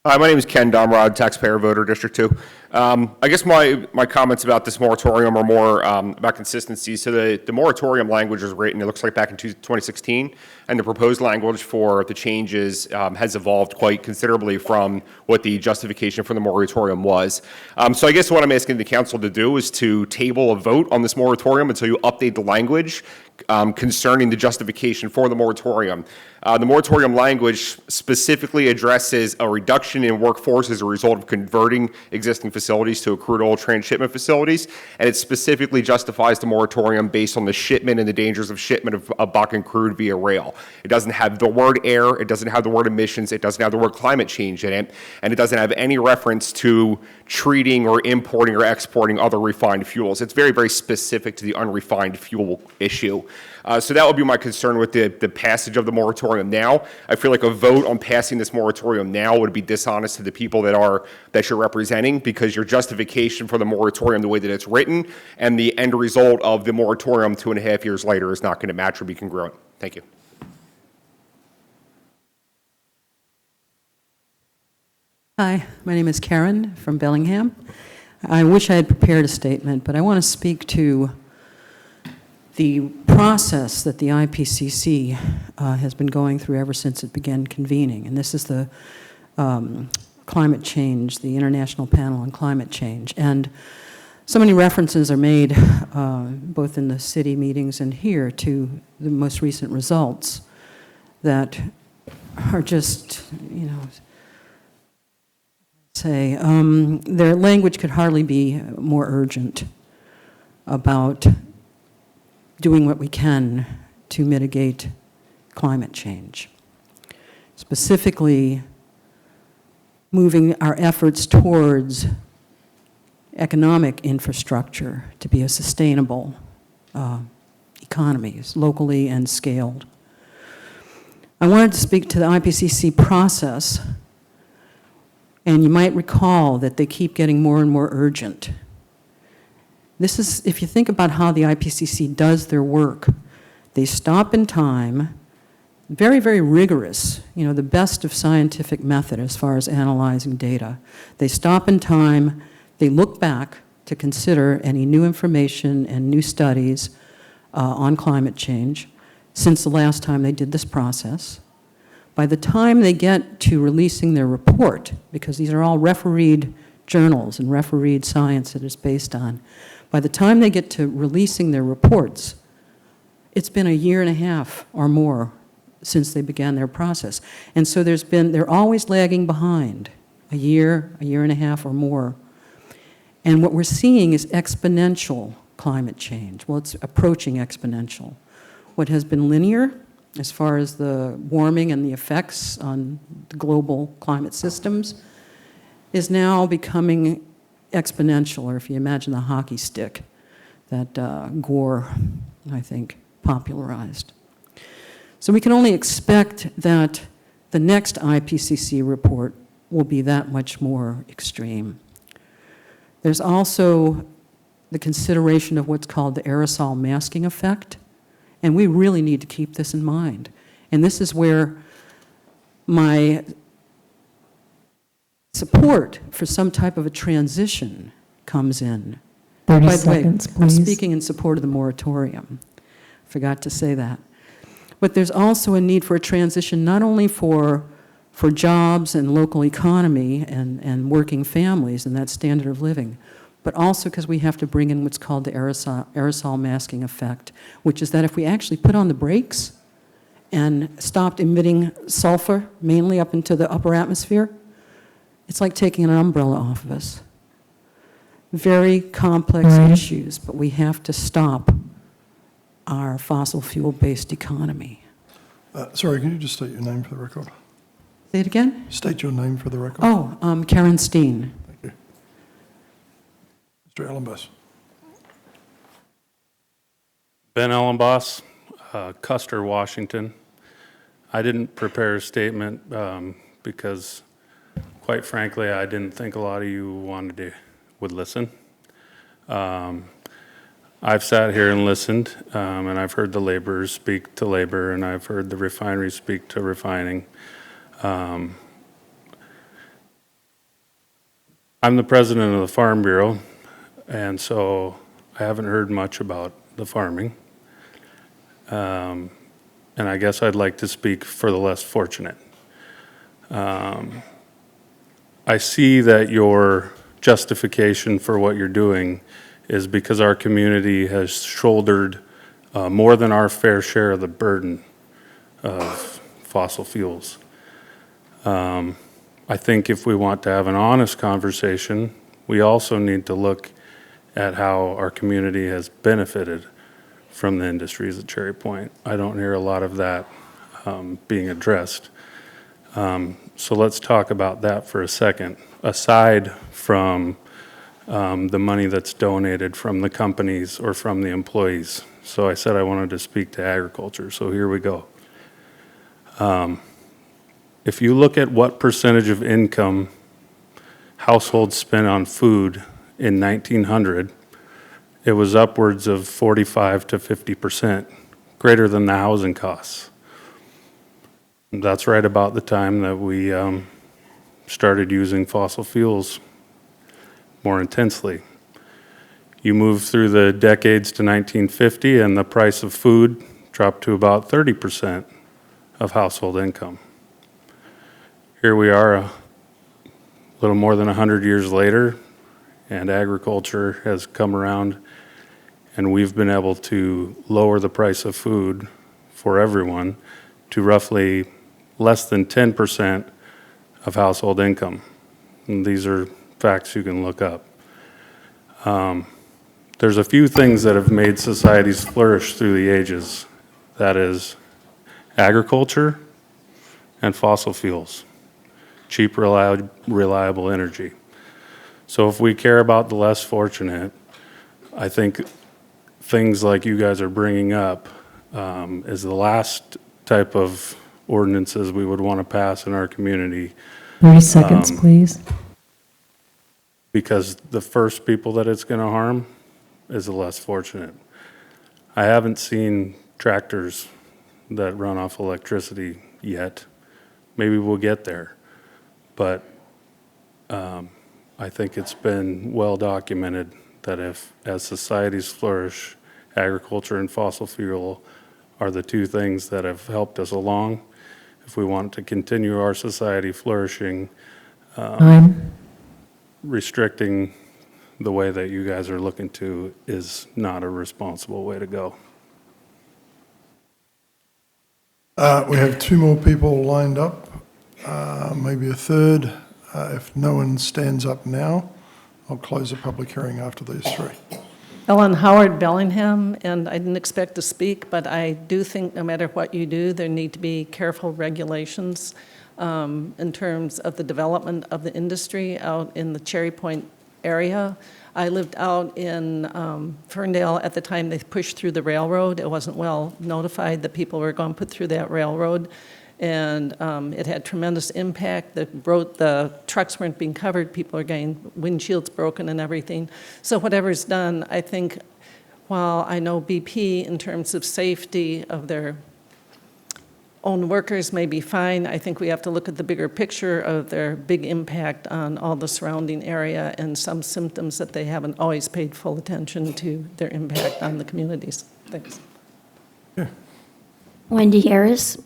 Hi, my name is Ken Domrod, taxpayer voter, District 2. I guess my comments about this moratorium are more about consistency. So the moratorium language was written, it looks like back in 2016, and the proposed language for the changes has evolved quite considerably from what the justification for the moratorium was. So I guess what I'm asking the council to do is to table a vote on this moratorium until you update the language concerning the justification for the moratorium. The moratorium language specifically addresses a reduction in workforce as a result of converting existing facilities to crude oil transshipment facilities, and it specifically justifies the moratorium based on the shipment and the dangers of shipment of Bakken crude via rail. It doesn't have the word air, it doesn't have the word emissions, it doesn't have the word climate change in it, and it doesn't have any reference to treating or importing or exporting other refined fuels. It's very, very specific to the unrefined fuel issue. So that would be my concern with the passage of the moratorium now. I feel like a vote on passing this moratorium now would be dishonest to the people that you're representing, because your justification for the moratorium, the way that it's written, and the end result of the moratorium 2.5 years later is not going to match or be congruent. Thank you. Hi, my name is Karen from Bellingham. I wish I had prepared a statement, but I want to speak to the process that the IPCC has been going through ever since it began convening. And this is the climate change, the International Panel on Climate Change. And so many references are made, both in the city meetings and here, to the most recent results that are just, their language could hardly be more urgent about doing what we can to mitigate climate change. Specifically, moving our efforts towards economic infrastructure to be a sustainable economies, locally and scaled. I wanted to speak to the IPCC process, and you might recall that they keep getting more and more urgent. This is, if you think about how the IPCC does their work, they stop in time, very, very rigorous, the best of scientific method as far as analyzing data. They stop in time, they look back to consider any new information and new studies on climate change since the last time they did this process. By the time they get to releasing their report, because these are all refereed journals and refereed science that it's based on, by the time they get to releasing their reports, it's been 1.5 years or more since they began their process. And so they're always lagging behind, 1 year, 1.5 years or more. And what we're seeing is exponential climate change. Well, it's approaching exponential. What has been linear, as far as the warming and the effects on the global climate systems, is now becoming exponential, or if you imagine the hockey stick that Gore, I think, popularized. So we can only expect that the next IPCC report will be that much more extreme. There's also the consideration of what's called the aerosol masking effect, and we really need to keep this in mind. And this is where my support for some type of a transition comes in. 30 By the seconds, way, I'm please. speaking in support of the moratorium. Forgot to say that. But there's also a need for a transition not only for jobs and local economy and working families and that standard of living, but also because we have to bring in what's called the aerosol masking effect, which is that if we actually put on the brakes and stopped emitting sulfur, mainly up into the upper atmosphere, it's like taking an umbrella off of us. Very complex issues, but we have to stop our fossil fuel-based economy. Sorry, can you just state your name for the record? Say it again? State your name for the record. Oh, Karen Steen. Thank you. Mr. Ellenbus. Ben Ellenboss, Custer, Washington. I didn't prepare a statement because, quite frankly, I didn't think a lot of you would listen. I've sat here and listened, and I've heard the laborers speak to labor, and I've heard the refineries speak to refining. I'm the president of the Farm Bureau, and so I haven't heard much about the farming. And I guess I'd like to speak for the less fortunate. I see that your justification for what you're doing is because our community has shouldered more than our fair share of the burden of fossil fuels. I think if we want to have an honest conversation, we also need to look at how our community has benefited from the industries at Cherry Point. I don't hear a lot of that being addressed. So let's talk about that for a second. Aside from the money that's donated from the companies or from the employees. So I said I wanted to speak to agriculture, so here we go. If you look at what percentage of income households spent on food in 1900, it was upwards of 45 to 50%, greater than the housing costs. That's right about the time that we started using fossil fuels more intensely. You move through the decades to 1950 and the price of food dropped to about 30% of household income. Here we are a little more than 100 years later, and agriculture has come around, and we've been able to lower the price of food for everyone to roughly less than 10% of household income. And these are facts you can look up. There's a few things that have made societies flourish through the ages. That is agriculture and fossil fuels, cheap, reliable energy. So if we care about the less fortunate, I think things like you guys are bringing up is the last type of ordinances we would want to pass in our community. 30 seconds, please. Because the first people that it's going to harm is the less fortunate. I haven't seen tractors that run off electricity yet. Maybe we'll get there. But I think it's been well documented that as societies flourish, agriculture and fossil fuel are the two things that have helped us along. If we want to continue our society flourishing, restricting the way that you guys are looking to is not a responsible way to go. We have two more people lined up, maybe a third. If no one stands up now, I'll close the public hearing after these three. Ellen Howard, Bellingham, and I didn't expect to speak, but I do think no matter what you do, there need to be careful regulations in terms of the development of the industry out in the Cherry Point area. I lived out in Ferndale at the time they pushed through the railroad. It wasn't well notified that people were going to put through that railroad, and it had tremendous impact. The trucks weren't being covered. People are getting windshields broken and everything. So whatever's done, I think, while I know BP in terms of safety of their own workers may be fine, I think we have to look at the bigger picture of their big impact on all the surrounding area and some symptoms that they haven't always paid full attention to their impact on the communities. Thanks. Wendy Harris.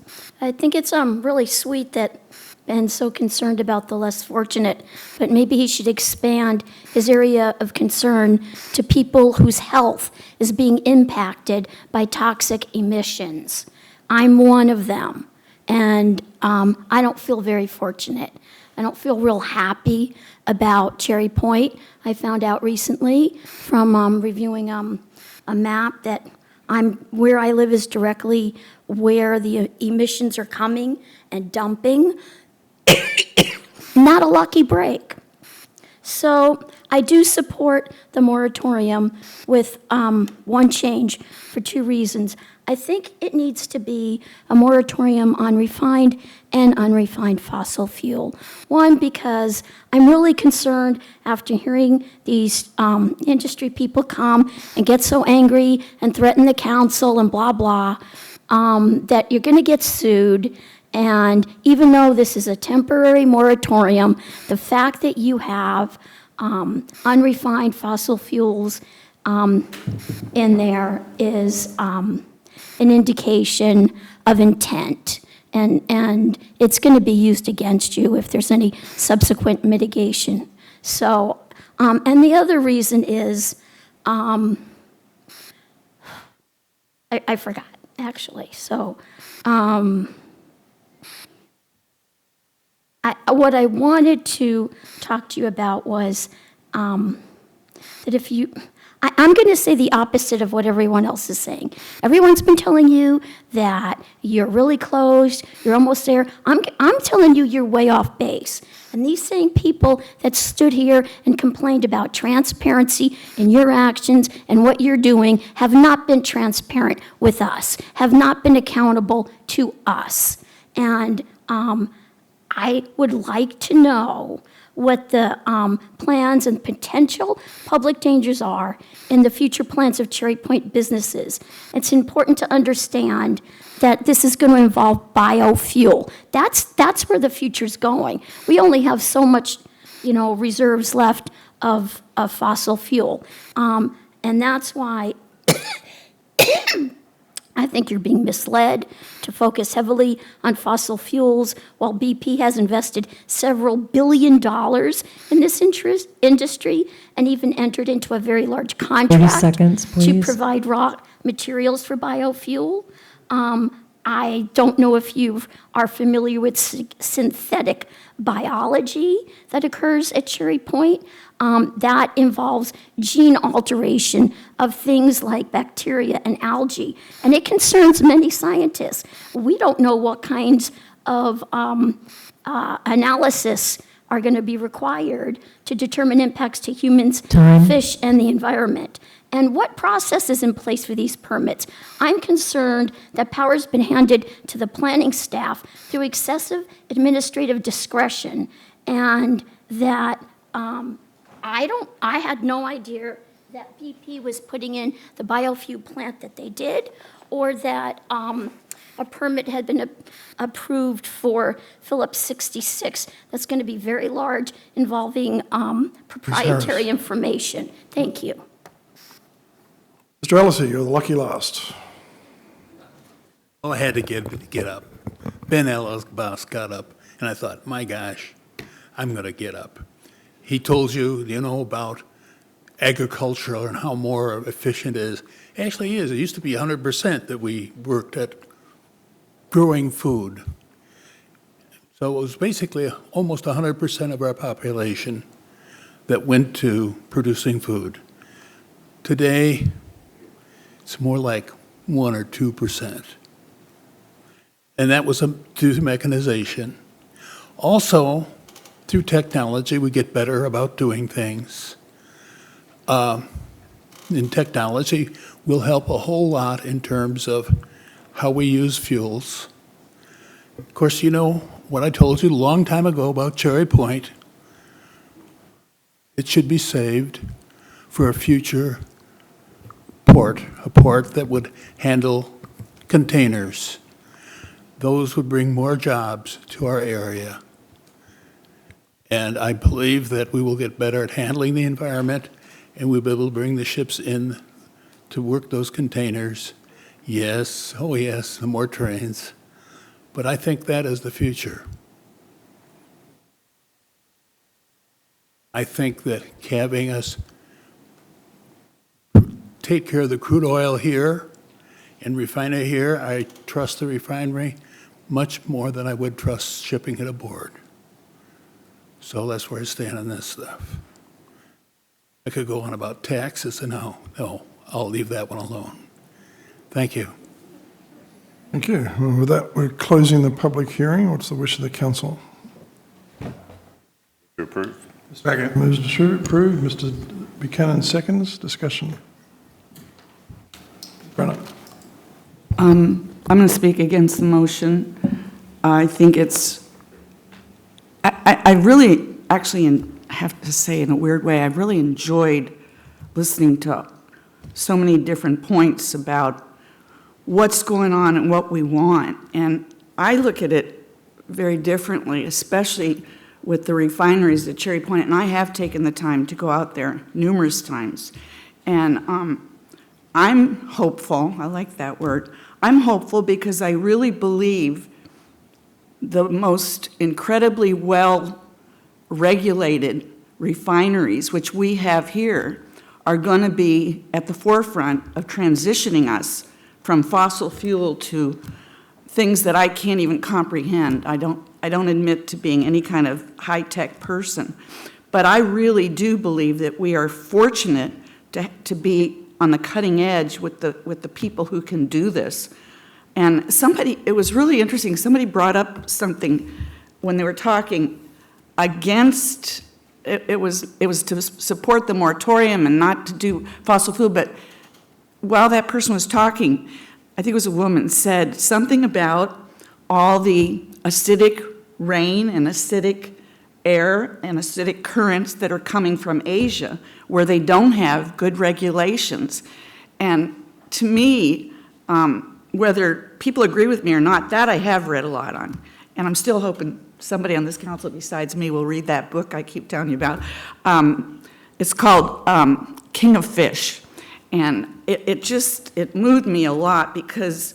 I think it's really sweet that been so concerned about the less fortunate, but maybe he should expand his area of concern to people whose health is being impacted by toxic emissions. I'm one of them, and I don't feel very fortunate. I don't feel real happy about Cherry Point. I found out recently from reviewing a map that where I live is directly where the emissions are coming and dumping. Not a lucky break. So I do support the moratorium with one change for two reasons. I think it needs to be a moratorium on refined and unrefined fossil fuel. One, because I'm really concerned after hearing these industry people come and get so angry and threaten the council and blah, blah, that you're going to get sued. And even though this is a temporary moratorium, the fact that you have unrefined fossil fuels in there is an indication of intent. And it's going to be used against you if there's any subsequent mitigation. So, and the other reason is, I forgot, actually. So, what I wanted to talk to you about was that if you, I'm going to say the opposite of what everyone else is saying. Everyone's been telling you that you're really close, you're almost there. I'm telling you you're way off base. And these same people that stood here and complained about transparency in your actions and what you're doing have not been transparent with us, have not been accountable to us. And I would like to know what the plans and potential public dangers are in the future plans of Cherry Point businesses. It's important to understand that this is going to involve biofuel. That's where the future's going. We only have so much, reserves left of fossil fuel, and that's why I think you're being misled to focus heavily on fossil fuels while BP has invested several $billion in this industry and even entered into a very large contract 30 seconds, to please. provide raw materials for biofuel. I don't know if you are familiar with synthetic biology that occurs at Cherry Point. That involves gene alteration of things like bacteria and algae, and it concerns many scientists. We don't know what kinds of analysis are going to be required to determine impacts to humans, Time. fish, and the environment. And what process is in place for these permits? I'm concerned that power has been handed to the planning staff through excessive administrative discretion, and that I had no idea that BP was putting in the biofuel plant that they did, or that a permit had been approved for Phillips 66. That's going to be very large, involving proprietary information. Thank you. Mr. Ellison, you're the lucky last. Well, I had to get up. Ben Ellis got up, and I thought, my gosh, I'm going to get up. He told you, about agriculture and how more efficient it is. It actually is. It used to be 100% that we worked at growing food. So it was basically almost 100% of our population that went to producing food. Today, it's more like 1 or 2%. And that was due to mechanization. Also, through technology, we get better about doing things. And technology will help a whole lot in terms of how we use fuels. Of course, what I told you a long time ago about Cherry Point. It should be saved for a future port, a port that would handle containers. Those would bring more jobs to our area. And I believe that we will get better at handling the environment, and we'll be able to bring the ships in to work those containers. Yes, oh yes, the more trains. But I think that is the future. I think that having us take care of the crude oil here and refine it here, I trust the refinery much more than I would trust shipping it aboard. So that's where I stand on this stuff. I could go on about taxes, and no, I'll leave that one alone. Thank you. Thank you. Well, with that, we're closing the public hearing. What's the wish of the council? To approve. Second. Moves to approve. Mr. Buchanan seconds. Discussion. Brenna. I'm going to speak against the motion. I think I really, actually, have to say in a weird way, I've really enjoyed listening to so many different points about what's going on and what we want. And I look at it very differently, especially with the refineries at Cherry Point, and I have taken the time to go out there numerous times. And I'm hopeful, I like that word, I'm hopeful because I really believe the most incredibly well-regulated refineries, which we have here, are going to be at the forefront of transitioning us from fossil fuel to things that I can't even comprehend. I don't admit to being any kind of high-tech person, but I really do believe that we are fortunate to be on the cutting edge with the people who can do this. And it was really interesting, somebody brought up something when they were talking against, it was to support the moratorium and not to do fossil fuel, but while that person was talking, I think it was a woman, said something about all the acidic rain and acidic air and acidic currents that are coming from Asia, where they don't have good regulations. And to me, whether people agree with me or not, that I have read a lot on. And I'm still hoping somebody on this council besides me will read that book I keep telling you about. It's called King of Fish. And it moved me a lot because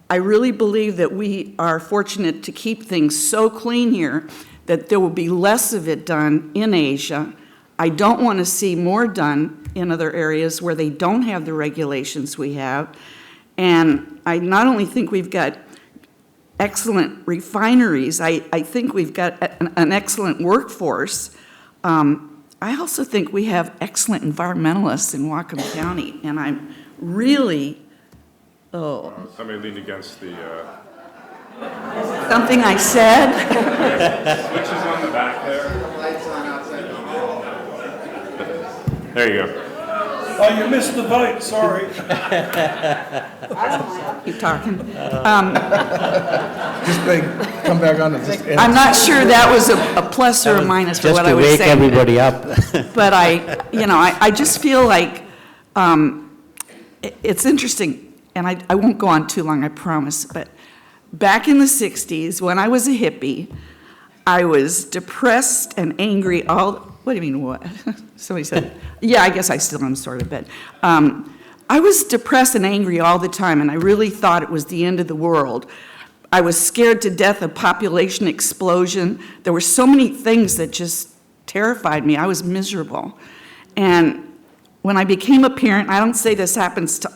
I really believe that we are fortunate to keep things so clean here that there will be less of it done in Asia. I don't want to see more done in other areas where they don't have the regulations we have. And I not only think we've got excellent refineries, I think we've got an excellent workforce. I also think we have excellent environmentalists in Whatcom County, and I'm really, Somebody leaned against the... Something I said? Switches on the back there. There you go. Oh, you missed the vote, sorry. Keep talking. Just come back on. I'm not sure that was a plus or a minus for what I was saying. Just to wake everybody up. But I just feel like it's interesting, and I won't go on too long, I promise, but back in the 60s, when I was a hippie, I was depressed and angry what do you mean, what? Somebody said, yeah, I guess I still am sort of, but I was depressed and angry all the time, and I really thought it was the end of the world. I was scared to death of population explosion. There were so many things that just terrified me. I was miserable. And when I became a parent, I don't say this happens to,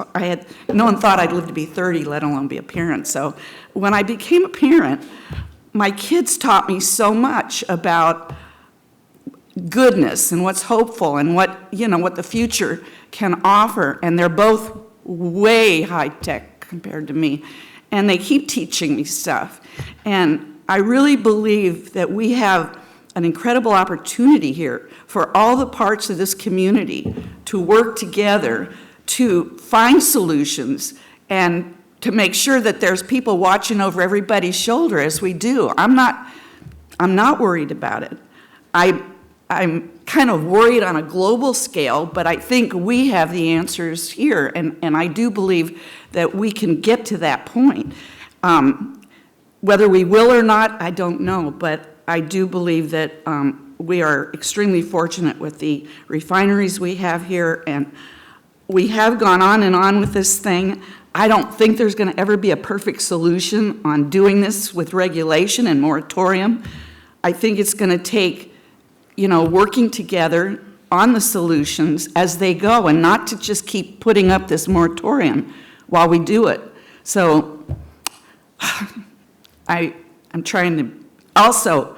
no one thought I'd live to be 30, let alone be a parent. So when I became a parent, my kids taught me so much about goodness and what's hopeful and what the future can offer. And they're both way high tech compared to me. And they keep teaching me stuff. And I really believe that we have an incredible opportunity here for all the parts of this community to work together to find solutions and to make sure that there's people watching over everybody's shoulder as we do. I'm not worried about it. I'm kind of worried on a global scale, but I think we have the answers here, and I do believe that we can get to that point. Whether we will or not, I don't know, but I do believe that we are extremely fortunate with the refineries we have here, and we have gone on and on with this thing. I don't think there's going to ever be a perfect solution on doing this with regulation and moratorium. I think it's going to take working together on the solutions as they go, and not to just keep putting up this moratorium while we do it. So I'm trying to, also,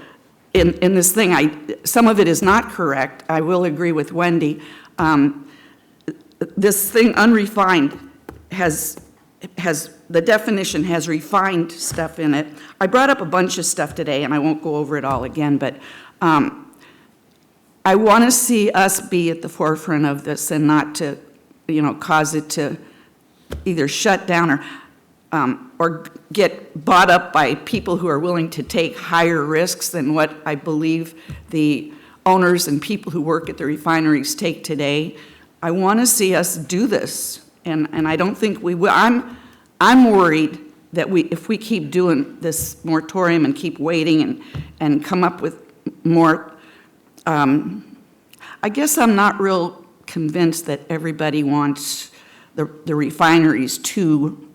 in this thing, some of it is not correct. I will agree with Wendy. This thing, unrefined, the definition has refined stuff in it. I brought up a bunch of stuff today, and I won't go over it all again, but I want to see us be at the forefront of this and not to, cause it to either shut down or get bought up by people who are willing to take higher risks than what I believe the owners and people who work at the refineries take today. I want to see us do this, and I don't think we will. I'm worried that if we keep doing this moratorium and keep waiting and come up with more, I guess I'm not real convinced that everybody wants the refineries to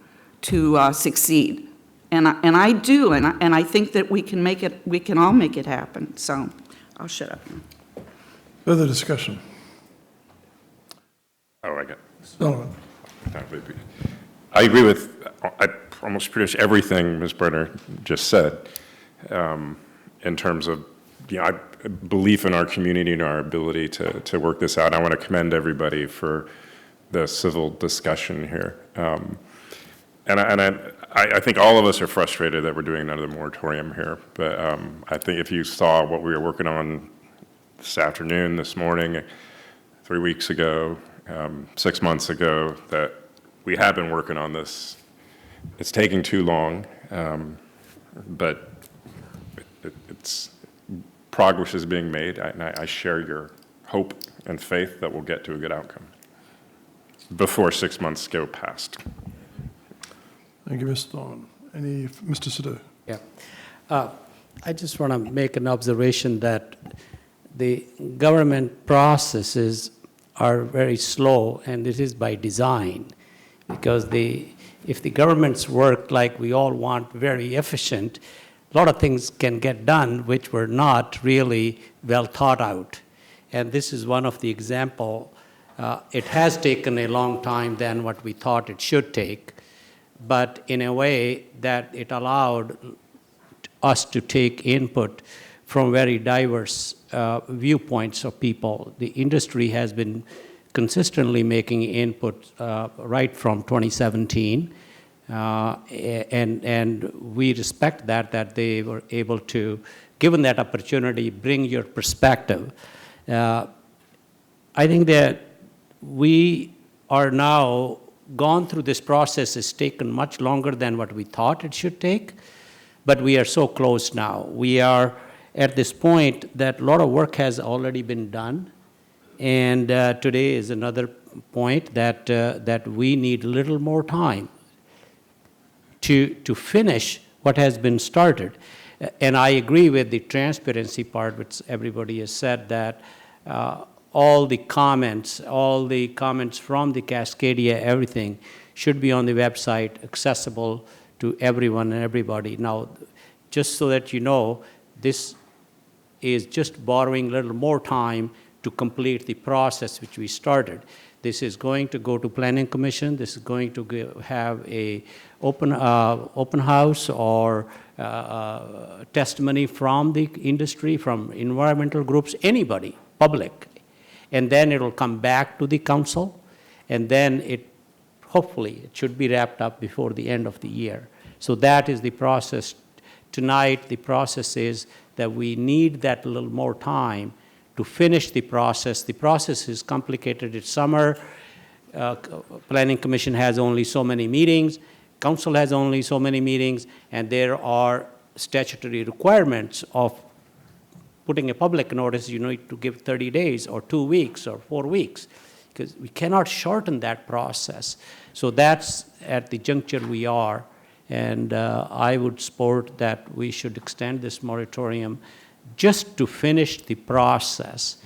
succeed, and I do, and I think that we can all make it happen. So I'll shut up now. Further discussion? Oh, I got Sullivan. I agree with almost pretty much everything Ms. Brenner just said in terms of belief in our community and our ability to work this out. I want to commend everybody for the civil discussion here. And I think all of us are frustrated that we're doing another moratorium here. But I think if you saw what we were working on this afternoon, this morning, 3 weeks ago, 6 months ago, that we have been working on this. It's taking too long, but it's progress is being made, and I share your hope and faith that we'll get to a good outcome before 6 months go past. Thank you, Mr. Sullivan. Mr. Sadhu? Yeah. I just want to make an observation that the government processes are very slow, and it is by design, because if the governments work like we all want, very efficient, a lot of things can get done which were not really well thought out. And this is one of the example. It has taken a long time than what we thought it should take, but in a way that it allowed us to take input from very diverse viewpoints of people. The industry has been consistently making input right from 2017, and we respect that they were able to, given that opportunity, bring your perspective. I think that we are now gone through this process. It's taken much longer than what we thought it should take, but we are so close now. We are at this point that a lot of work has already been done, and today is another point that we need a little more time to finish what has been started. And I agree with the transparency part, which everybody has said, that all the comments from the Cascadia, everything, should be on the website, accessible to everyone and everybody. Now, just so that you know, this is just borrowing a little more time to complete the process which we started. This is going to go to Planning Commission. This is going to have a open house or testimony from the industry, from environmental groups, anybody, public. And then it'll come back to the council, and then hopefully it should be wrapped up before the end of the year. So that is the process. Tonight, the process is that we need that little more time to finish the process. The process is complicated. It's summer. Planning Commission has only so many meetings. Council has only so many meetings, and there are statutory requirements of putting a public notice. You need to give 30 days or 2 weeks or 4 weeks, because we cannot shorten that process. So that's at the juncture we are, and I would support that we should extend this moratorium just to finish the process.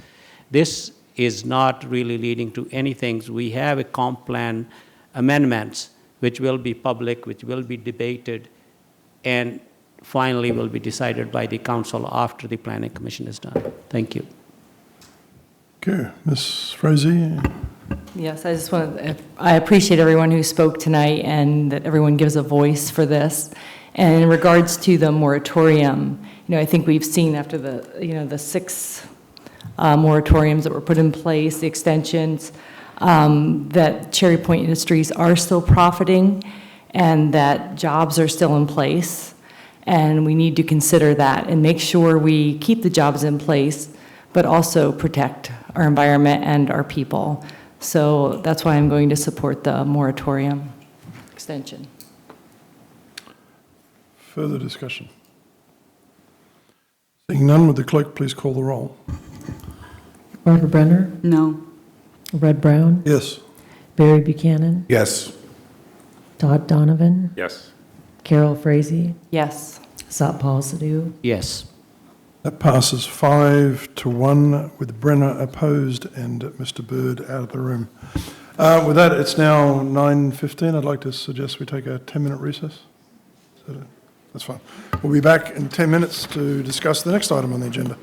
This is not really leading to anything. We have a comp plan amendments which will be public, which will be debated, and finally will be decided by the council after the Planning Commission is done. Thank you. you. Ms. Frazee? Yes, I just want to, I appreciate everyone who spoke tonight and that everyone gives a voice for this. And in regards to the moratorium, I think we've seen after the 6 moratoriums that were put in place, the extensions, that Cherry Point Industries are still profiting and that jobs are still in place. And we need to consider that and make sure we keep the jobs in place, but also protect our environment and our people. So that's why I'm going to support the moratorium extension. Further discussion? Seeing none, would the clerk please call the roll? Barbara Brenner? No. Red Brown? Yes. Barry Buchanan? Yes. Todd Donovan? Yes. Carol Frazee? Yes. Satpal Sidhu? Yes. That passes 5-1 with Brenner opposed and Mr. Bird out of the room. With that, it's now 9:15. I'd like to suggest we take a 10-minute recess. That's fine. We'll be back in 10 minutes to discuss the next item on the agenda.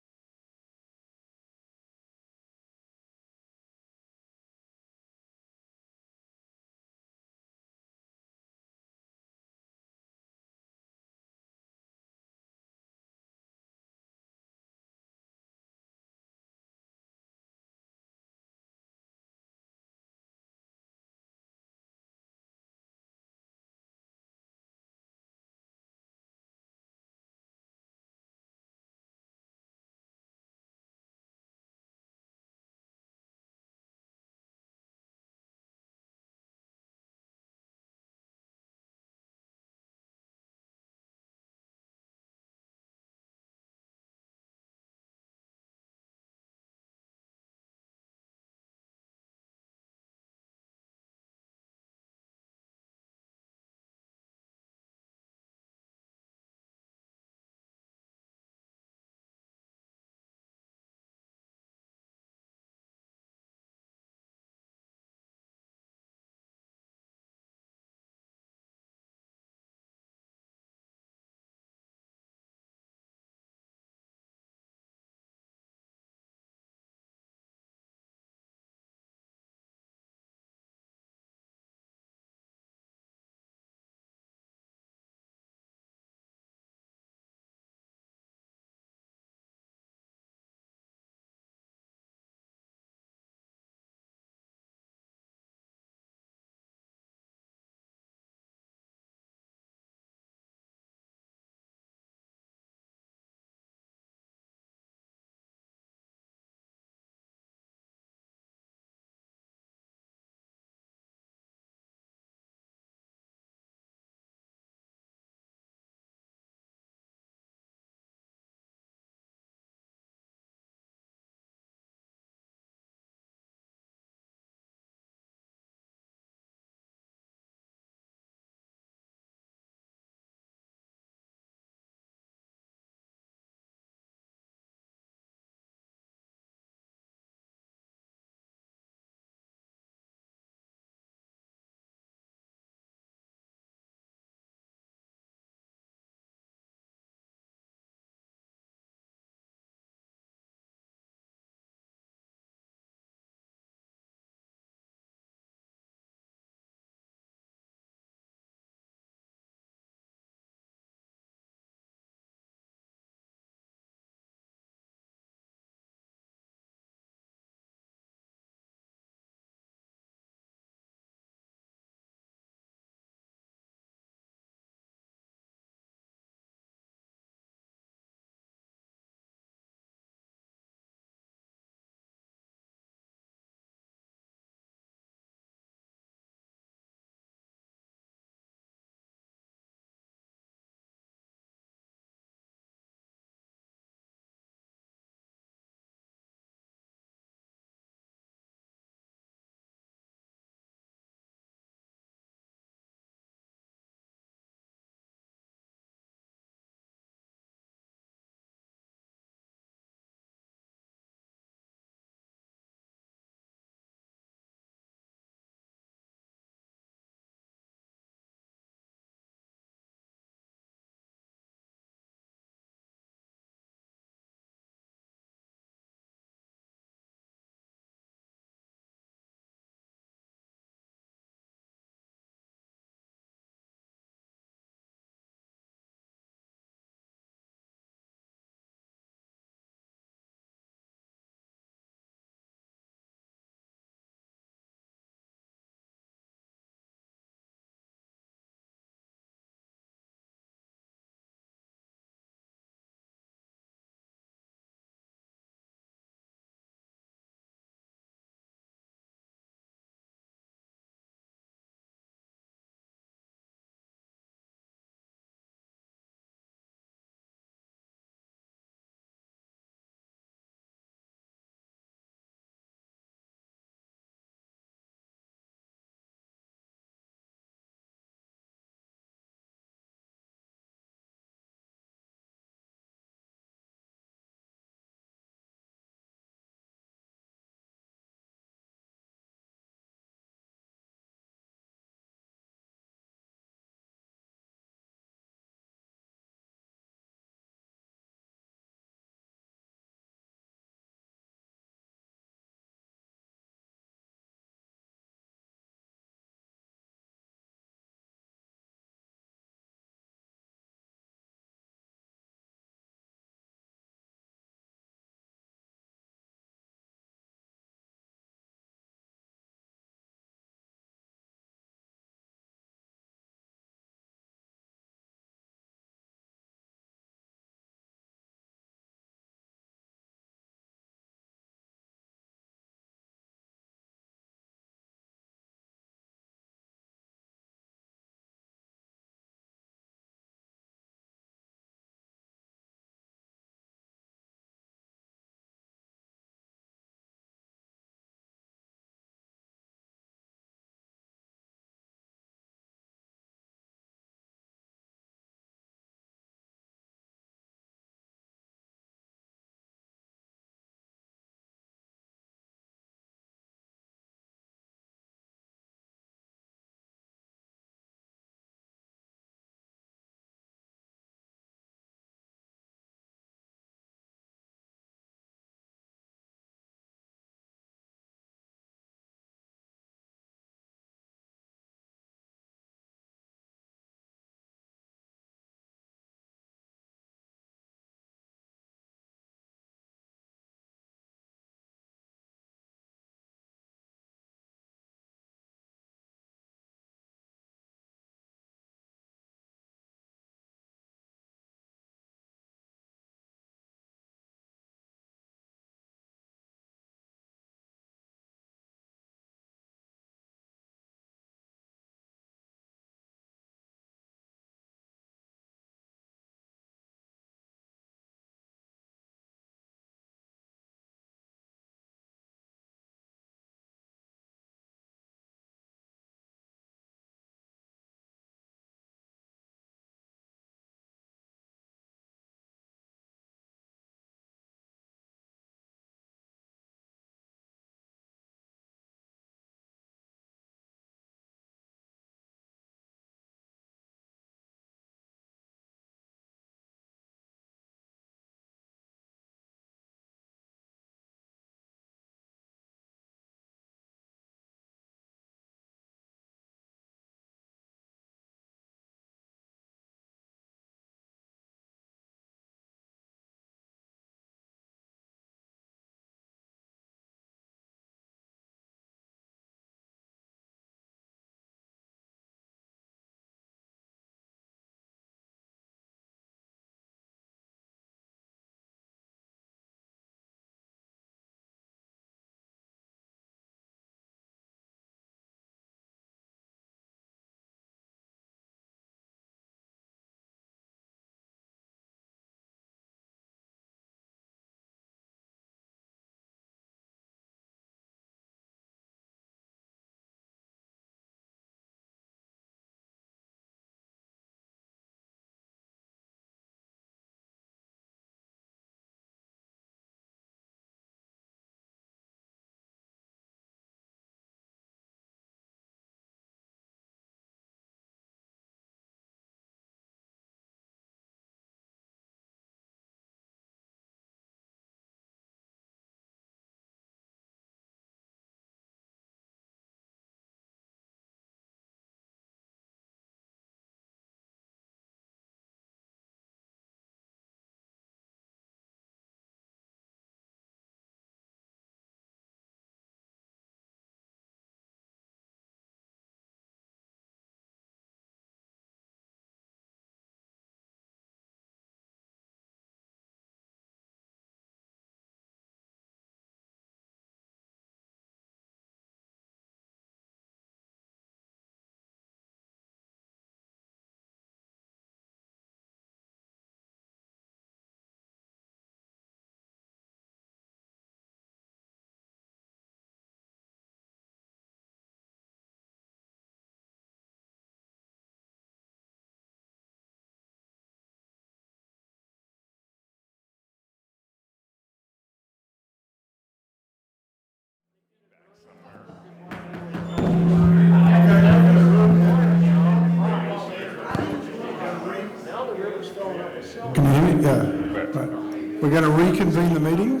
going to reconvene the meeting.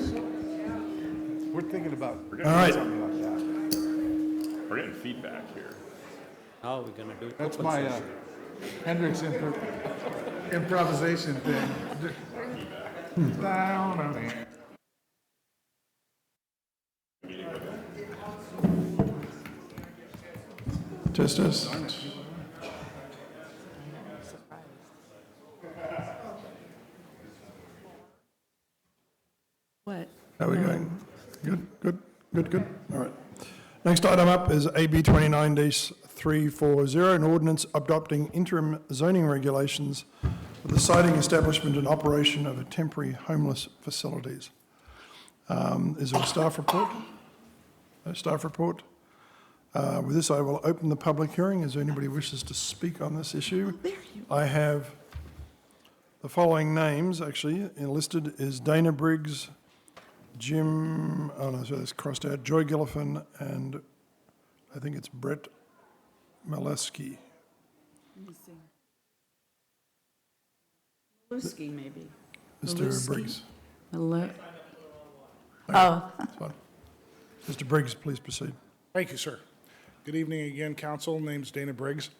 We're thinking about. All right. Something like that. We're getting feedback here. Now we're going to do. That's my Hendrix improvisation thing. Down on it. Test. What? How are we going? Good. All right. Next item up is AB 29-340, an ordinance adopting interim zoning regulations for the siting, establishment and operation of a temporary homeless facilities. Is there a staff report? No staff report. With this, I will open the public hearing. Is there anybody who wishes to speak on this issue? I have the following names, actually, listed is Dana Briggs, Jim, oh no, so that's crossed out, Joy Gillifan, and I think it's Brett Maleski. Let me see. Maluski, maybe. Mr. Briggs. Oh. That's fine. Mr. Briggs, please proceed. Thank you, sir. Good evening again, council. Name's Dana Briggs.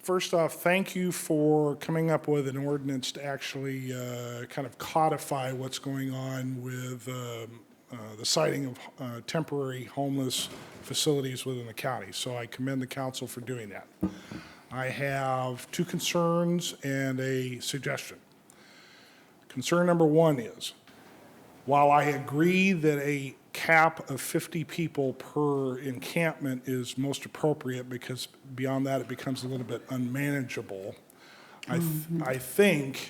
First off, thank you for coming up with an ordinance to actually kind of codify what's going on with the siting of temporary homeless facilities within the county. So I commend the council for doing that. I have two concerns and a suggestion. Concern number one is, while I agree that a cap of 50 people per encampment is most appropriate because beyond that it becomes a little bit unmanageable, I think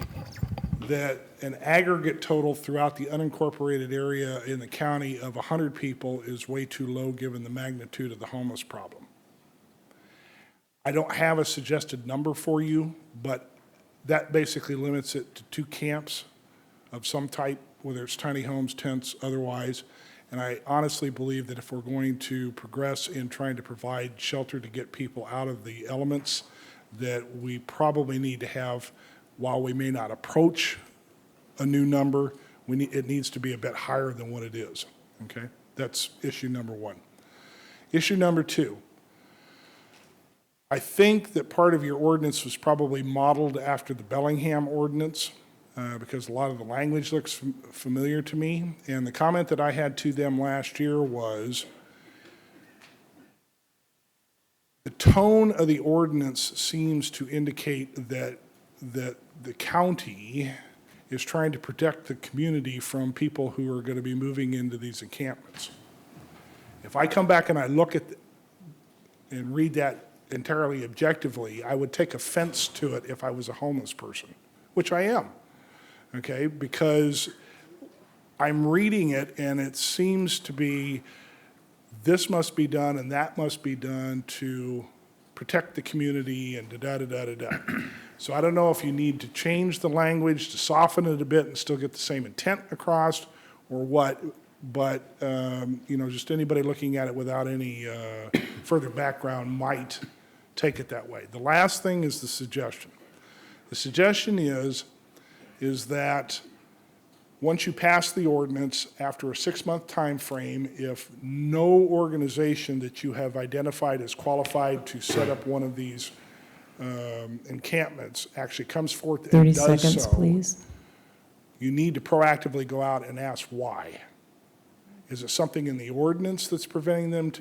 that an aggregate total throughout the unincorporated area in the county of 100 people is way too low given the magnitude of the homeless problem. I don't have a suggested number for you, but that basically limits it to 2 camps of some type, whether it's tiny homes, tents, otherwise. And I honestly believe that if we're going to progress in trying to provide shelter to get people out of the elements, that we probably need to have, while we may not approach a new number, it needs to be a bit higher than what it is, okay? That's issue number one. Issue number two, I think that part of your ordinance was probably modeled after the Bellingham ordinance, because a lot of the language looks familiar to me. And the comment that I had to them last year was, the tone of the ordinance seems to indicate that the county is trying to protect the community from people who are going to be moving into these encampments. If I come back and I look at and read that entirely objectively, I would take offense to it if I was a homeless person, which I am. Okay, because I'm reading it and it seems to be this must be done and that must be done to protect the community and da-da-da-da-da. So I don't know if you need to change the language to soften it a bit and still get the same intent across or what, but just anybody looking at it without any further background might take it that way. The last thing is the suggestion. The suggestion is that once you pass the ordinance, after a 6-month time frame, if no organization that you have identified as qualified to set up one of these encampments actually comes forth and 30 does seconds, so, please. you need to proactively go out and ask why. Is it something in the ordinance that's preventing them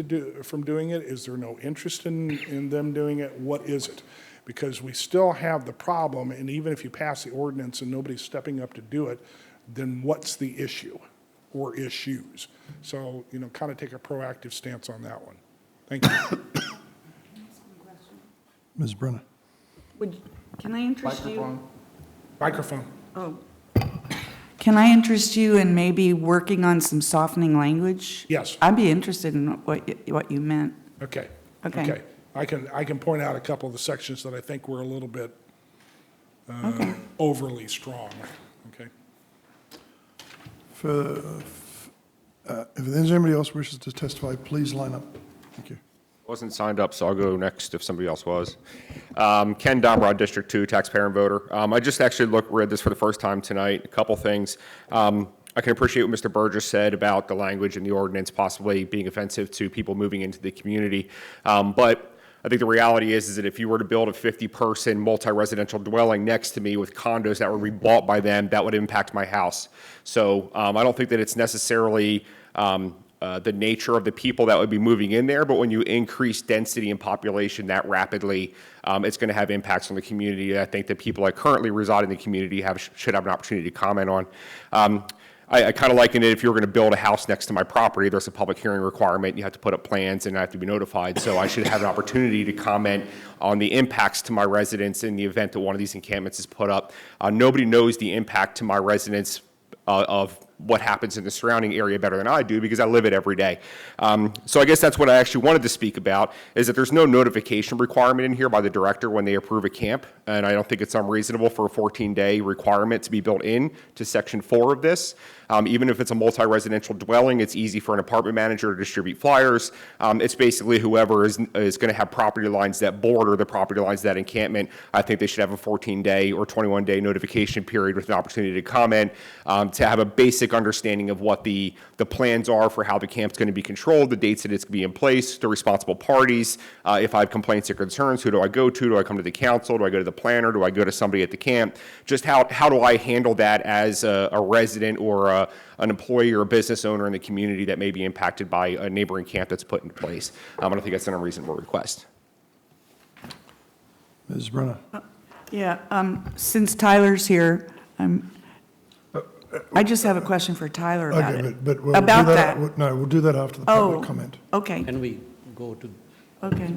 from doing it? Is there no interest in them doing it? What is it? Because we still have the problem, and even if you pass the ordinance and nobody's stepping up to do it, then what's the issue or issues? So, kind of take a proactive stance on that one. Thank you. Ms. Brenner. Can I interest you? Microphone. Oh. Can I interest you in maybe working on some softening language? Yes. I'd be interested in what you meant. Okay. Okay. I can point out a couple of the sections that I think were a little bit overly strong. Okay. If there's anybody else who wishes to testify, please line up. Thank you. Wasn't signed up, so I'll go next if somebody else was. Ken Domrod, District 2, taxpayer and voter. I just actually read this for the first time tonight. A couple things. I can appreciate what Mr. Burgess said about the language in the ordinance possibly being offensive to people moving into the community. But I think the reality is that if you were to build a 50-person multi-residential dwelling next to me with condos that would be bought by them, that would impact my house. So I don't think that it's necessarily the nature of the people that would be moving in there, but when you increase density and population that rapidly, it's going to have impacts on the community. I think that people that currently reside in the community should have an opportunity to comment on. I kind of liken it, if you were going to build a house next to my property, there's a public hearing requirement, you have to put up plans and I have to be notified, so I should have an opportunity to comment on the impacts to my residents in the event that one of these encampments is put up. Nobody knows the impact to my residents of what happens in the surrounding area better than I do, because I live it every day. So I guess that's what I actually wanted to speak about, is that there's no notification requirement in here by the director when they approve a camp, and I don't think it's unreasonable for a 14-day requirement to be built in to Section 4 of this. Even if it's a multi-residential dwelling, it's easy for an apartment manager to distribute flyers. It's basically whoever is going to have property lines that border the property lines of that encampment. I think they should have a 14-day or 21-day notification period with an opportunity to comment, to have a basic understanding of what the plans are for how the camp's going to be controlled, the dates that it's going to be in place, the responsible parties. If I have complaints or concerns, who do I go to? Do I come to the council? Do I go to the planner? Do I go to somebody at the camp? Just how do I handle that as a resident or an employee or a business owner in the community that may be impacted by a neighboring camp that's put into place? I don't think that's an unreasonable request. Ms. Brenner. Yeah, since Tyler's here, I just have a question for Tyler about Okay, it. but we'll About do that. that. No, we'll do that after the public comment. Okay. Can we go to? Okay.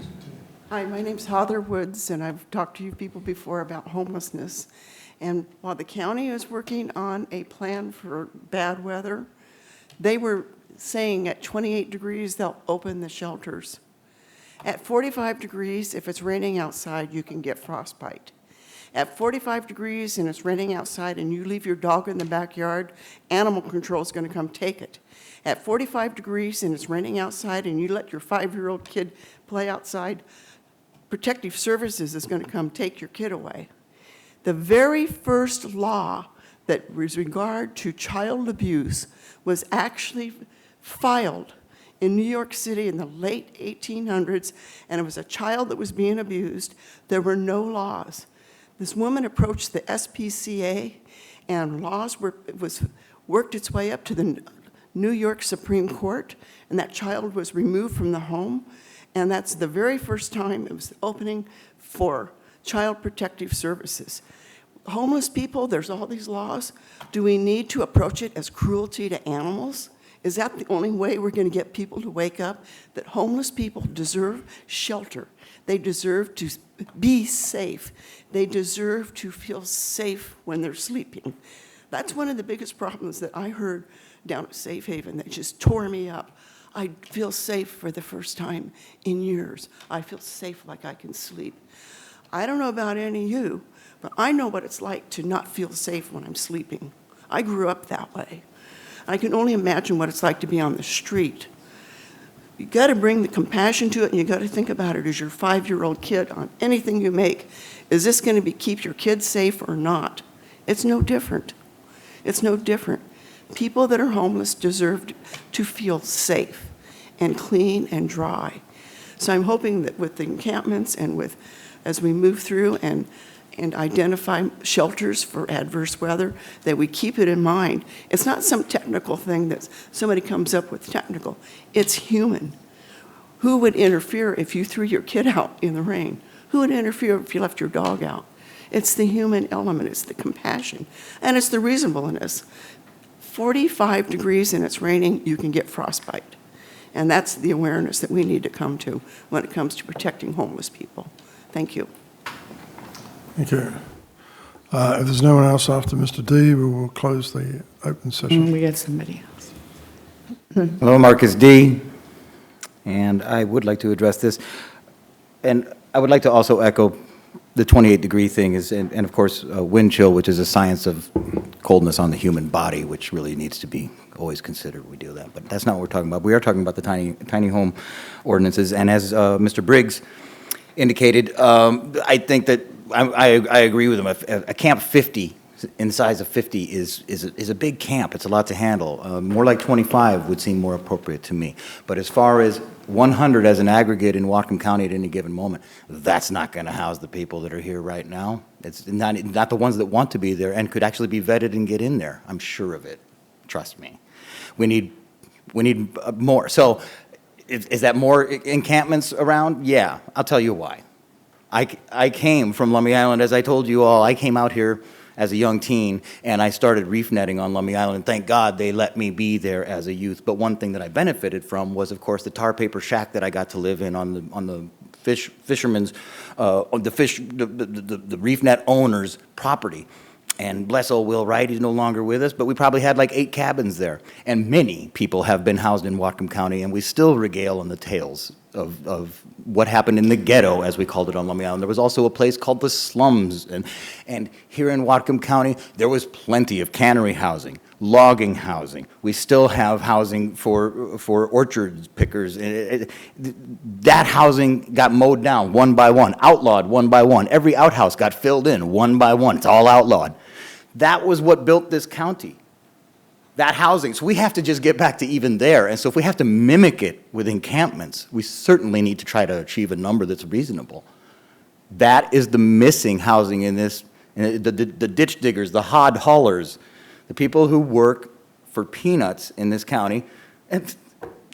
Hi, my name's Heather Woods, and I've talked to you people before about homelessness. And while the county is working on a plan for bad weather, they were saying at 28 degrees, they'll open the shelters. At 45 degrees, if it's raining outside, you can get frostbite. At 45 degrees and it's raining outside and you leave your dog in the backyard, animal control is going to come take it. At 45 degrees and it's raining outside and you let your 5-year-old kid play outside, Protective Services is going to come take your kid away. The very first law that was regard to child abuse was actually filed in New York City in the late 1800s, and it was a child that was being abused. There were no laws. This woman approached the SPCA, and worked its way up to the New York Supreme Court, and that child was removed from the home, and that's the very first time it was opening for Child Protective Services. Homeless people, there's all these laws. Do we need to approach it as cruelty to animals? Is that the only way we're going to get people to wake up? That homeless people deserve shelter. They deserve to be safe. They deserve to feel safe when they're sleeping. That's one of the biggest problems that I heard down at Safe Haven that just tore me up. I feel safe for the first time in years. I feel safe like I can sleep. I don't know about any of you, but I know what it's like to not feel safe when I'm sleeping. I grew up that way. I can only imagine what it's like to be on the street. You got to bring the compassion to it, and you got to think about it as your 5-year-old kid on anything you make. Is this going to keep your kid safe or not? It's no different. It's no different. People that are homeless deserve to feel safe and clean and dry. So I'm hoping that with the encampments and as we move through and identify shelters for adverse weather, that we keep it in mind. It's not some technical thing that somebody comes up with technical. It's human. Who would interfere if you threw your kid out in the rain? Who would interfere if you left your dog out? It's the human element. It's the compassion. And it's the reasonableness. 45 degrees and it's raining, you can get frostbite. And that's the awareness that we need to come to when it comes to protecting homeless people. Thank you. Thank you. If there's no one else after Mr. D, we will close the open session. We got somebody else. Hello, Marcus D. And I would like to address this. And I would like to also echo the 28-degree thing is, and of course, wind chill, which is a science of coldness on the human body, which really needs to be always considered when we do that. But that's not what we're talking about. We are talking about the tiny home ordinances. And as Mr. Briggs indicated, I think that I agree with him. A camp 50 in the size of 50 is a big camp. It's a lot to handle. More like 25 would seem more appropriate to me. But as far as 100 as an aggregate in Whatcom County at any given moment, that's not going to house the people that are here right now. It's not the ones that want to be there and could actually be vetted and get in there. I'm sure of it. Trust me. We need more. So is that more encampments around? Yeah, I'll tell you why. I came from Lummi Island, as I told you all. I came out here as a young teen, and I started reef netting on Lummi Island. And thank God they let me be there as a youth. But one thing that I benefited from was, of course, the tar paper shack that I got to live in on the fishermen's, the reef net owner's property. And bless old Will Wright, he's no longer with us, but we probably had like 8 cabins there. And many people have been housed in Whatcom County, and we still regale on the tales of what happened in the ghetto, as we called it on Lummi Island. There was also a place called the slums. And here in Whatcom County, there was plenty of cannery housing, logging housing. We still have housing for orchard pickers. That housing got mowed down one by one, outlawed one by one. Every outhouse got filled in one by one. It's all outlawed. That was what built this county, that housing. So we have to just get back to even there. And so if we have to mimic it with encampments, we certainly need to try to achieve a number that's reasonable. That is the missing housing in this, the ditch diggers, the hod haulers, the people who work for peanuts in this county. And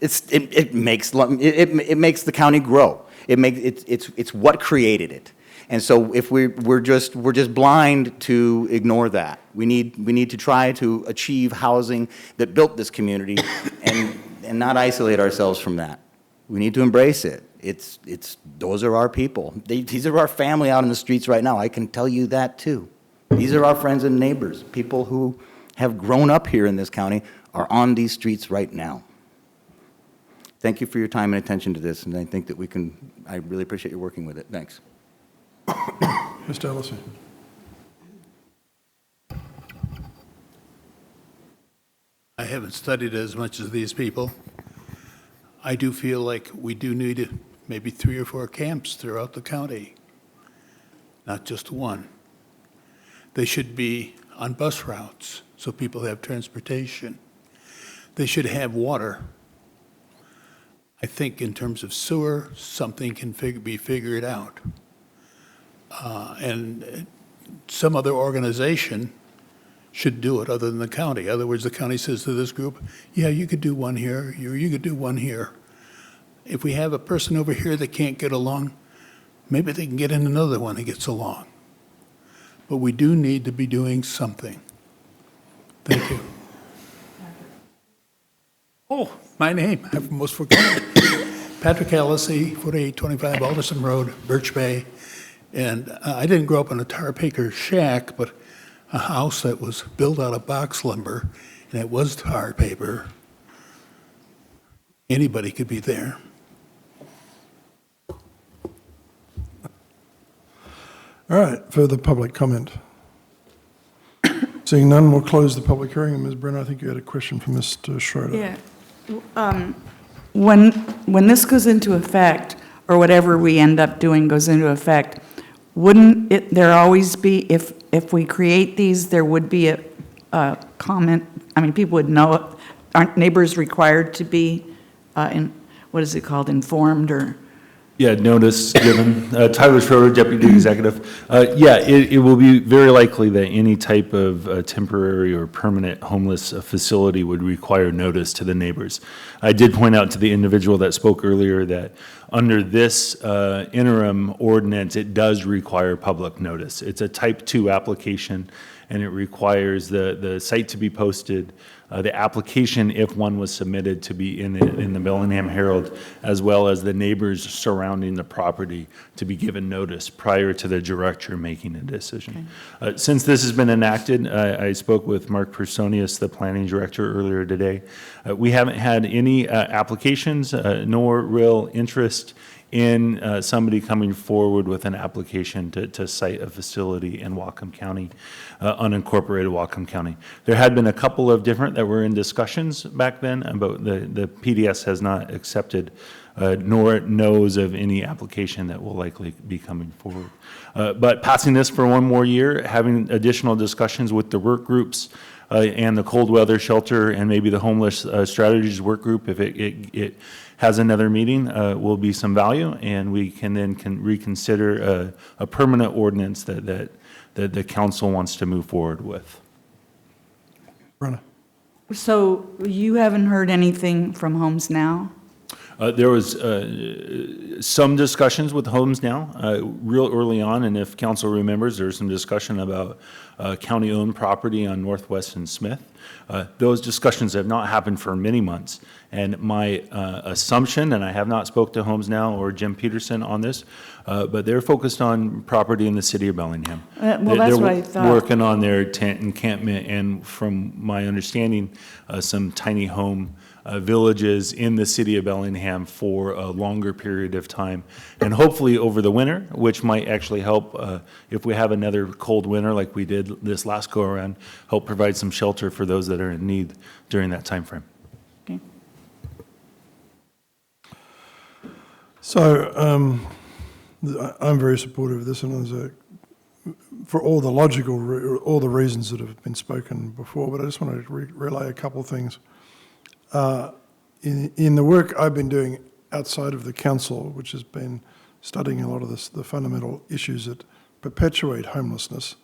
it makes the county grow. It's what created it. And so if we're just blind to ignore that. We need to try to achieve housing that built this community and not isolate ourselves from that. We need to embrace it. Those are our people. These are our family out in the streets right now. I can tell you that too. These are our friends and neighbors. People who have grown up here in this county are on these streets right now. Thank you for your time and attention to this, and I think that I really appreciate you working with it. Thanks. Mr. Ellison. I haven't studied as much as these people. I do feel like we do need maybe 3 or 4 camps throughout the county, not just one. They should be on bus routes so people have transportation. They should have water. I think in terms of sewer, something can be figured out. And some other organization should do it other than the county. In other words, the county says to this group, yeah, you could do one here, you could do one here. If we have a person over here that can't get along, maybe they can get in another one that gets along. But we do need to be doing something. Thank you. Oh, my name, I've almost forgotten. Patrick Allisey, 4825 Alderson Road, Birch Bay. And I didn't grow up in a tar paper shack, but a house that was built out of box lumber, and it was tar paper. Anybody could be there. All right, further public comment. Seeing none, we'll close the public hearing. Ms. Brenner, I think you had a question for Mr. Schroeder. Yeah. When this goes into effect, or whatever we end up doing goes into effect, wouldn't there always be, if we create these, there would be a comment? I mean, people would know. Aren't neighbors required to be, what is it called, informed or? Yeah, notice given. Tyler Schroeder, Deputy Executive. Yeah, it will be very likely that any type of temporary or permanent homeless facility would require notice to the neighbors. I did point out to the individual that spoke earlier that under this interim ordinance, it does require public notice. It's a type 2 application, and it requires the site to be posted, the application, if one was submitted, to be in the Bellingham Herald, as well as the neighbors surrounding the property to be given notice prior to the director making a decision. Okay. Since this has been enacted, I spoke with Mark Personius, the planning director, earlier today. We haven't had any applications nor real interest in somebody coming forward with an application to site a facility in Whatcom County, unincorporated Whatcom County. There had been a couple of different that were in discussions back then, but the PDS has not accepted nor knows of any application that will likely be coming forward. But passing this for one more year, having additional discussions with the work groups and the cold weather shelter and maybe the homeless strategies work group, if it has another meeting, will be some value, and we can then reconsider a permanent ordinance that the council wants to move forward with. Brenna. So you haven't heard anything from Homes Now? There was some discussions with Homes Now real early on, and if council remembers, there was some discussion about county-owned property on Northwest and Smith. Those discussions have not happened for many months, and my assumption, and I have not spoke to Homes Now or Jim Peterson on this, but they're focused on property in the city of Bellingham. Well, that's what I thought. They're working on their tent encampment, and from my understanding, some tiny home villages in the city of Bellingham for a longer period of time, and hopefully over the winter, which might actually help if we have another cold winter like we did this last go around, help provide some shelter for those that are in need during that time frame. Okay. So I'm very supportive of this, and for all the all the reasons that have been spoken before, but I just want to relay a couple of things. In the work I've been doing outside of the council, which has been studying a lot of the fundamental issues that perpetuate homelessness,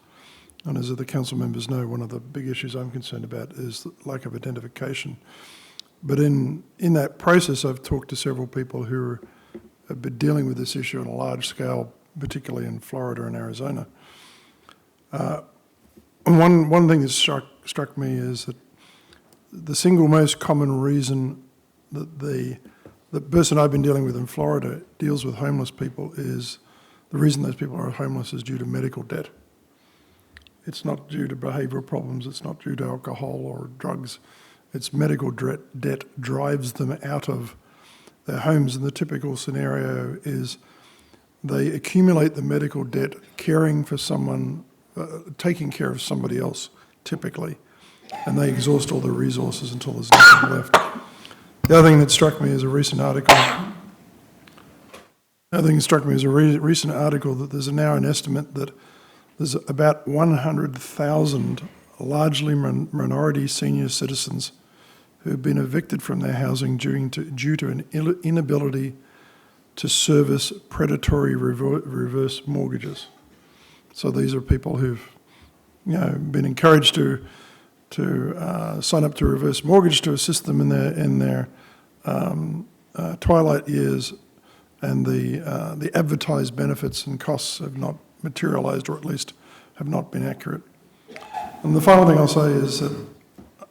and as the council members know, one of the big issues I'm concerned about is the lack of identification. But in that process, I've talked to several people who have been dealing with this issue on a large scale, particularly in Florida and Arizona. And one thing that struck me is that the single most common reason that the person I've been dealing with in Florida deals with homeless people is the reason those people are homeless is due to medical debt. It's not due to behavioral problems, it's not due to alcohol or drugs. It's medical debt drives them out of their homes, and the typical scenario is they accumulate the medical debt caring for someone, taking care of somebody else, typically, and they exhaust all their resources until there's nothing left. The other thing that struck me is a recent article. that there's now an estimate that there's about 100,000 largely minority senior citizens who have been evicted from their housing due to an inability to service predatory reverse mortgages. So these are people who've been encouraged to sign up to a reverse mortgage to assist them in their twilight years, and the advertised benefits and costs have not materialized, or at least have not been accurate. And the final thing I'll say is that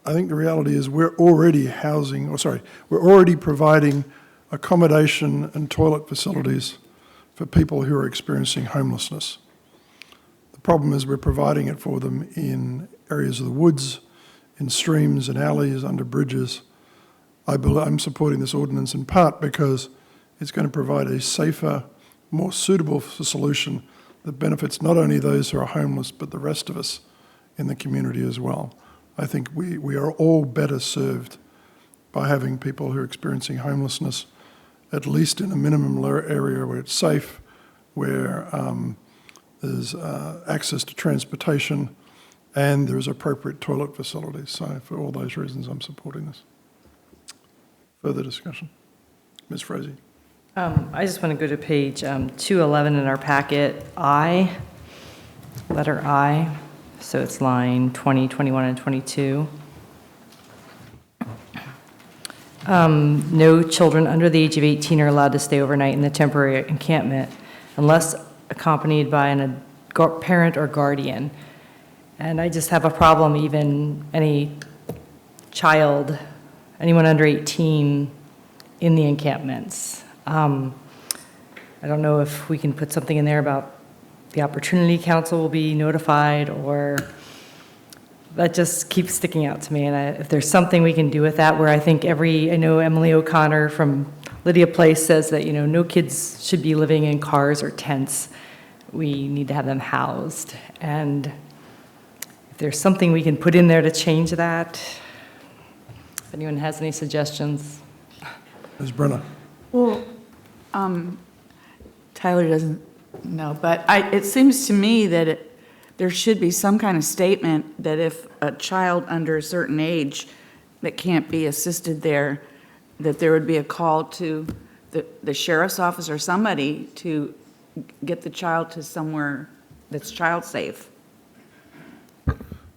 I think the reality is we're already providing accommodation and toilet facilities for people who are experiencing homelessness. The problem is we're providing it for them in areas of the woods, in streams and alleys, under bridges. I'm supporting this ordinance in part because it's going to provide a safer, more suitable solution that benefits not only those who are homeless, but the rest of us in the community as well. I think we are all better served by having people who are experiencing homelessness, at least in a minimum area where it's safe, where there's access to transportation, and there's appropriate toilet facilities. So for all those reasons, I'm supporting this. Further discussion? Ms. Frazee. I just want to go to page 211 in our packet, letter I. So it's line 20, 21, and 22. No children under the age of 18 are allowed to stay overnight in the temporary encampment unless accompanied by a parent or guardian. And I just have a problem, even any child, anyone under 18 in the encampments. I don't know if we can put something in there about the Opportunity Council will be notified, or that just keeps sticking out to me. And if there's something we can do with that, where I think I know Emily O'Connor from Lydia Place says that, no kids should be living in cars or tents. We need to have them housed. And if there's something we can put in there to change that, if anyone has any suggestions. Ms. Brenner? Well, Tyler doesn't know, but it seems to me that there should be some kind of statement that if a child under a certain age that can't be assisted there, that there would be a call to the sheriff's office or somebody to get the child to somewhere that's child-safe.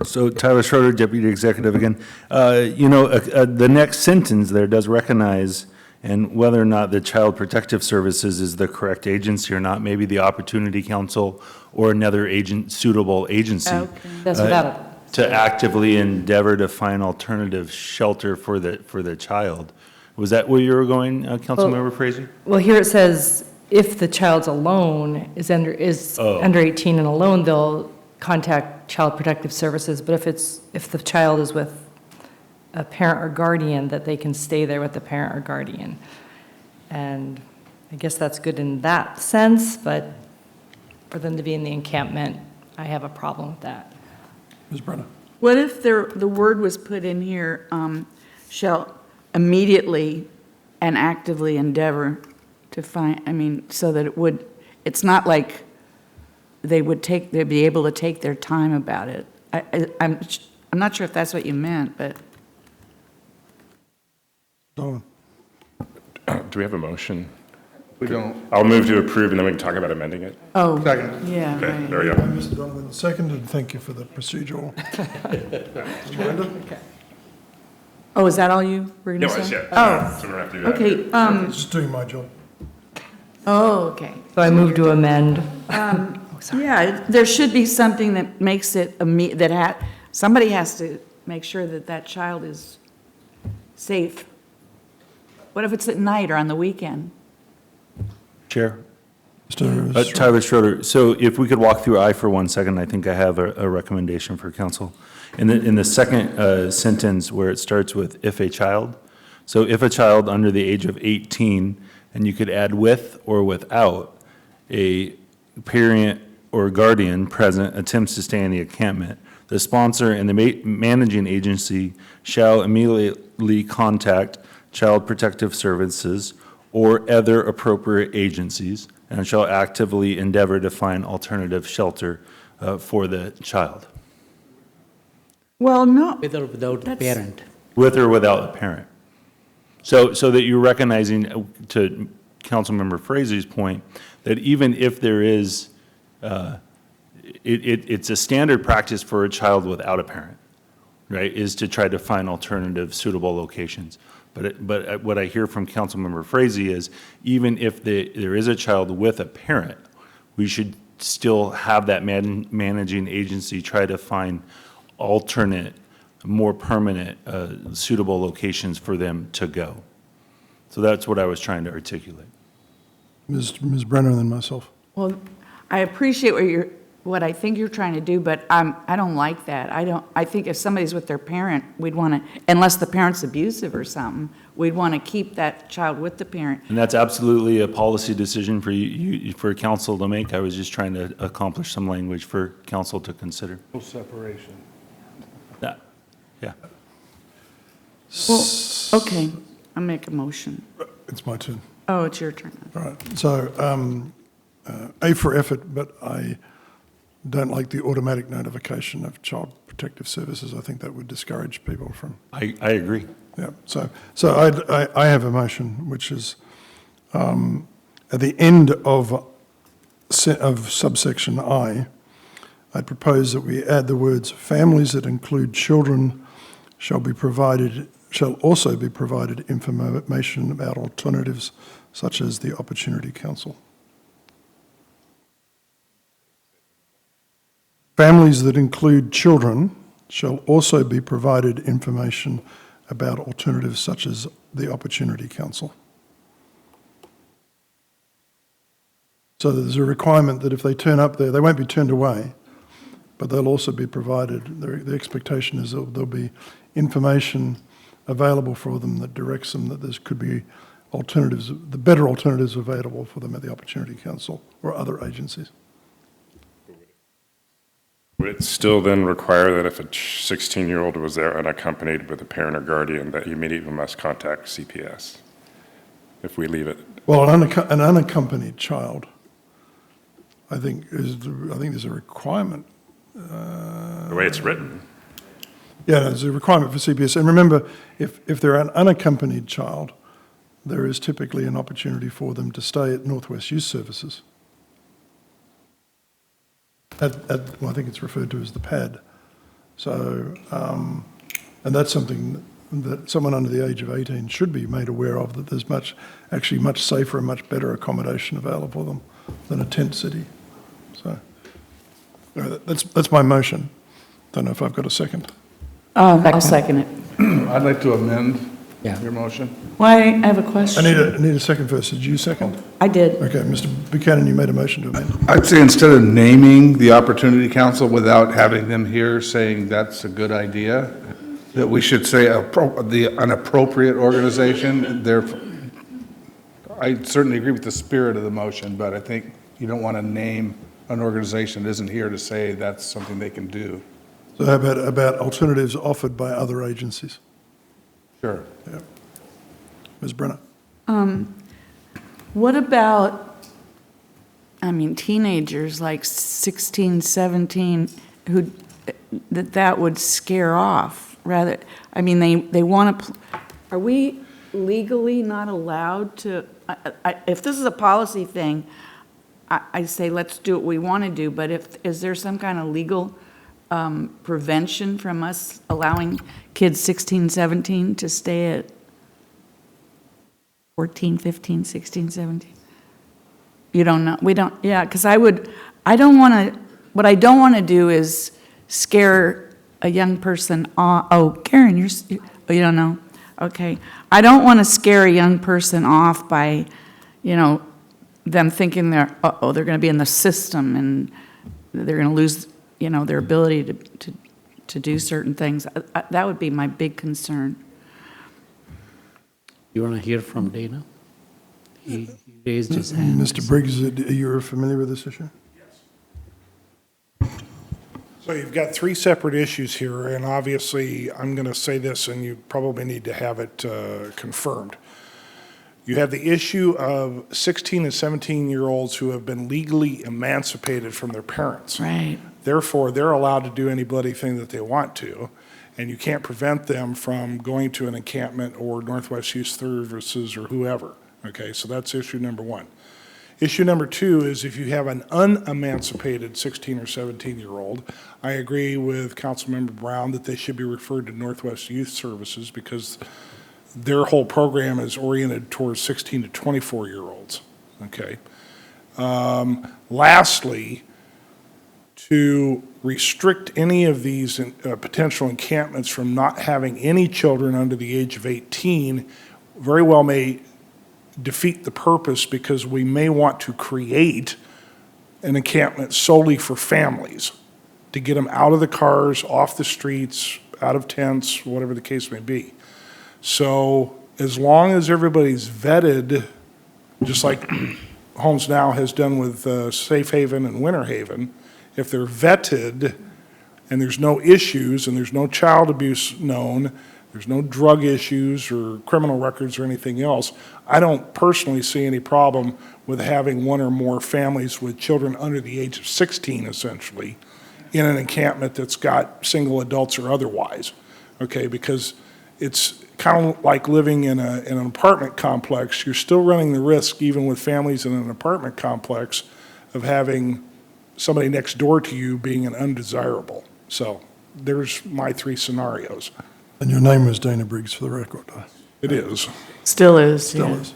So Tyler Schroeder, Deputy Executive again. The next sentence there does recognize, and whether or not the Child Protective Services is the correct agency or not, maybe the Opportunity Council or another suitable agency. Okay. That's without to actively endeavor to find alternative shelter for the child. Was that where you were going, Councilmember Frazier? Well, here it says, if the child's alone, is under 18 and alone, they'll contact Child Protective Services. But if the child is with a parent or guardian, that they can stay there with the parent or guardian. And I guess that's good in that sense, but for them to be in the encampment, I have a problem with that. Ms. Brenner? What if the word was put in here, shall immediately and actively endeavor to find, so that it's not like they'd be able to take their time about it. I'm not sure if that's what you meant, but. Donovan? Do we have a motion? We don't. I'll move to approve, and then we can talk about amending it. Oh, Second. yeah, Okay, right. there we go. Mr. Donovan, seconded. Thank you for the procedural. Ms. Miranda? Oh, is that all you were going No, to it's, say? yeah. Oh, So we don't have to do that. okay. Just doing my job. Oh, okay. So I move to amend. Yeah, there should be something that makes it, somebody has to make sure that child is safe. What if it's at night or on the weekend? Chair? Mr. Tyler Schroeder, so if we could walk through I for 1 second, I think I have a recommendation for council. In the second sentence where it starts with if a child, so if a child under the age of 18, and you could add with or without a parent or guardian present attempts to stay in the encampment, the sponsor and the managing agency shall immediately contact Child Protective Services or other appropriate agencies and shall actively endeavor to find alternative shelter for the child. Well, no. With or without the parent. With or without a parent. So that you're recognizing, to Councilmember Frazier's point, that even if there is, it's a standard practice for a child without a parent, right, is to try to find alternative suitable locations. But what I hear from Councilmember Frazier is, even if there is a child with a parent, we should still have that managing agency try to find alternate, more permanent, suitable locations for them to go. So that's what I was trying to articulate. Ms. Brenner and then myself. Well, I appreciate what I think you're trying to do, but I don't like that. I think if somebody's with their parent, we'd want to, unless the parent's abusive or something, we'd want to keep that child with the parent. And that's absolutely a policy decision for for council to make. I was just trying to accomplish some language for council to consider. No separation. Yeah. Well, okay, I'll make a motion. It's my turn. Oh, it's your turn. All right. So A for effort, but I don't like the automatic notification of Child Protective Services. I think that would discourage people from. I agree. Yeah. So I have a motion which is at the end of subsection I. I'd propose that we add the words families that include children shall also be provided information about alternatives such as the Opportunity Council. Families that include children shall also be provided information about alternatives such as the Opportunity Council. So there's a requirement that if they turn up there, they won't be turned away, but they'll also be provided, the expectation is there'll be information available for them that directs them that there could be alternatives, the better alternatives available for them at the Opportunity Council or other agencies. Would it still then require that if a 16-year-old was there unaccompanied with a parent or guardian, that you immediately must contact CPS if we leave it? Well, an unaccompanied child, I think there's a requirement. The way it's written. Yeah, there's a requirement for CPS. And remember, if they're an unaccompanied child, there is typically an opportunity for them to stay at Northwest Youth Services. Well, I think it's referred to as the PAD. So, and that's something that someone under the age of 18 should be made aware of, that there's actually much safer and much better accommodation available for them than a tent city. So, that's my motion. Don't know if I've got a second. I'll second it. I'd like to amend Yeah. your motion. Well, I have a question. I need a second first. Did you second? I did. Okay, Mr. Buchanan, you made a motion to amend. I'd say instead of naming the Opportunity Council without having them here saying that's a good idea, that we should say an appropriate organization. I certainly agree with the spirit of the motion, but I think you don't want to name an organization that isn't here to say that's something they can do. So how about alternatives offered by other agencies? Sure. Yeah. Ms. Brenner? What about, teenagers like 16, 17, who, that would scare off, rather, they want to, are we legally not allowed to, if this is a policy thing, I say let's do what we want to do, but is there some kind of legal prevention from us allowing kids 16, 17 to stay at 14, 15, 16, 17? You don't know? We don't, yeah, because what I don't want to do is scare a young person off. Oh, Karen, you don't know? Okay. I don't want to scare a young person off by, them thinking they're going to be in the system and they're going to lose, their ability to do certain things. That would be my big concern. You want to hear from Dana? He raised his hand. Mr. Briggs, are you familiar with this issue? So you've got three separate issues here, and obviously, I'm going to say this, and you probably need to have it confirmed. You have the issue of 16 and 17-year-olds who have been legally emancipated from their parents. Right. Therefore, they're allowed to do any bloody thing that they want to, and you can't prevent them from going to an encampment or Northwest Youth Services or whoever. Okay, so that's issue number one. Issue number two is if you have an unemancipated 16 or 17-year-old, I agree with Councilmember Brown that they should be referred to Northwest Youth Services because their whole program is oriented towards 16 to 24-year-olds. Okay. Lastly, to restrict any of these potential encampments from not having any children under the age of 18 very well may defeat the purpose because we may want to create an encampment solely for families to get them out of the cars, off the streets, out of tents, whatever the case may be. So as long as everybody's vetted, just like Homes Now has done with Safe Haven and Winter Haven, if they're vetted and there's no issues and there's no child abuse known, there's no drug issues or criminal records or anything else, I don't personally see any problem with having one or more families with children under the age of 16, essentially, in an encampment that's got single adults or otherwise, okay? Because it's kind of like living in an apartment complex. You're still running the risk, even with families in an apartment complex, of having somebody next door to you being an undesirable. So there's my three scenarios. And your name was Dana Briggs, for the record. It is. Still is. Still yeah. is.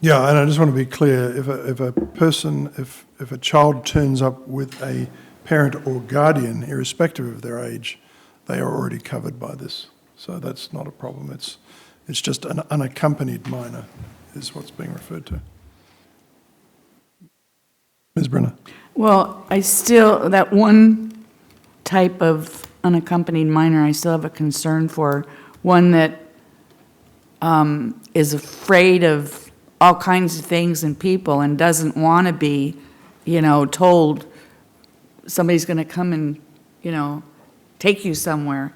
Yeah, and I just want to be clear, if a child turns up with a parent or guardian, irrespective of their age, they are already covered by this. So that's not a problem. It's just an unaccompanied minor is what's being referred to. Ms. Brenner. Well, that one type of unaccompanied minor, I still have a concern for, one that is afraid of all kinds of things and people and doesn't want to be, told somebody's going to come and, take you somewhere.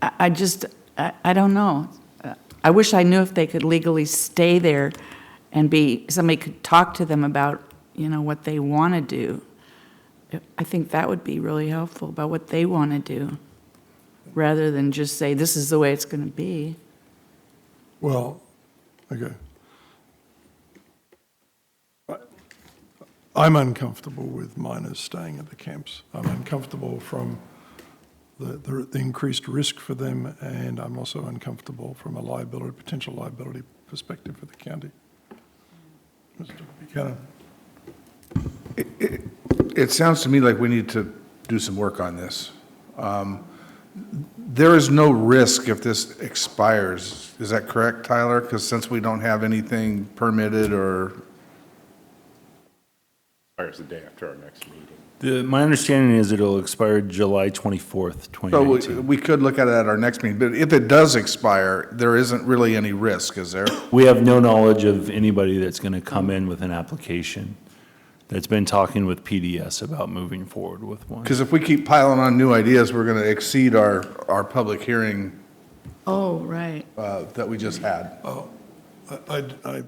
I don't know. I wish I knew if they could legally stay there and somebody could talk to them about, what they want to do. I think that would be really helpful about what they want to do, rather than just say, this is the way it's going to be. Well, okay. I'm uncomfortable with miners staying at the camps. I'm uncomfortable from the increased risk for them, and I'm also uncomfortable from a potential liability perspective for the county. Mr. Buchanan. It sounds to me like we need to do some work on this. There is no risk if this expires. Is that correct, Tyler? Because since we don't have anything permitted or... Expires the day after our next meeting. My understanding is it'll expire July 24th, 2019. So we could look at it at our next meeting, but if it does expire, there isn't really any risk, is there? We have no knowledge of anybody that's going to come in with an application that's been talking with PDS about moving forward with one. Because if we keep piling on new ideas, we're going to exceed our public hearing Oh, right. that we just had. Oh, I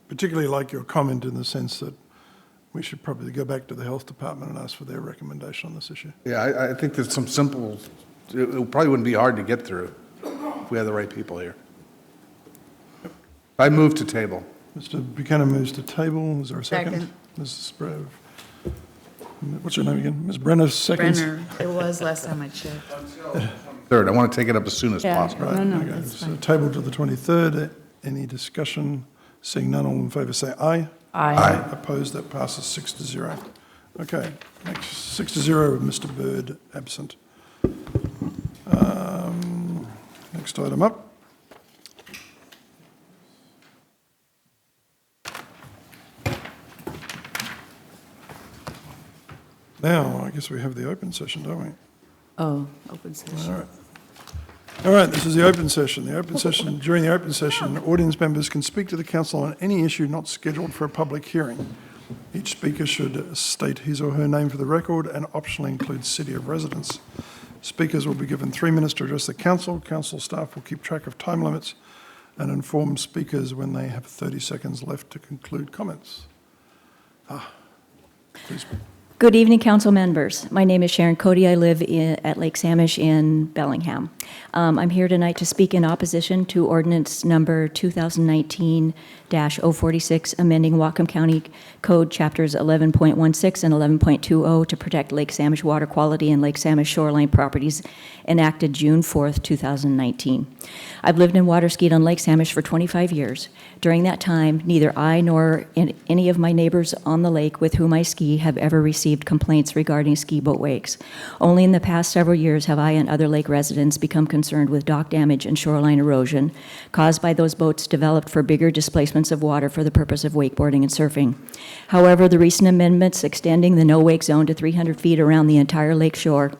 particularly like your comment in the sense that we should probably go back to the health department and ask for their recommendation on this issue. Yeah, I think there's some simple, it probably wouldn't be hard to get through if we had the right people here. I move to table. Mr. Buchanan moves to table. Is there a second? Second. Mrs. Sprev. What's your name again? Ms. Brenner, seconds? Brenner, it was last time I checked. Third, I want to take it up as soon as Yeah. possible. Right, No, okay. that's So fine. table to the 23rd. Any discussion? Seeing none, all in favour say aye. Aye. Opposed, that passes 6-0. Okay, next, 6-0 with Mr. Bird absent. Next item up. Now, I guess we have the open session, don't we? Oh, open session. All right. All right, this is the open session. The open session, during the open session, audience members can speak to the council on any issue not scheduled for a public hearing. Each speaker should state his or her name for the record and optionally include city of residence. Speakers will be given 3 minutes to address the council. Council staff will keep track of time limits and inform speakers when they have 30 seconds left to conclude comments. Please. Good evening, council members. My name is Sharon Cody. I live at Lake Samish in Bellingham. I'm here tonight to speak in opposition to ordinance number 2019-046, amending Whatcom County Code Chapters 11.16 and 11.20 to protect Lake Samish water quality and Lake Samish shoreline properties, enacted June 4th, 2019. I've lived and water skied on Lake Samish for 25 years. During that time, neither I nor any of my neighbors on the lake with whom I ski have ever received complaints regarding ski boat wakes. Only in the past several years have I and other lake residents become concerned with dock damage and shoreline erosion caused by those boats developed for bigger displacements of water for the purpose of wakeboarding and surfing. However, the recent amendments extending the no-wake zone to 300 feet around the entire lake shore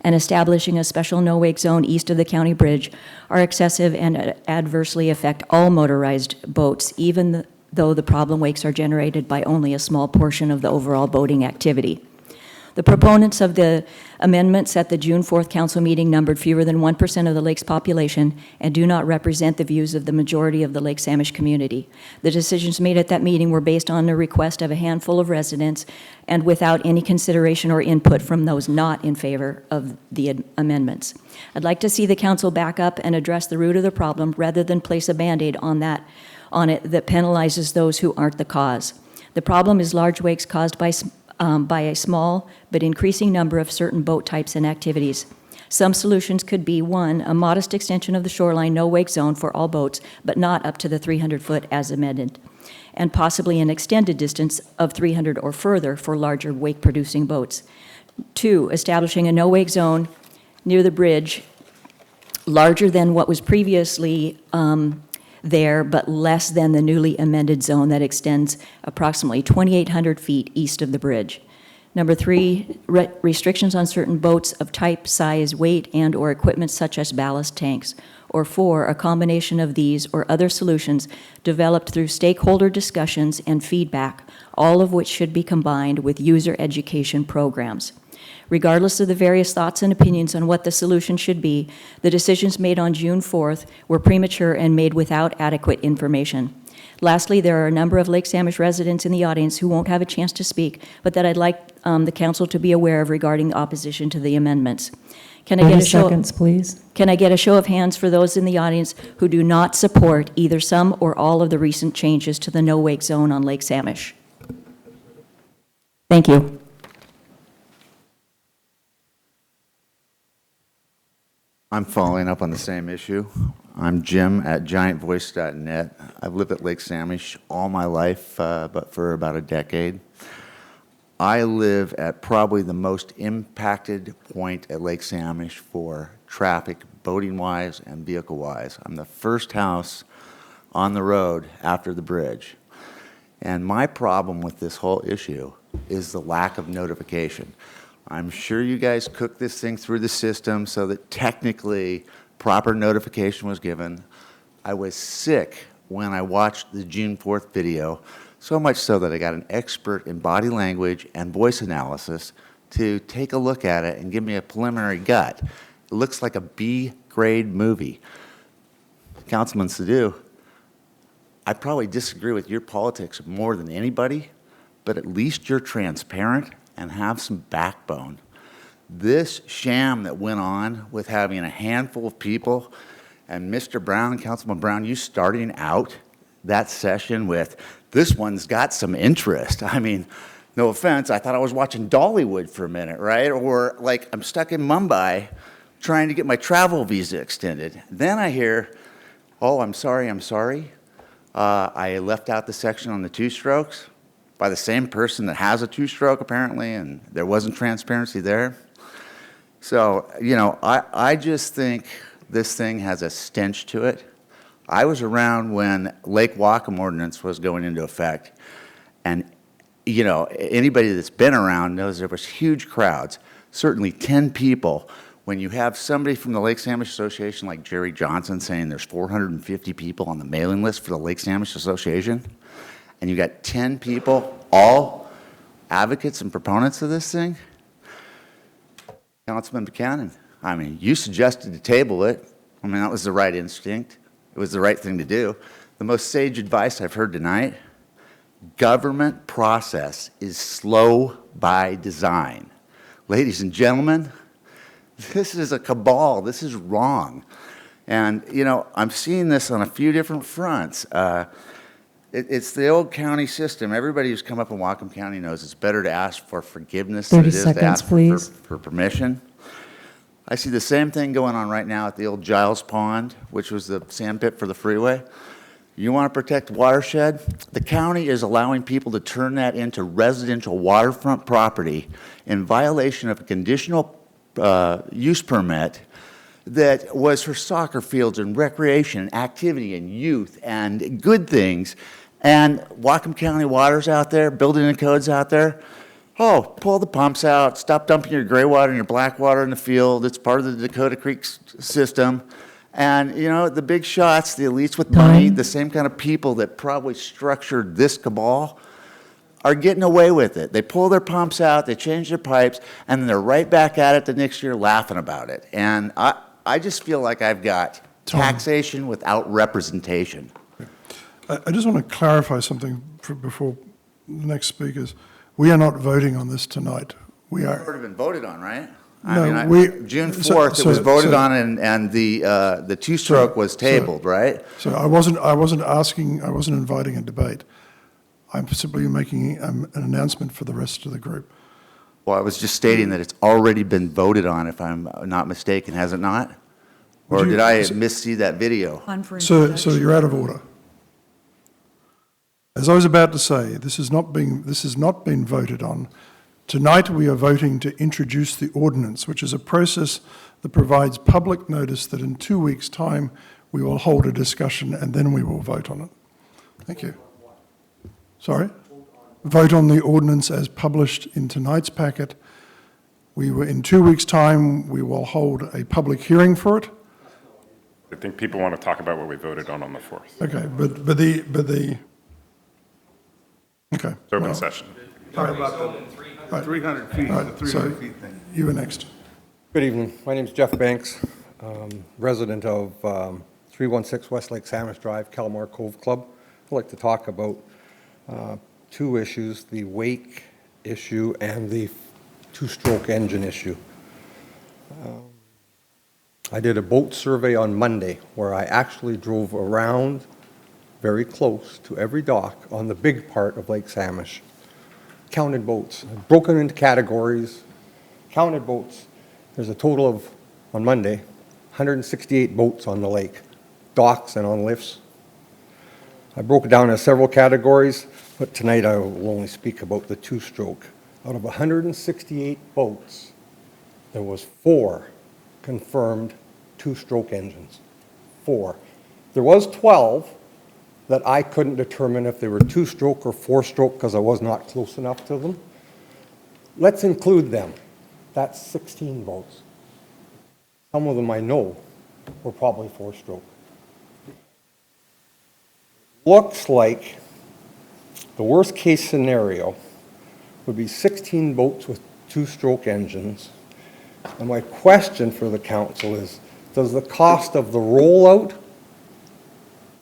and establishing a special no-wake zone east of the county bridge are excessive and adversely affect all motorized boats, even though the problem wakes are generated by only a small portion of the overall boating activity. The proponents of the amendments at the June 4th council meeting numbered fewer than 1% of the lake's population and do not represent the views of the majority of the Lake Samish community. The decisions made at that meeting were based on a request of a handful of residents and without any consideration or input from those not in favor of the amendments. I'd like to see the council back up and address the root of the problem rather than place a Band-Aid on it that penalizes those who aren't the cause. The problem is large wakes caused by a small but increasing number of certain boat types and activities. Some solutions could be, 1, a modest extension of the shoreline no-wake zone for all boats, but not up to the 300-foot as amended, and possibly an extended distance of 300 or further for larger wake-producing boats. 2, establishing a no-wake zone near the bridge larger than what was previously there, but less than the newly amended zone that extends approximately 2,800 feet east of the bridge. Number 3, restrictions on certain boats of type, size, weight, and/or equipment such as ballast tanks. Or 4, a combination of these or other solutions developed through stakeholder discussions and feedback, all of which should be combined with user education programs. Regardless of the various thoughts and opinions on what the solution should be, the decisions made on June 4th were premature and made without adequate information. Lastly, there are a number of Lake Samish residents in the audience who won't have a chance to speak, but that I'd like the council to be aware of regarding opposition to the amendments. Can I 30 get a show? seconds, please. Can I get a show of hands for those in the audience who do not support either some or all of the recent changes to the no-wake zone on Lake Samish? Thank you. I'm following up on the same issue. I'm Jim at giantvoice.net. I've lived at Lake Samish all my life, but for about a decade. I live at probably the most impacted point at Lake Samish for traffic, boating-wise and vehicle-wise. I'm the first house on the road after the bridge. And my problem with this whole issue is the lack of notification. I'm sure you guys cooked this thing through the system so that technically proper notification was given. I was sick when I watched the June 4th video, so much so that I got an expert in body language and voice analysis to take a look at it and give me a preliminary gut. It looks like a B-grade movie. Councilman Sadhu, I probably disagree with your politics more than anybody, but at least you're transparent and have some backbone. This sham that went on with having a handful of people, and Mr. Brown, Councilman Brown, you starting out that session with, this one's got some interest. I mean, no offense, I thought I was watching Dollywood for a minute, right? Or like I'm stuck in Mumbai trying to get my travel visa extended. Then I hear, oh, I'm sorry. I left out the section on the two-strokes by the same person that has a two-stroke apparently, and there wasn't transparency there. So, you know, I just think this thing has a stench to it. I was around when Lake Whatcom ordinance was going into effect, and, you know, anybody that's been around knows there was huge crowds, certainly 10 people. When you have somebody from the Lake Samish Association like Jerry Johnson saying there's 450 people on the mailing list for the Lake Samish Association, and you got 10 people, all advocates and proponents of this thing, Councilman Buchanan, I mean, you suggested to table it. I mean, that was the right instinct. It was the right thing to do. The most sage advice I've heard tonight, government process is slow by design. Ladies and gentlemen, this is a cabal. This is wrong. And, you know, I'm seeing this on a few different fronts. It's the old county system. Everybody who's come up in Whatcom County knows it's better to ask for forgiveness than it is to ask for permission. I see the same thing going on right now at the old Giles Pond, which was the sand pit for the freeway. You want to protect watershed? The county is allowing people to turn that into residential waterfront property in violation of a conditional use permit that was for soccer fields and recreation and activity and youth and good things. And Whatcom County Water's out there, building and codes out there. Oh, pull the pumps out, stop dumping your gray water and your black water in the field. It's part of the Dakota Creek system. And, you know, the big shots, the elites with money, the same kind of people that probably structured this cabal are getting away with it. They pull their pumps out, they change their pipes, and then they're right back at it the next year laughing about it. And I just feel like I've got taxation without representation. I just want to clarify something before the next speakers. We are not voting on this tonight. We are. It's already been voted on, right? June 4th, it was voted on, and the two-stroke was tabled, right? So I wasn't inviting a debate. I'm simply making an announcement for the rest of the group. Well, I was just stating that it's already been voted on, if I'm not mistaken, has it not? Or did I missee that video? So you're out of order. As I was about to say, this has not been voted on. Tonight we are voting to introduce the ordinance, which is a process that provides public notice that in 2 weeks' time we will hold a discussion and then we will vote on it. Thank you. Sorry? vote on the ordinance as published in tonight's packet. In 2 weeks' time, we will hold a public hearing for it. I think people want to talk about what we voted on the 4th. Okay, okay. It's open session. Talk about the 300 feet, All the right, 300 so feet thing. you were next. Good evening. My name is Jeff Banks, resident of 316 Westlake Sandwich Drive, Calamar Cove Club. I'd like to talk about two issues, the wake issue and the two-stroke engine issue. I did a boat survey on Monday where I actually drove around very close to every dock on the big part of Lake Samish. Counted boats, broken into categories, counted boats. There's a total of, on Monday, 168 boats on the lake, docks and on lifts. I broke it down into several categories, but tonight I will only speak about the two-stroke. Out of 168 boats, there was 4 confirmed two-stroke engines. 4. There was 12 that I couldn't determine if they were two-stroke or four-stroke because I was not close enough to them. Let's include them. That's 16 boats. Some of them I know were probably four-stroke. Looks like the worst-case scenario would be 16 boats with two-stroke engines. And my question for the council is, does the cost of the rollout,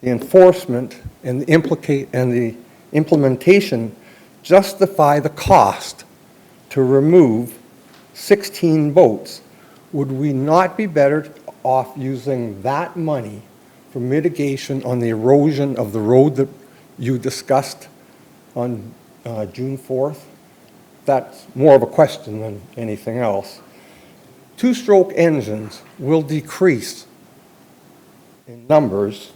the enforcement, and the implementation justify the cost to remove 16 boats? Would we not be better off using that money for mitigation on the erosion of the road that you discussed on June 4th? That's more of a question than anything else. Two-stroke engines will decrease in numbers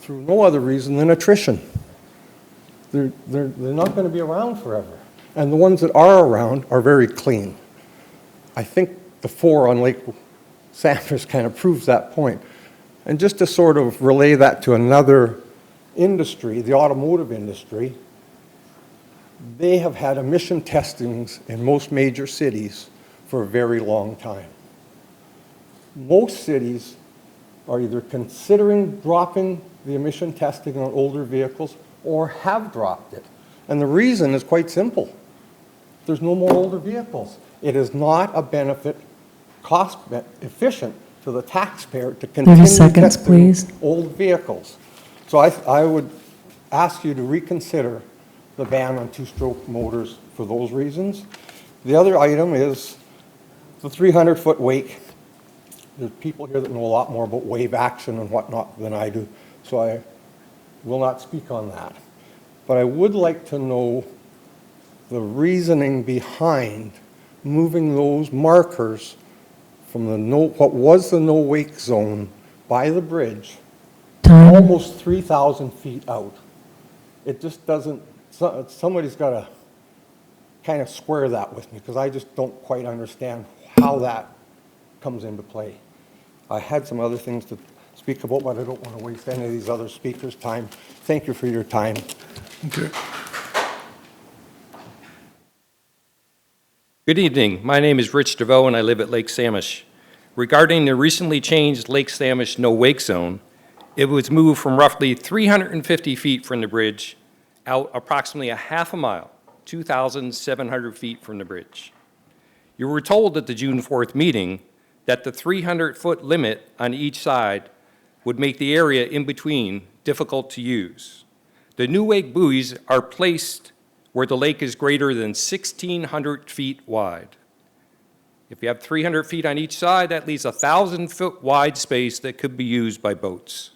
through no other reason than attrition. They're not going to be around forever. And the ones that are around are very clean. I think the 4 on Lake Sanders kind of proves that point. And just to sort of relay that to another industry, the automotive industry, they have had emission testings in most major cities for a very long time. Most cities are either considering dropping the emission testing on older vehicles or have dropped it. And the reason is quite simple. There's no more older vehicles. It is not a benefit, cost efficient to the taxpayer to continue 30 seconds, testing please. old vehicles. So I would ask you to reconsider the ban on two-stroke motors for those reasons. The other item is the 300-foot wake. There's people here that know a lot more about wave action and whatnot than I do, so I will not speak on that. But I would like to know the reasoning behind moving those markers from what was the no-wake zone by the bridge almost 3,000 feet out. It just doesn't, somebody's got to kind of square that with me because I just don't quite understand how that comes into play. I had some other things to speak about, but I don't want to waste any of these other speakers' time. Thank you for your time. Okay. Good evening. My name is Rich DeVoe, and I live at Lake Samish. Regarding the recently changed Lake Samish no-wake zone, it was moved from roughly 350 feet from the bridge out approximately a half a mile, 2,700 feet from the bridge. You were told at the June 4th meeting that the 300-foot limit on each side would make the area in between difficult to use. The new wake buoys are placed where the lake is greater than 1,600 feet wide. If you have 300 feet on each side, that leaves a 1,000-foot wide space that could be used by boats.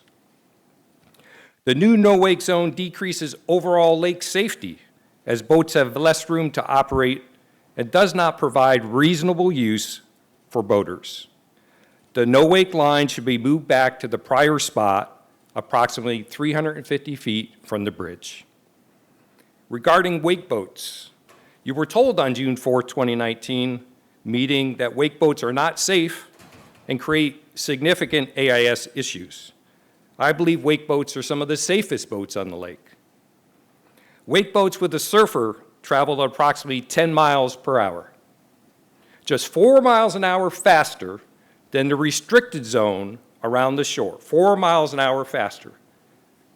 The new no-wake zone decreases overall lake safety as boats have less room to operate and does not provide reasonable use for boaters. The no-wake line should be moved back to the prior spot, approximately 350 feet from the bridge. Regarding wake boats, you were told on June 4, 2019 meeting that wake boats are not safe and create significant AIS issues. I believe wake boats are some of the safest boats on the lake. Wake boats with a surfer travel at approximately 10 miles per hour, just 4 miles an hour faster than the restricted zone around the shore. 4 miles an hour faster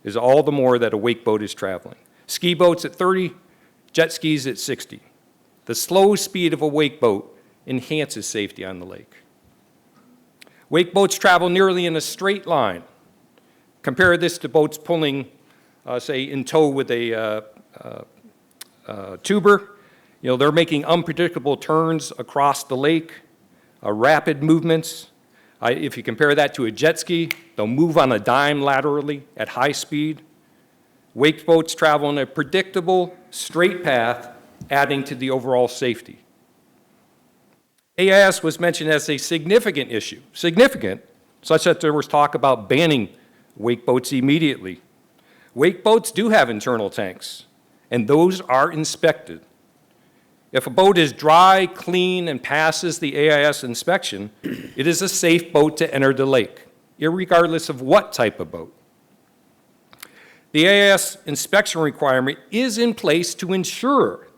is all the more that a wake boat is traveling. Ski boats at 30, jet skis at 60. The slow speed of a wake boat enhances safety on the lake. Wake boats travel nearly in a straight line. Compare this to boats pulling, say, in tow with a tuber. You know, they're making unpredictable turns across the lake, rapid movements. If you compare that to a jet ski, they'll move on a dime laterally at high speed. Wake boats travel in a predictable, straight path, adding to the overall safety. AIS was mentioned as a significant issue, significant, such that there was talk about banning wake boats immediately. Wake boats do have internal tanks, and those are inspected. If a boat is dry, clean, and passes the AIS inspection, it is a safe boat to enter the lake, irregardless of what type of boat. The AIS inspection requirement is in place to ensure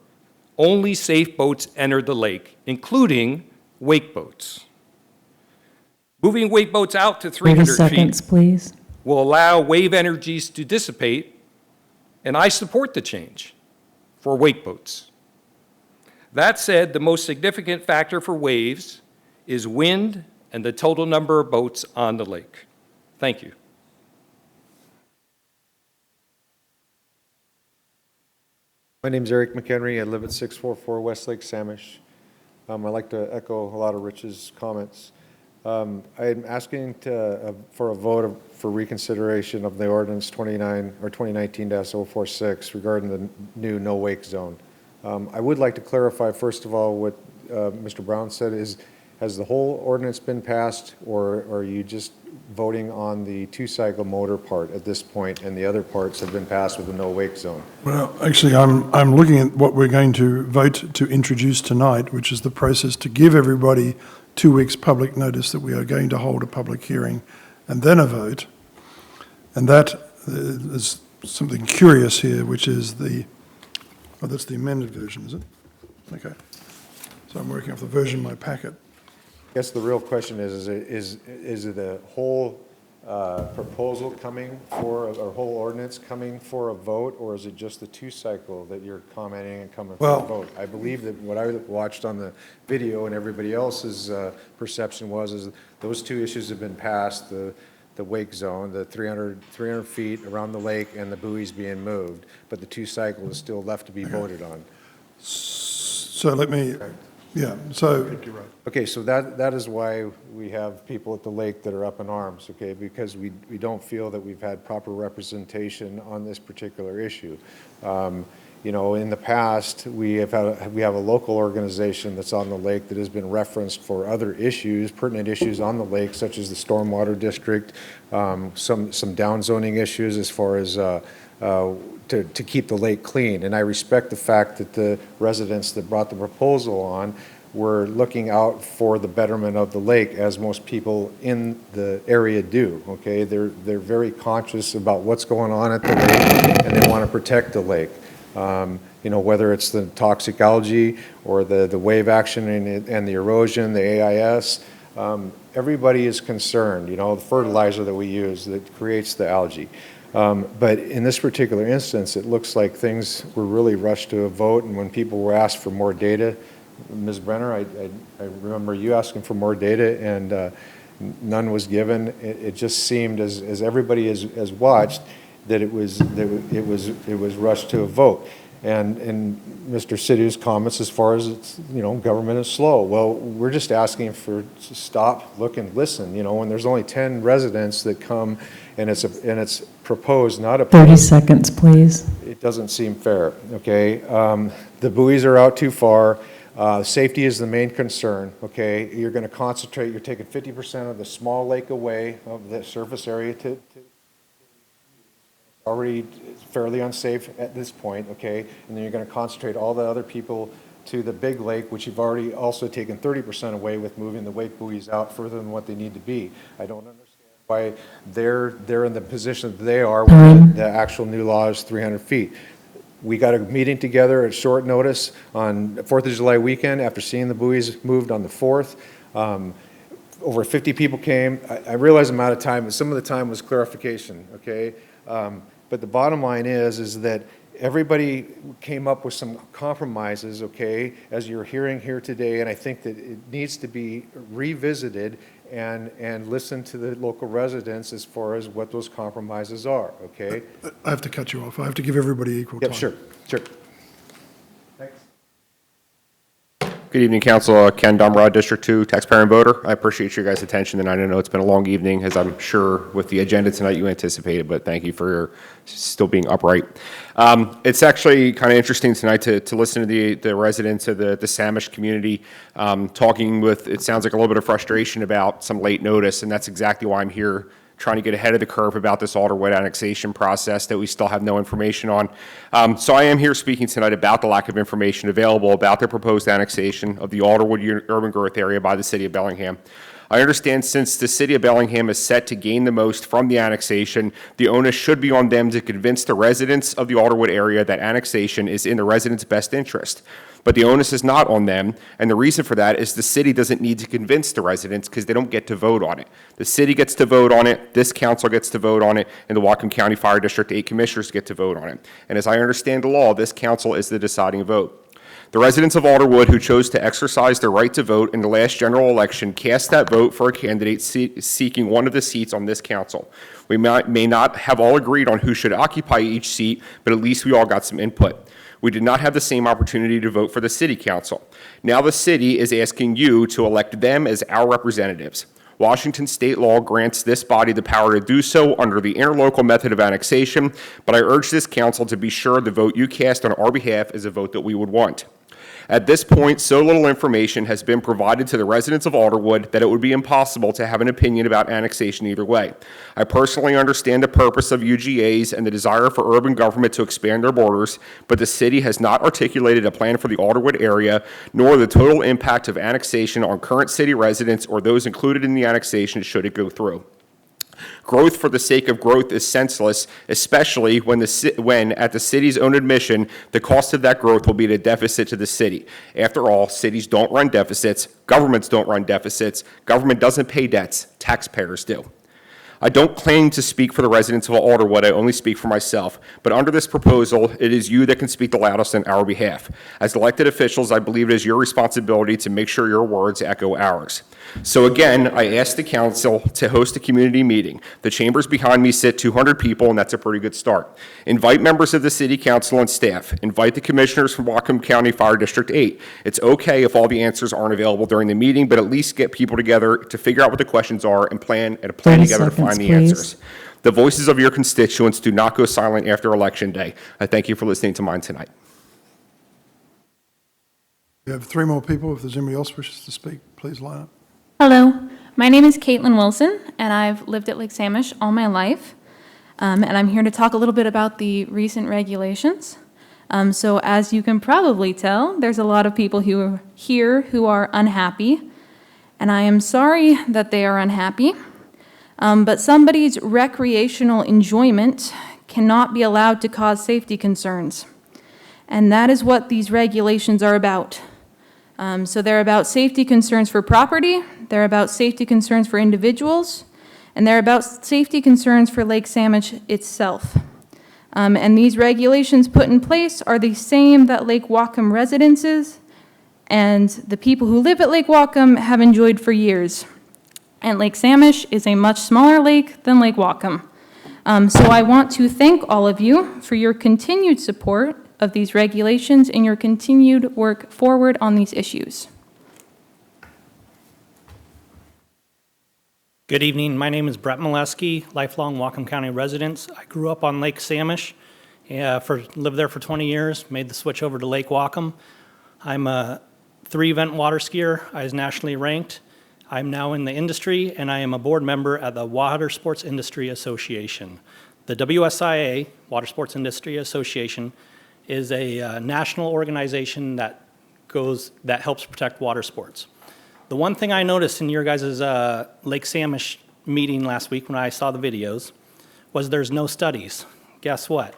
only safe boats enter the lake, including wake boats. Moving wake boats out to 300 30 seconds, feet please. will allow wave energies to dissipate, and I support the change for wake boats. That said, the most significant factor for waves is wind and the total number of boats on the lake. Thank you. My name's Eric McHenry. I live at 644 Westlake Samish. I'd like to echo a lot of Rich's comments. I'm asking for a vote for reconsideration of the ordinance 2019-046 regarding the new no wake zone. I would like to clarify, first of all, what Mr. Brown said is, has the whole ordinance been passed, or are you just voting on the two-cycle motor part at this point, and the other parts have been passed with the no wake zone? Well, actually, I'm looking at what we're going to vote to introduce tonight, which is the process to give everybody 2 weeks public notice that we are going to hold a public hearing, and then a vote. And that is something curious here, which is that's the amended version, is it? Okay. So I'm working off the version in my packet. I guess the real question is it a whole proposal coming for, or whole ordinance coming for a vote, or is it just the two-cycle that you're commenting and coming for a vote? I believe that what I watched on the video and everybody else's perception is those two issues have been passed, the wake zone, the 300 feet around the lake, and the buoys being moved, but the two-cycle is still left to be voted on. So let me, yeah, so. Okay, so that is why we have people at the lake that are up in arms, okay, because we don't feel that we've had proper representation on this particular issue. You know, in the past, we have a local organization that's on the lake that has been referenced for other issues, pertinent issues on the lake, such as the stormwater district, some downzoning issues as far as to keep the lake clean. And I respect the fact that the residents that brought the proposal on were looking out for the betterment of the lake, as most people in the area do, okay? They're very conscious about what's going on at the lake, and they want to protect the lake. You know, whether it's the toxic algae or the wave action and the erosion, the AIS, everybody is concerned, you know, the fertilizer that we use that creates the algae. But in this particular instance, it looks like things were really rushed to a vote, and when people were asked for more data, Ms. Brenner, I remember you asking for more data, and none was given. It just seemed, as everybody has watched, that it was rushed to a vote. And Mr. Sidhu's comments as far as it's, you know, government is slow. Well, we're just asking for to stop, look, and listen. You know, when there's only 10 residents that come, and it's proposed, not a 30 seconds, please. It doesn't seem fair. Okay, the buoys are out too far. Safety is the main concern. Okay, you're going to concentrate. You're taking 50% of the small lake away of the surface area to already fairly unsafe at this point, okay? And then you're going to concentrate all the other people to the big lake, which you've already also taken 30% away with moving the wake buoys out further than what they need to be. I don't understand why they're in the position that they are when the actual new law is 300 feet. We got a meeting together at short notice on 4th of July weekend after seeing the buoys moved on the 4th. Over 50 people came. I realize I'm out of time, but some of the time was clarification, okay? But the bottom line is that everybody came up with some compromises, okay, as you're hearing here today, and I think that it needs to be revisited and listen to the local residents as far as what those compromises are, okay? I have to cut you off. I have to give everybody equal time. Yep, sure. Good evening, Council. Ken Domrod, District 2, taxpayer and voter. I appreciate your guys' attention, and I know it's been a long evening, as I'm sure with the agenda tonight you anticipated, but thank you for still being upright. It's actually kind of interesting tonight to listen to the residents of the Samish community talking with, it sounds like a little bit of frustration about some late notice, and that's exactly why I'm here, trying to get ahead of the curve about this Alderwood annexation process that we still have no information on. So I am here speaking tonight about the lack of information available about the proposed annexation of the Alderwood urban growth area by the City of Bellingham. I understand since the City of Bellingham is set to gain the most from the annexation, the onus should be on them to convince the residents of the Alderwood area that annexation is in the residents' best interest. But the onus is not on them, and the reason for that is the city doesn't need to convince the residents because they don't get to vote on it. The city gets to vote on it, this council gets to vote on it, and the Whatcom County Fire District 8 commissioners get to vote on it. And as I understand the law, this council is the deciding vote. The residents of Alderwood who chose to exercise their right to vote in the last general election cast that vote for a candidate seeking one of the seats on this council. We may not have all agreed on who should occupy each seat, but at least we all got some input. We did not have the same opportunity to vote for the city council. Now the city is asking you to elect them as our representatives. Washington state law grants this body the power to do so under the interlocal method of annexation, but I urge this council to be sure the vote you cast on our behalf is a vote that we would want. At this point, so little information has been provided to the residents of Alderwood that it would be impossible to have an opinion about annexation either way. I personally understand the purpose of UGAs and the desire for urban government to expand their borders, but the city has not articulated a plan for the Alderwood area, nor the total impact of annexation on current city residents or those included in the annexation should it go through. Growth for the sake of growth is senseless, especially when at the city's own admission, the cost of that growth will be a deficit to the city. After all, cities don't run deficits, governments don't run deficits, government doesn't pay debts, taxpayers do. I don't claim to speak for the residents of Alderwood, I only speak for myself. But under this proposal, it is you that can speak the loudest on our behalf. As elected officials, I believe it is your responsibility to make sure your words echo ours. So again, I ask the council to host a community meeting. The chambers behind me sit 200 people, and that's a pretty good start. Invite members of the city council and staff. Invite the commissioners from Whatcom County Fire District 8. It's okay if all the answers aren't available during the meeting, but at least get people together to figure out what the questions are and plan together to find the answers. The voices of your constituents do not go silent after Election Day. I thank you for listening to mine tonight. We have 3 more people. If there's anybody else wishes to speak, please line up. Hello, my name is Caitlin Wilson, and I've lived at Lake Samish all my life. And I'm here to talk a little bit about the recent regulations. So as you can probably tell, there's a lot of people who are here who are unhappy, and I am sorry that they are unhappy. But somebody's recreational enjoyment cannot be allowed to cause safety concerns. And that is what these regulations are about. So they're about safety concerns for property, they're about safety concerns for individuals, and they're about safety concerns for Lake Samish itself. And these regulations put in place are the same that Lake Whatcom residences and the people who live at Lake Whatcom have enjoyed for years. And Lake Samish is a much smaller lake than Lake Whatcom. So I want to thank all of you for your continued support of these regulations and your continued work forward on these issues. Good evening. My name is Brett Molesky, lifelong Whatcom County resident. I grew up on Lake Samish, lived there for 20 years, made the switch over to Lake Whatcom. I'm a 3-event water skier. I was nationally ranked. I'm now in the industry, and I am a board member at the Water Sports Industry Association. The WSIA, Water Sports Industry Association, is a national organization that helps protect water sports. The one thing I noticed in your guys' Lake Samish meeting last week when I saw the videos was there's no studies. Guess what?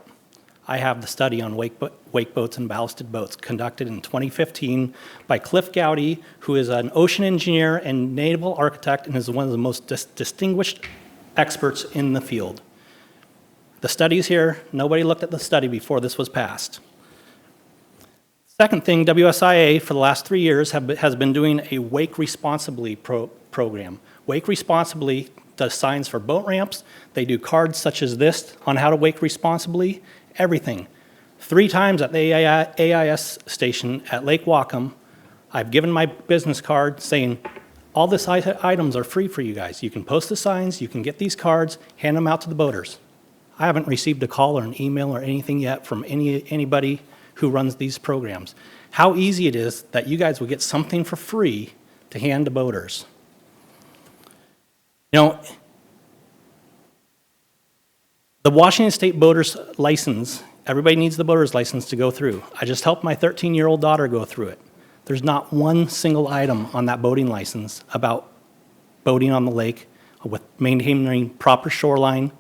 I have the study on wake boats and ballasted boats conducted in 2015 by Cliff Gowdy, who is an ocean engineer and naval architect and is one of the most distinguished experts in the field. The study's here. Nobody looked at the study before this was passed. Second thing, WSIA for the last 3 years has been doing a Wake Responsibly program. Wake Responsibly does signs for boat ramps. They do cards such as this on how to wake responsibly, everything. 3 times at the AIS station at Lake Whatcom, I've given my business card saying, all these items are free for you guys. You can post the signs, you can get these cards, hand them out to the boaters. I haven't received a call or an email or anything yet from anybody who runs these programs. How easy it is that you guys will get something for free to hand to boaters. You know, the Washington State boater's license, everybody needs the boater's license to go through. I just helped my 13-year-old daughter go through it. There's not one single item on that boating license about boating on the lake with maintaining proper shoreline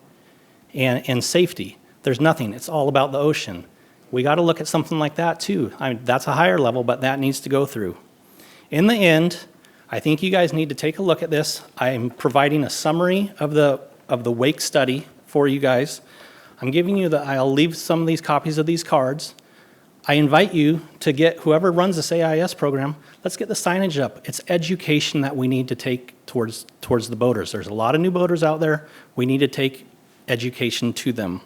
and safety. There's nothing. It's all about the ocean. We got to look at something like that too. I mean, that's a higher level, but that needs to go through. In the end, I think you guys need to take a look at this. I'm providing a summary of the wake study for you guys. I'm giving you I'll leave some of these copies of these cards. I invite you to get whoever runs this AIS program, let's get the signage up. It's education that we need to take towards the boaters. There's a lot of new boaters out there. We need to take education to them.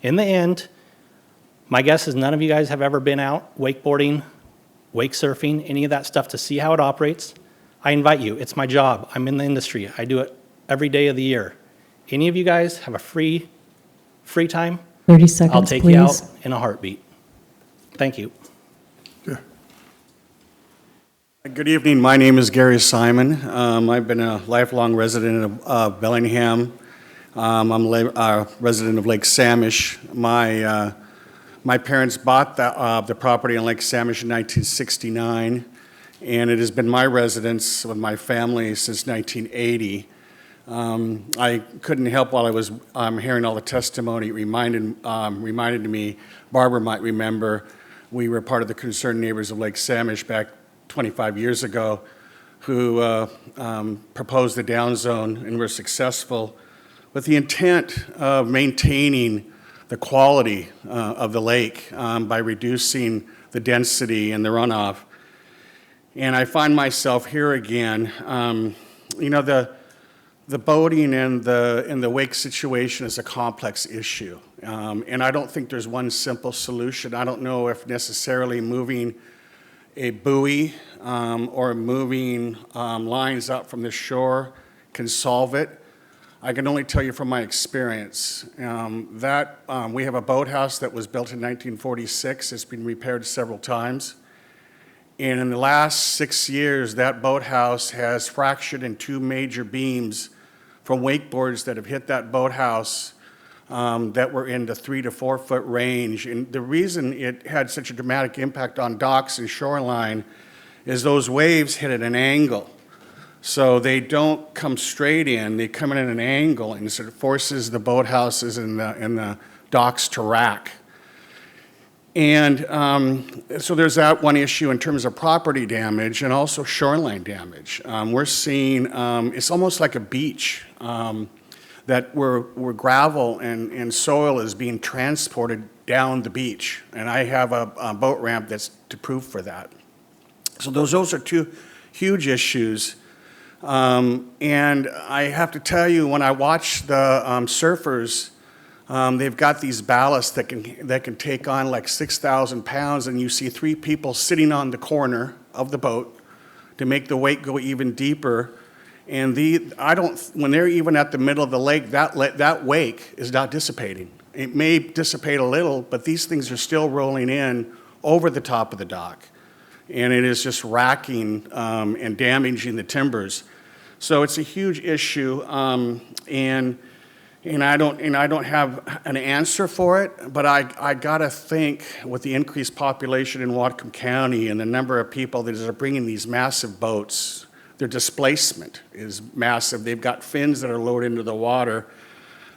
In the end, my guess is none of you guys have ever been out wakeboarding, wake surfing, any of that stuff to see how it operates. I invite you. It's my job. I'm in the industry. I do it every day of the year. Any of you guys have a free time? 30 seconds, I'll take please. you out in a heartbeat. Thank you. Good evening. My name is Gary Simon. I've been a lifelong resident of Bellingham. I'm a resident of Lake Samish. My parents bought the property on Lake Samish in 1969, and it has been my residence with my family since 1980. I couldn't help while I was hearing all the testimony. It reminded me, Barbara might remember, we were part of the Concerned Neighbors of Lake Samish back 25 years ago who proposed the down zone and were successful with the intent of maintaining the quality of the lake by reducing the density and the runoff. And I find myself here again. You know, the boating and the wake situation is a complex issue. And I don't think there's one simple solution. I don't know if necessarily moving a buoy or moving lines up from the shore can solve it. I can only tell you from my experience that we have a boathouse that was built in 1946. It's been repaired several times. And in the last 6 years, that boathouse has fractured in 2 major beams from wakeboards that have hit that boathouse that were in the 3 to 4 foot range. And the reason it had such a dramatic impact on docks and shoreline is those waves hit at an angle. So they don't come straight in, they come in at an angle, and so it forces the boathouses and the docks to rack. And so there's that one issue in terms of property damage and also shoreline damage. We're seeing, it's almost like a beach that where gravel and soil is being transported down the beach. And I have a boat ramp that's to prove for that. So those are 2 huge issues. And I have to tell you, when I watch the surfers, they've got these ballasts that can take on like 6,000 pounds, and you see 3 people sitting on the corner of the boat to make the wake go even deeper. And when they're even at the middle of the lake, that wake is not dissipating. It may dissipate a little, but these things are still rolling in over the top of the dock. And it is just racking and damaging the timbers. So it's a huge issue, and I don't have an answer for it. But I gotta think, with the increased population in Whatcom County and the number of people that are bringing these massive boats, their displacement is massive. They've got fins that are lowered into the water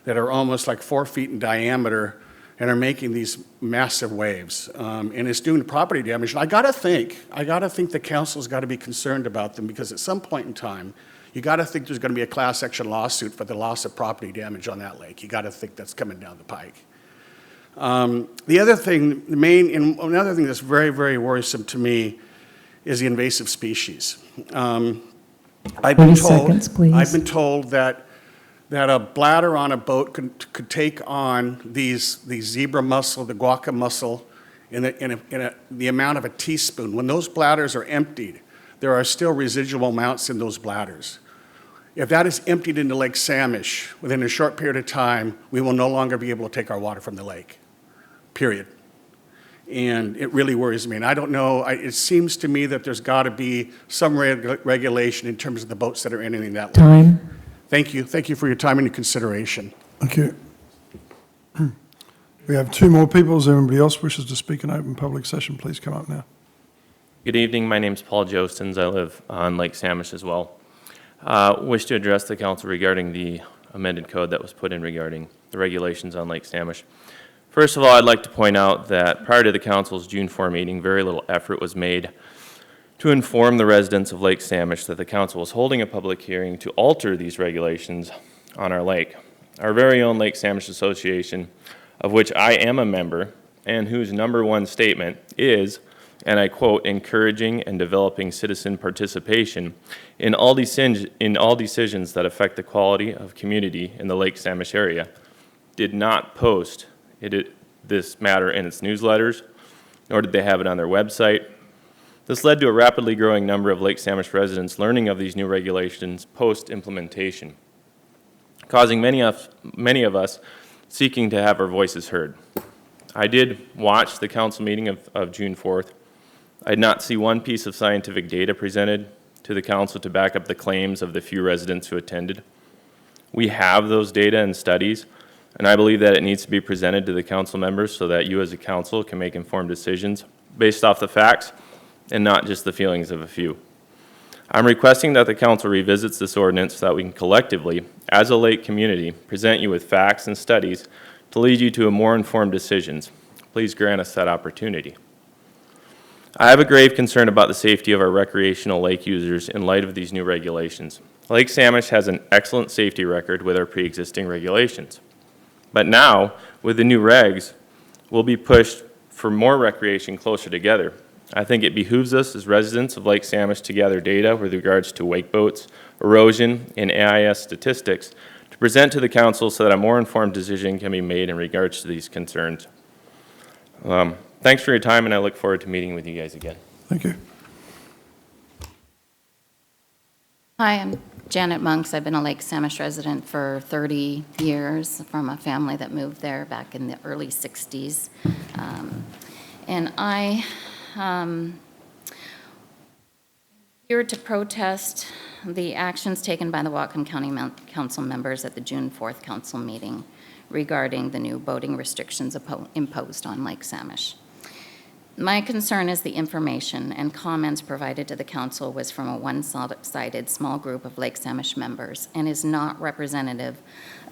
that are almost like 4 feet in diameter, and are making these massive waves, and it's doing property damage. And I gotta think the council's gotta be concerned about them, because at some point in time, you gotta think there's gonna be a class action lawsuit for the loss of property damage on that lake. You gotta think that's coming down the pike. The other thing, another thing that's very, very worrisome to me is the invasive species. I've been 30 seconds, please. I've been told that a bladder on a boat could take on these zebra mussel, the guaca mussel, in the amount of a teaspoon. When those bladders are emptied, there are still residual amounts in those bladders. If that is emptied into Lake Samish within a short period of time, we will no longer be able to take our water from the lake, period. And it really worries me. And I don't know, it seems to me that there's got to be some regulation in terms of the boats that are entering that lake. Time. Thank you. Thank you for your time and your consideration. Thank you. We have two more people. Is there anybody else wishes to speak in open public session? Please come up now. Good evening. My name's Paul Jostens. I live on Lake Samish as well. Wish to address the council regarding the amended code that was put in regarding the regulations on Lake Samish. First of all, I'd like to point out that prior to the council's June 4 meeting, very little effort was made to inform the residents of Lake Samish that the council was holding a public hearing to alter these regulations on our lake. Our very own Lake Samish Association, of which I am a member, and whose #1 statement is, and I quote, encouraging and developing citizen participation in all decisions that affect the quality of community in the Lake Samish area, did not post this matter in its newsletters, nor did they have it on their website. This led to a rapidly growing number of Lake Samish residents learning of these new regulations post-implementation, causing many of us seeking to have our voices heard. I did watch the council meeting of June 4th. I did not see one piece of scientific data presented to the council to back up the claims of the few residents who attended. We have those data and studies, and I believe that it needs to be presented to the council members so that you as a council can make informed decisions based off the facts and not just the feelings of a few. I'm requesting that the council revisits this ordinance so that we can collectively, as a lake community, present you with facts and studies to lead you to a more informed decisions. Please grant us that opportunity. I have a grave concern about the safety of our recreational lake users in light of these new regulations. Lake Samish has an excellent safety record with our pre-existing regulations. But now, with the new regs, we'll be pushed for more recreation closer together. I think it behooves us as residents of Lake Samish to gather data with regards to wake boats, erosion, and AIS statistics to present to the council so that a more informed decision can be made in regards to these concerns. Thanks for your time, and I look forward to meeting with you guys again. Thank you. Hi, I'm Janet Monks. I've been a Lake Samish resident for 30 years from a family that moved there back in the early 60s. And I here to protest the actions taken by the Whatcom County Council members at the June 4th council meeting regarding the new boating restrictions imposed on Lake Samish. My concern is the information and comments provided to the council was from a one-sided small group of Lake Samish members and is not representative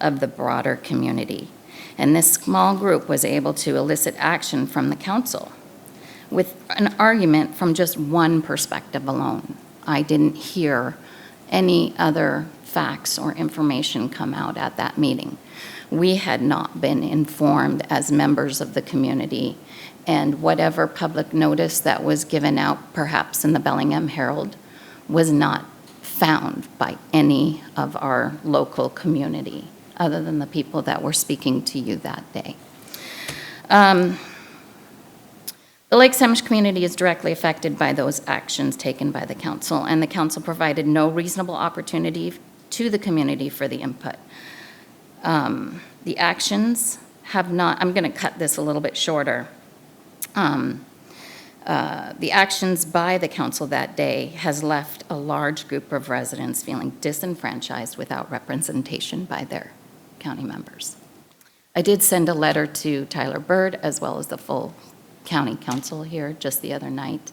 of the broader community. And this small group was able to elicit action from the council with an argument from just one perspective alone. I didn't hear any other facts or information come out at that meeting. We had not been informed as members of the community, and whatever public notice that was given out, perhaps in the Bellingham Herald, was not found by any of our local community, other than the people that were speaking to you that day. The Lake Samish community is directly affected by those actions taken by the council, and the council provided no reasonable opportunity to the community for the input. The actions have not, I'm going to cut this a little bit shorter. The actions by the council that day has left a large group of residents feeling disenfranchised without representation by their county members. I did send a letter to Tyler Bird as well as the full county council here just the other night.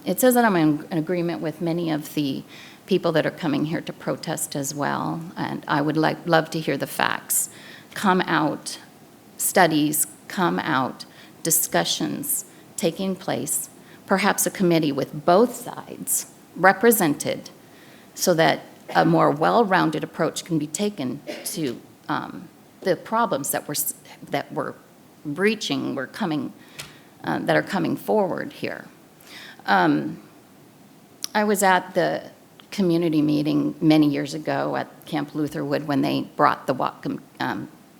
It says that I'm in agreement with many of the people that are coming here to protest as well, and I would love to hear the facts come out studies come out, discussions taking place, perhaps a committee with both sides represented, so that a more well-rounded approach can be taken to the problems that we're that are coming forward here. I was at the community meeting many years ago at Camp Lutherwood when they brought the Whatcom,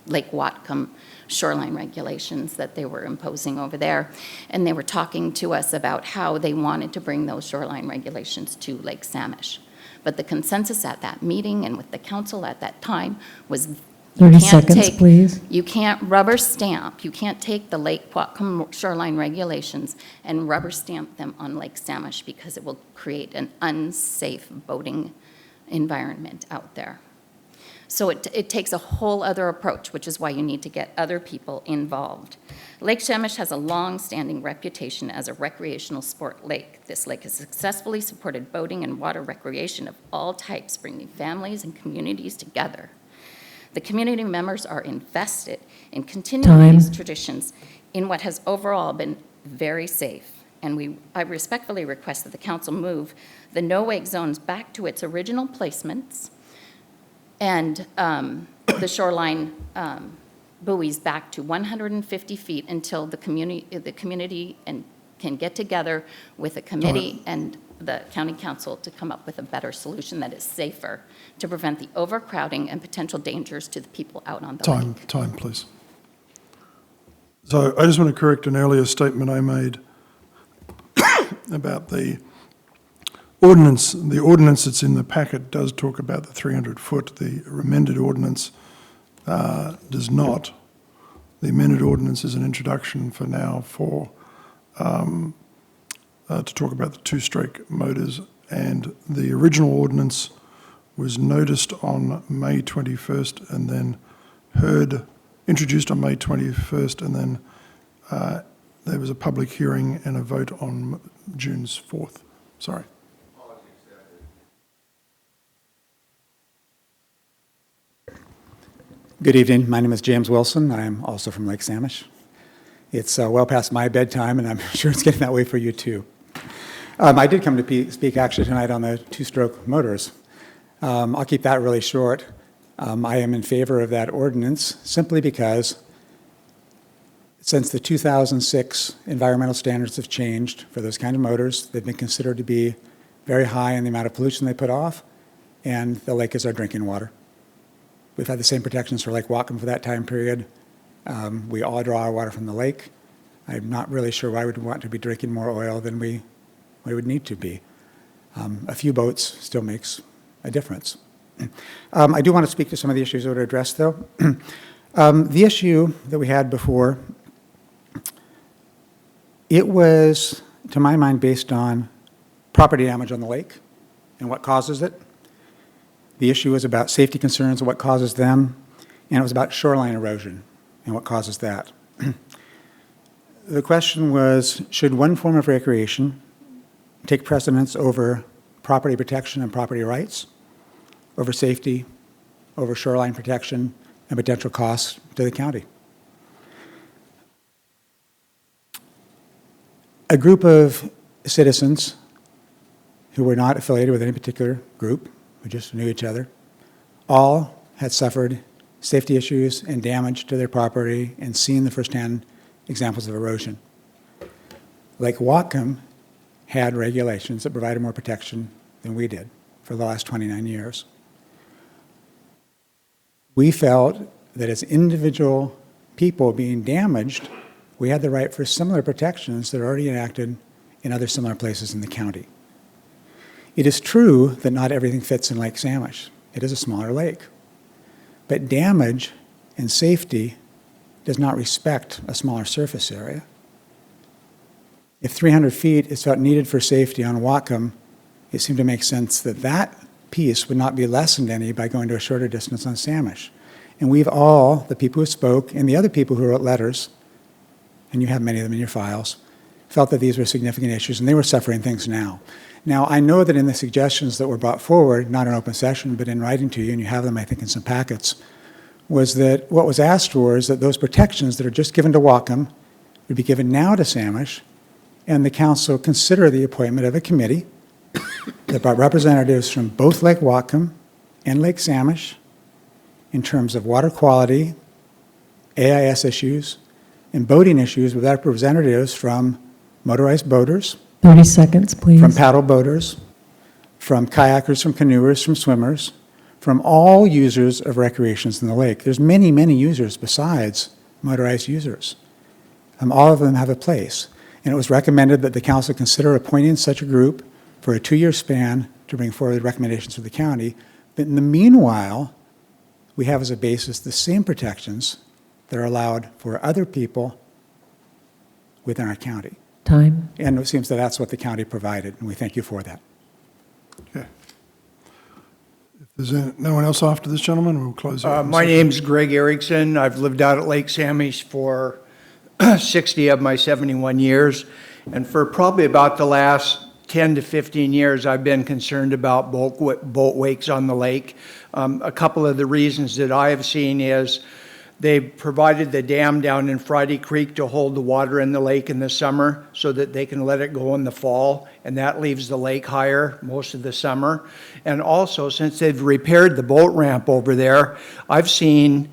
Lake Whatcom shoreline regulations that they were imposing over there. And they were talking to us about how they wanted to bring those shoreline regulations to Lake Samish. But the consensus at that meeting and with the council at that time was 30 seconds, please. you can't rubber stamp, you can't take the Lake Whatcom shoreline regulations and rubber stamp them on Lake Samish because it will create an unsafe boating environment out there. So it takes a whole other approach, which is why you need to get other people involved. Lake Samish has a long-standing reputation as a recreational sport lake. This lake has successfully supported boating and water recreation of all types, bringing families and communities together. The community members are invested in continuing these traditions in what has overall been very safe. And I respectfully request that the council move the no-wake zones back to its original placements and the shoreline buoys back to 150 feet until the community can get together with a committee and the county council to come up with a better solution that is safer to prevent the overcrowding and potential dangers to the people out on the lake. Time, please. So I just want to correct an earlier statement I made about the ordinance. The ordinance that's in the packet does talk about the 300 foot. The amended ordinance does not. The amended ordinance is an introduction for now for to talk about the two-stroke motors, and the original ordinance was noticed on May 21st and then introduced on May 21st, and then there was a public hearing and a vote on June 4th. Sorry. Good evening. My name is James Wilson. I'm also from Lake Samish. It's well past my bedtime, and I'm sure it's getting that way for you too. I did come to speak actually tonight on the two-stroke motors. I'll keep that really short. I am in favor of that ordinance simply because since the 2006 environmental standards have changed for those kind of motors, they've been considered to be very high in the amount of pollution they put off, and the lake is our drinking water. We've had the same protections for Lake Whatcom for that time period. We all draw our water from the lake. I'm not really sure why we'd want to be drinking more oil than we would need to be. A few boats still makes a difference. I do want to speak to some of the issues that were addressed, though. The issue that we had before, it was, to my mind, based on property damage on the lake and what causes it. The issue was about safety concerns and what causes them, and it was about shoreline erosion and what causes that. The question was, should one form of recreation take precedence over property protection and property rights, over safety, over shoreline protection, and potential costs to the county? A group of citizens who were not affiliated with any particular group, who just knew each other, all had suffered safety issues and damage to their property and seen the firsthand examples of erosion. Lake Whatcom had regulations that provided more protection than we did for the last 29 years. We felt that as individual people being damaged, we had the right for similar protections that are already enacted in other similar places in the county. It is true that not everything fits in Lake Samish. It is a smaller lake. But damage and safety does not respect a smaller surface area. If 300 feet is felt needed for safety on Whatcom, it seemed to make sense that that piece would not be lessened any by going to a shorter distance on Samish. And we've all, the people who spoke and the other people who wrote letters, and you have many of them in your files, felt that these were significant issues and they were suffering things now. Now, I know that in the suggestions that were brought forward, not in open session, but in writing to you, and you have them, I think, in some packets, was that what was asked for is that those protections that are just given to Whatcom would be given now to Samish, and the council consider the appointment of a committee that brought representatives from both Lake Whatcom and Lake Samish in terms of water quality, AIS issues, and boating issues, with representatives from motorized boaters, 30 seconds, please. from paddle boaters, from kayakers, from canoers, from swimmers, from all users of recreations in the lake. There's many, many users besides motorized users. All of them have a place. And it was recommended that the council consider appointing such a group for a 2-year span to bring forward recommendations for the county. But in the meanwhile, we have as a basis the same protections that are allowed for other people within our county. Time. And it seems that that's what the county provided, and we thank you for that. Okay. If there's no one else after this gentleman, we'll close it. My name's Greg Erickson. I've lived out at Lake Samish for 60 of my 71 years. And for probably about the last 10 to 15 years, I've been concerned about boat wakes on the lake. A couple of the reasons that I have seen is they provided the dam down in Friday Creek to hold the water in the lake in the summer so that they can let it go in the fall, and that leaves the lake higher most of the summer. And also, since they've repaired the boat ramp over there, I've seen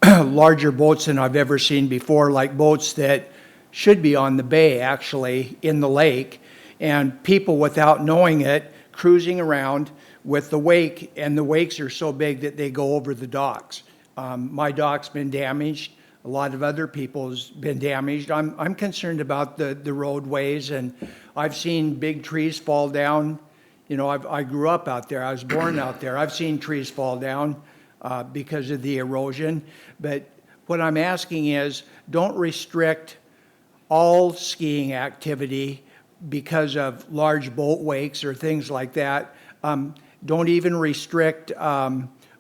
larger boats than I've ever seen before, like boats that should be on the bay, actually, in the lake, and people, without knowing it, cruising around with the wake, and the wakes are so big that they go over the docks. My dock's been damaged. A lot of other people's been damaged. I'm concerned about the roadways, and I've seen big trees fall down. You know, I grew up out there. I was born out there. I've seen trees fall down because of the erosion. But what I'm asking is, don't restrict all skiing activity because of large boat wakes or things like that. Don't even restrict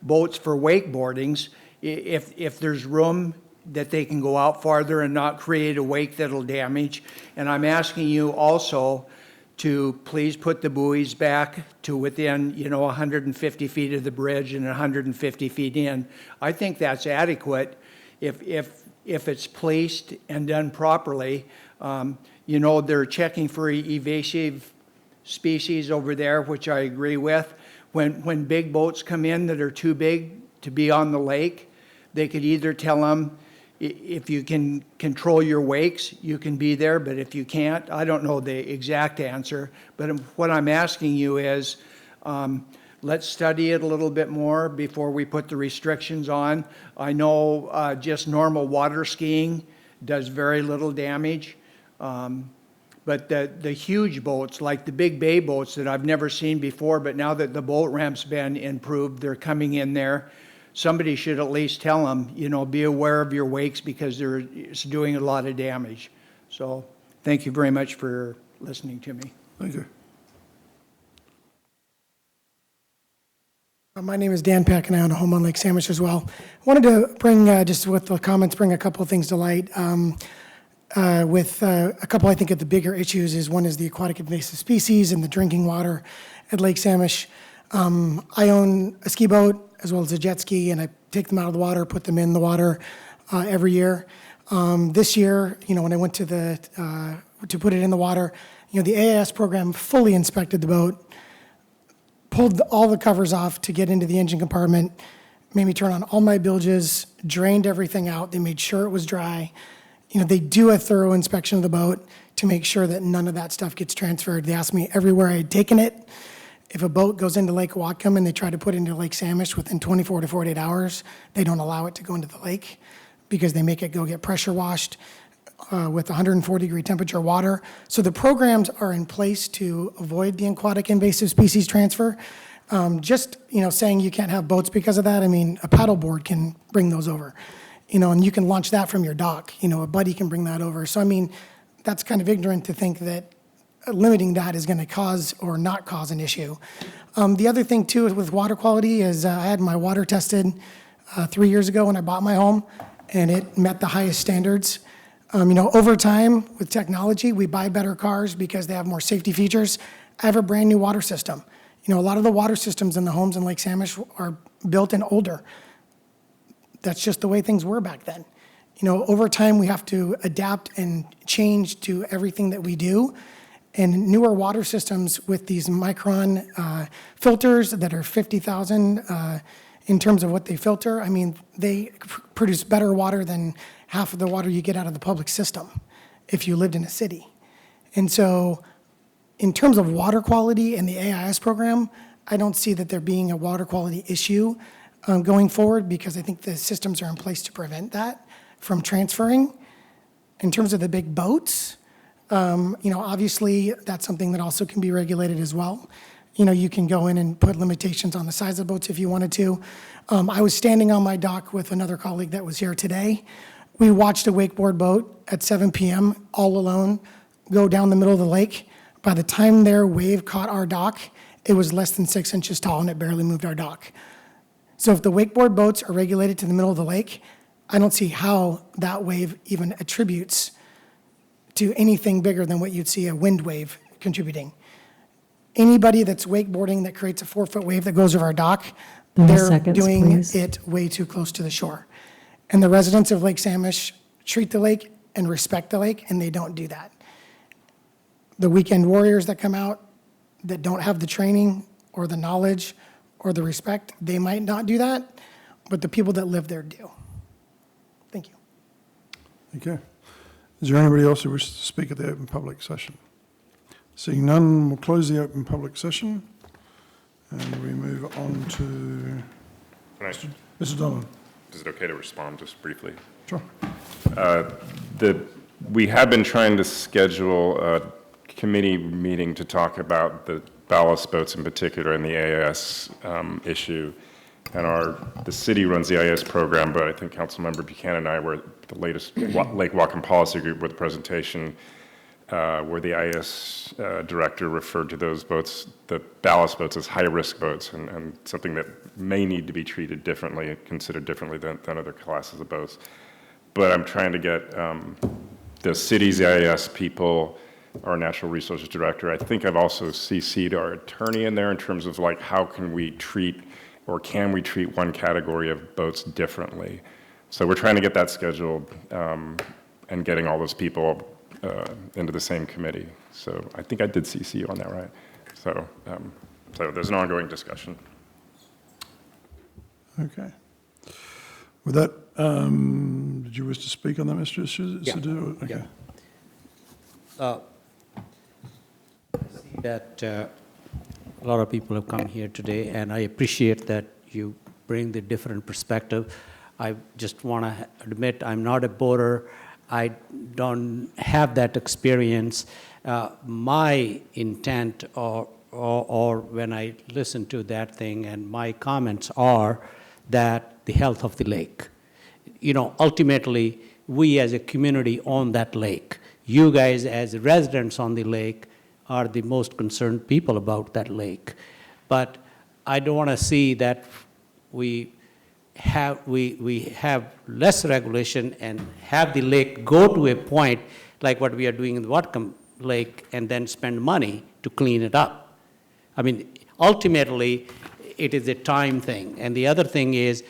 boats for wakeboardings. If there's room that they can go out farther and not create a wake that'll damage. And I'm asking you also to please put the buoys back to within, 150 feet of the bridge and 150 feet in. I think that's adequate if it's placed and done properly. They're checking for invasive species over there, which I agree with. When big boats come in that are too big to be on the lake, they could either tell them, if you can control your wakes, you can be there, but if you can't, I don't know the exact answer. But what I'm asking you is, let's study it a little bit more before we put the restrictions on. I know just normal water skiing does very little damage. But the huge boats, like the big bay boats that I've never seen before, but now that the boat ramp's been improved, they're coming in there. Somebody should at least tell them, be aware of your wakes because it's doing a lot of damage. So thank you very much for listening to me. Thank you. My name is Dan Peck, and I own a home on Lake Samish as well. I wanted to bring, just with the comments, bring a couple of things to light. With a couple, I think, of the bigger issues is one is the aquatic invasive species and the drinking water at Lake Samish. I own a ski boat as well as a jet ski, and I take them out of the water, put them in the water every year. This year, when I went to put it in the water, the AIS program fully inspected the boat, pulled all the covers off to get into the engine compartment, made me turn on all my bilges, drained everything out. They made sure it was dry. They do a thorough inspection of the boat to make sure that none of that stuff gets transferred. They asked me everywhere I had taken it. If a boat goes into Lake Whatcom and they try to put it into Lake Samish within 24 to 48 hours, they don't allow it to go into the lake because they make it go get pressure washed with 140-degree temperature water. So the programs are in place to avoid the aquatic invasive species transfer. Just, saying you can't have boats because of that, a paddleboard can bring those over. And you can launch that from your dock. A buddy can bring that over. So, that's kind of ignorant to think that limiting that is going to cause or not cause an issue. The other thing, too, with water quality is I had my water tested 3 years ago when I bought my home, and it met the highest standards. Over time, with technology, we buy better cars because they have more safety features. I have a brand new water system. A lot of the water systems in the homes in Lake Samish are built and older. that's just the way things were back then. You know, over time, we have to adapt and change to everything that we do. And newer water systems with these micron filters that are 50,000 in terms of what they filter, I mean, they produce better water than half of the water you get out of the public system if you lived in a city. And so in terms of water quality and the AIS program, I don't see that there being a water quality issue going forward, because I think the systems are in place to prevent that from transferring. In terms of the big boats, you know, obviously that's something that also can be regulated as well. You know, you can go in and put limitations on the size of boats if you wanted to. I was standing on my dock with another colleague that was here today. We watched a wakeboard boat at 7 p.m. all alone go down the middle of the lake. By the time their wave caught our dock, it was less than 6 inches tall and it barely moved our dock. So if the wakeboard boats are regulated to the middle of the lake, I don't see how that wave even attributes to anything bigger than what you'd see a wind wave contributing. Anybody that's wakeboarding that creates a 4-foot wave that goes over our dock, 30 they're seconds, doing please. it way too close to the shore. And the residents of Lake Samish treat the lake and respect the lake, and they don't do that. The weekend warriors that come out that don't have the training or the knowledge or the respect, they might not do that, but the people that live there do. Thank you. Okay. Is there anybody else who wishes to speak at the open public session? Seeing none, we'll close the open public session, and we move on to Mr. Donovan. Is it okay to respond just briefly? Sure. We have been trying to schedule a committee meeting to talk about the ballast boats in particular and the AIS issue. And the city runs the AIS program, but I think Councilmember Buchanan and I were at the latest Lake Whatcom Policy Group with a presentation where the AIS director referred to those boats, the ballast boats, as high-risk boats and something that may need to be treated differently, considered differently than other classes of boats. But I'm trying to get the city's AIS people, our natural resources director. I think I've also CC'd our attorney in there in terms of like how can we treat or can we treat one category of boats differently. So we're trying to get that scheduled and getting all those people into the same committee. So I think I did CC you on that, right? So, so there's an ongoing discussion. Okay. With that, did you wish to speak on that, Mr. Sadhu? Okay. That a lot of people have come here today, and I appreciate that you bring the different perspective. I just want to admit I'm not a boater. I don't have that experience. My intent or when I listen to that thing and my comments are that the health of the lake. You know, ultimately, we as a community own that lake. You guys as residents on the lake are the most concerned people about that lake. But I don't want to see that we have less regulation and have the lake go to a point like what we are doing in the Whatcom Lake and then spend money to clean it up. I mean, ultimately, it is a time thing. And the other thing is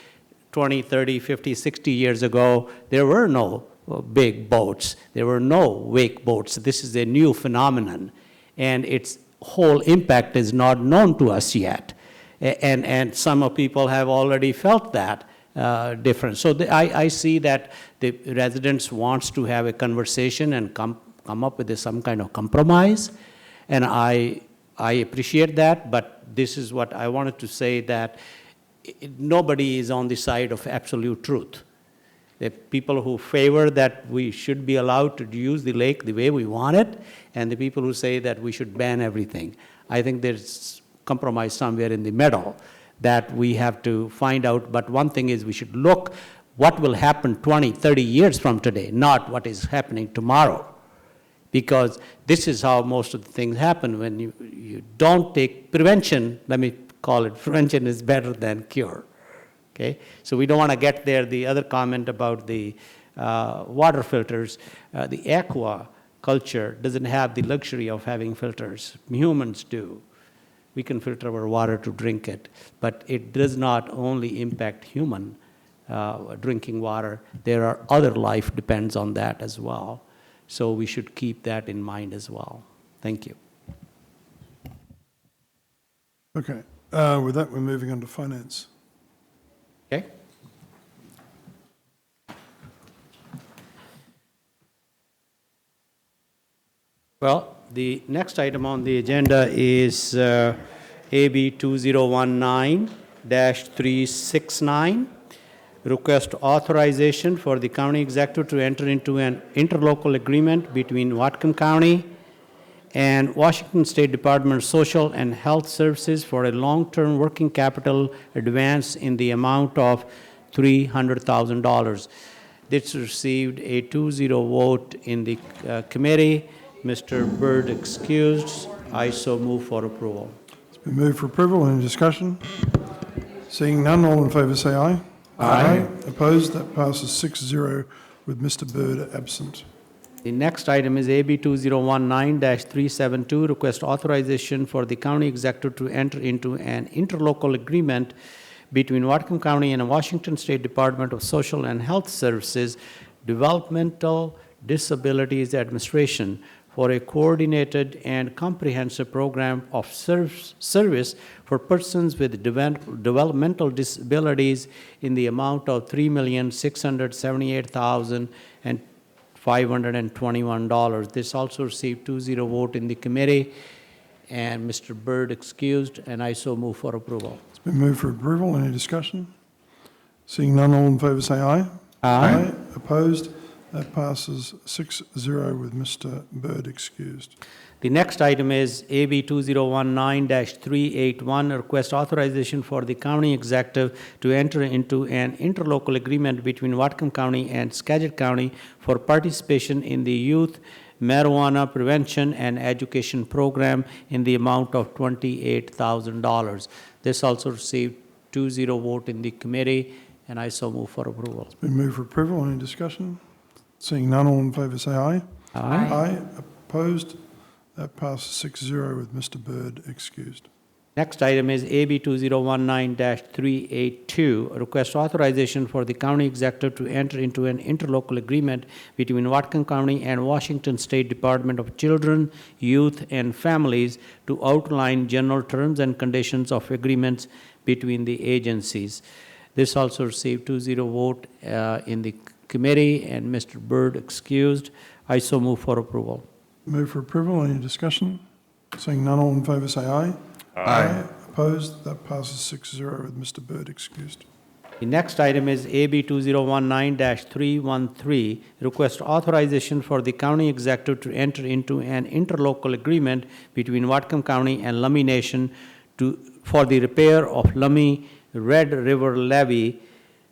20, 30, 50, 60 years ago, there were no big boats. There were no wake boats. This is a new phenomenon. And its whole impact is not known to us yet. And some people have already felt that difference. So I see that the residents wants to have a conversation and come up with some kind of compromise. And I appreciate that, but this is what I wanted to say, that nobody is on the side of absolute truth. The people who favor that we should be allowed to use the lake the way we want it, and the people who say that we should ban everything. I think there's compromise somewhere in the middle that we have to find out. But one thing is we should look what will happen 20, 30 years from today, not what is happening tomorrow. Because this is how most of the things happen when you don't take prevention. Let me call it prevention is better than cure. Okay? So we don't want to get there. The other comment about the water filters, the aqua culture doesn't have the luxury of having filters. Humans do. We can filter our water to drink it, but it does not only impact human drinking water. There are other life depends on that as well. So we should keep that in mind as well. Thank you. Okay, with that, we're moving on to finance. Okay. Well, the next item on the agenda is AB 2019-369, request authorization for the county executive to enter into an interlocal agreement between Whatcom County and Washington State Department of Social and Health Services for a long-term working capital advance in the amount of $300,000. This received a 2-0 vote in the committee. Mr. Byrd excused. I so move for approval. It's been moved for approval. Any discussion? Seeing none, all in favour say aye. Aye. Opposed? That passes 6-0 with Mr. Byrd absent. The next item is AB 2019-372, request authorization for the county executive to enter into an interlocal agreement between Whatcom County and the Washington State Department of Social and Health Services Developmental Disabilities Administration for a coordinated and comprehensive program of service for persons with developmental disabilities in the amount of $3,678,521. This also received 2-0 vote in the committee, and Mr. Byrd excused, and I so move for approval. It's been moved for approval. Any discussion? Seeing none, all in favour say aye. Aye. Opposed? That passes 6-0 with Mr. Byrd excused. The next item is AB 2019-381, request authorization for the county executive to enter into an interlocal agreement between Whatcom County and Skagit County for participation in the Youth Marijuana Prevention and Education Program in the amount of $28,000. This also received 2-0 vote in the committee, and I so move for approval. It's been moved for approval. Any discussion? Seeing none, all in favour say aye. Aye. Opposed? That passes 6-0 with Mr. Byrd excused. Next item is AB 2019-382, request authorization for the county executive to enter into an interlocal agreement between Whatcom County and Washington State Department of Children, Youth, and Families to outline general terms and conditions of agreements between the agencies. This also received 2-0 vote in the committee, and Mr. Byrd excused. I so move for approval. Move for approval. Any discussion? Seeing none, all in favour say aye. Aye. Opposed? That passes 6-0 with Mr. Byrd excused. The next item is AB 2019-313, request authorization for the county executive to enter into an interlocal agreement between Whatcom County and Lummi Nation for the repair of Lummi Red River Levee,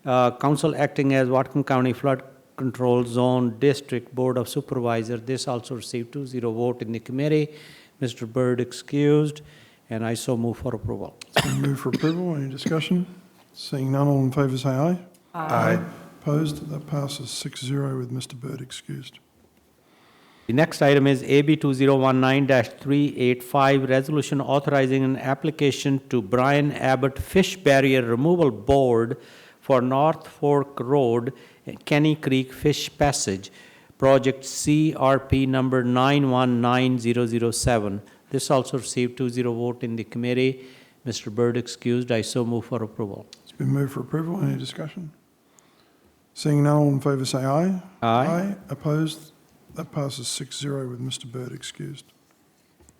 council acting as Whatcom County Flood Control Zone District Board of Supervisors. This also received 2-0 vote in the committee. Mr. Byrd excused, and I so move for approval. It's been moved for approval. Any discussion? Seeing none, all in favour say aye. Aye. Opposed? That passes 6-0 with Mr. Byrd excused. The next item is AB 2019-385, resolution authorizing an application to Brian Abbott Fish Barrier Removal Board for North Fork Road, Kenny Creek Fish Passage, project CRP number 919007. This also received 2-0 vote in the committee. Mr. Byrd excused. I so move for approval. It's been moved for approval. Any discussion? Seeing none, all in favour say aye. Aye. Opposed? That passes 6-0 with Mr. Byrd excused.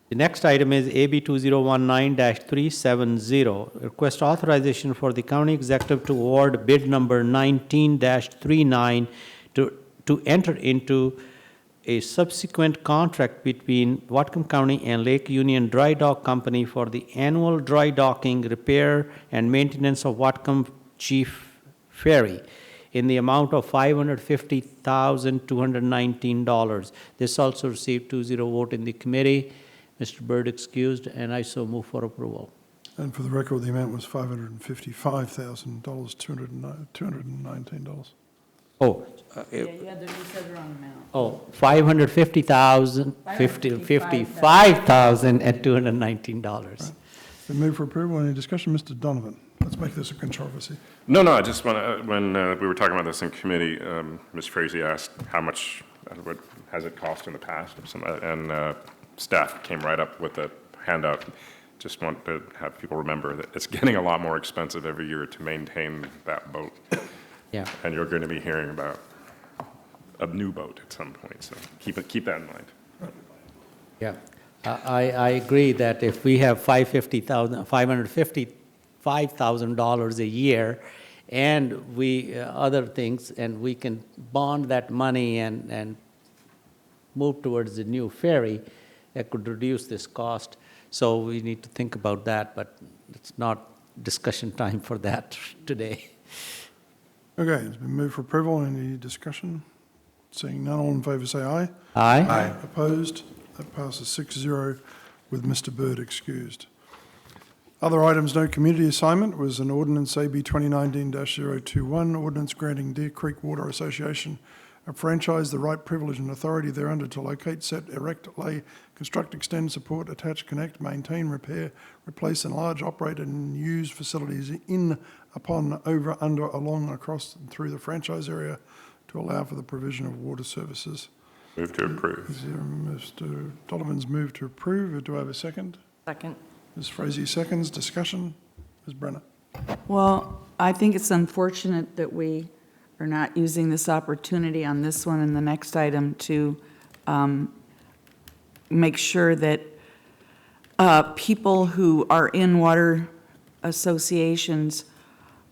The next item is AB 2019-370, request authorization for the county executive to award bid number 19-39 to enter into a subsequent contract between Whatcom County and Lake Union Dry Dock Company for the annual dry docking, repair, and maintenance of Whatcom Chief Ferry in the amount of $550,219. This also received 2-0 vote in the committee. Mr. Byrd excused, and I so move for approval. And for the record, the amount was $555,000, $219. Oh. You had the wrong amount. Oh, $555,219. Been moved for approval. Any discussion? Mr. Donovan. let's make this a controversy. No, I just want to, when we were talking about this in committee, Ms. Frazee asked how much, what has it cost in the past, or something, and staff came right up with a handout. Just want to have people remember that it's getting a lot more expensive every year to maintain that boat. Yeah. And you're going to be hearing about a new boat at some point, so keep that in mind. Yeah, I agree that if we have $555,000 a year, and we, other things, and we can bond that money and move towards the new ferry, that could reduce this cost. So we need to think about that, but it's not discussion time for that today. Okay, it's been moved for approval. Any discussion? Seeing none, all in favour say aye. Aye. Opposed? That passes 6-0 with Mr. Bird excused. Other items, no community assignment, was an ordinance AB 2019-021, ordinance granting Deer Creek Water Association a franchise, the right, privilege and authority thereunder to locate, set, erect, lay, construct, extend, support, attach, connect, maintain, repair, replace, enlarge, operate and use facilities in, upon, over, under, along, across and through the franchise area to allow for the provision of water services. Move to approve. Is there Mr. Donovan's move to approve? Do I have a second? Second. Ms. Frazee seconds. Discussion? Ms. Brenner? Well, I think it's unfortunate that we are not using this opportunity on this one and the next item to make sure that people who are in water associations